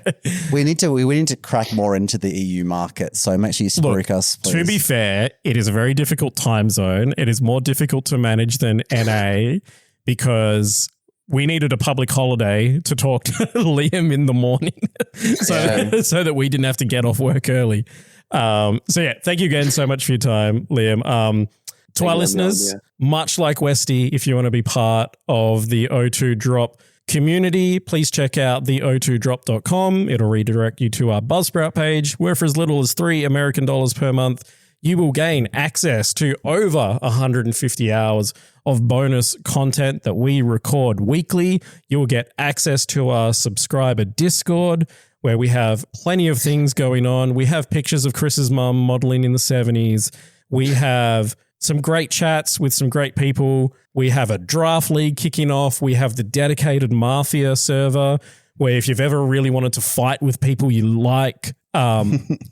[SPEAKER 3] we need to crack more into the EU market. So make sure you spruik us, please.
[SPEAKER 1] To be fair, it is a very difficult time zone. It is more difficult to manage than NA because we needed a public holiday to talk to Liam in the morning so that we didn't have to get off work early. Thank you again so much for your time, Liam. To our listeners, much like Westy, if you want to be part of the O2 Drop community, please check out the o2drop.com. It'll redirect you to our Buzzsprout page, where for as little as $3 per month, you will gain access to over 150 hours of bonus content that we record weekly. You will get access to our subscriber Discord, where we have plenty of things going on. We have pictures of Chris's mum modeling in the 70s. We have some great chats with some great people. We have a draft league kicking off. We have the dedicated Mafia server, where if you've ever really wanted to fight with people you like,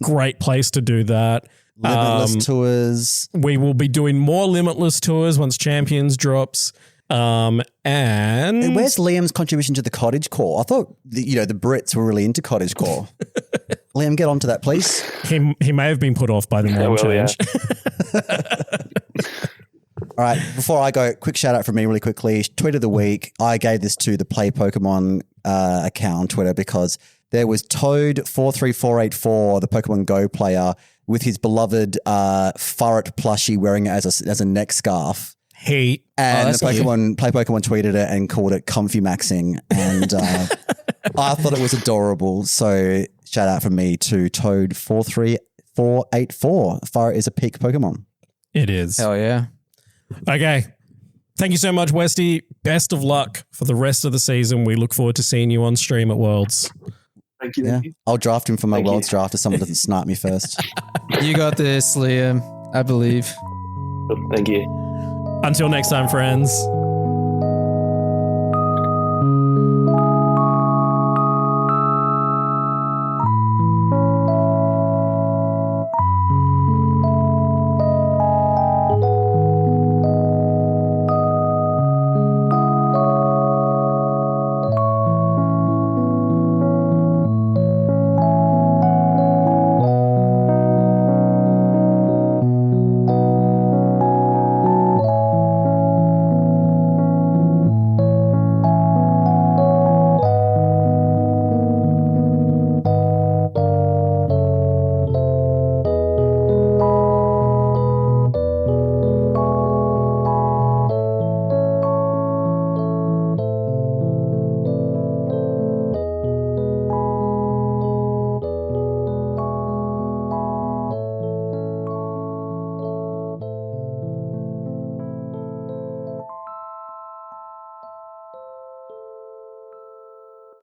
[SPEAKER 1] great place to do that.
[SPEAKER 3] Limitless tours.
[SPEAKER 1] We will be doing more Limitless tours once Champions drops. And
[SPEAKER 3] where's Liam's contribution to the cottage core? I thought the Brits were really into cottage core. Liam, get onto that, please.
[SPEAKER 1] He may have been put off by the name change.
[SPEAKER 3] All right, before I go, quick shout out from me really quickly. Tweet of the week. I gave this to the Play Pokemon account on Twitter because there was Toad43484, the Pokemon Go player, with his beloved Furret plushie wearing it as a neck scarf.
[SPEAKER 1] Heat.
[SPEAKER 3] And
[SPEAKER 2] that's cute.
[SPEAKER 3] Play Pokemon tweeted it and called it comfy maxing. And I thought it was adorable. So shout out from me to Toad43484. Fire is a peak Pokemon.
[SPEAKER 1] It is.
[SPEAKER 2] Hell yeah.
[SPEAKER 1] Okay. Thank you so much, Westy. Best of luck for the rest of the season. We look forward to seeing you on stream at Worlds.
[SPEAKER 4] Thank you.
[SPEAKER 3] Yeah.
[SPEAKER 4] Thank you.
[SPEAKER 3] I'll draft him for my
[SPEAKER 4] Thank you.
[SPEAKER 3] Worlds draft if someone doesn't snipe me first.
[SPEAKER 2] You got this, Liam. I believe.
[SPEAKER 4] Thank you.
[SPEAKER 1] Until next time, friends.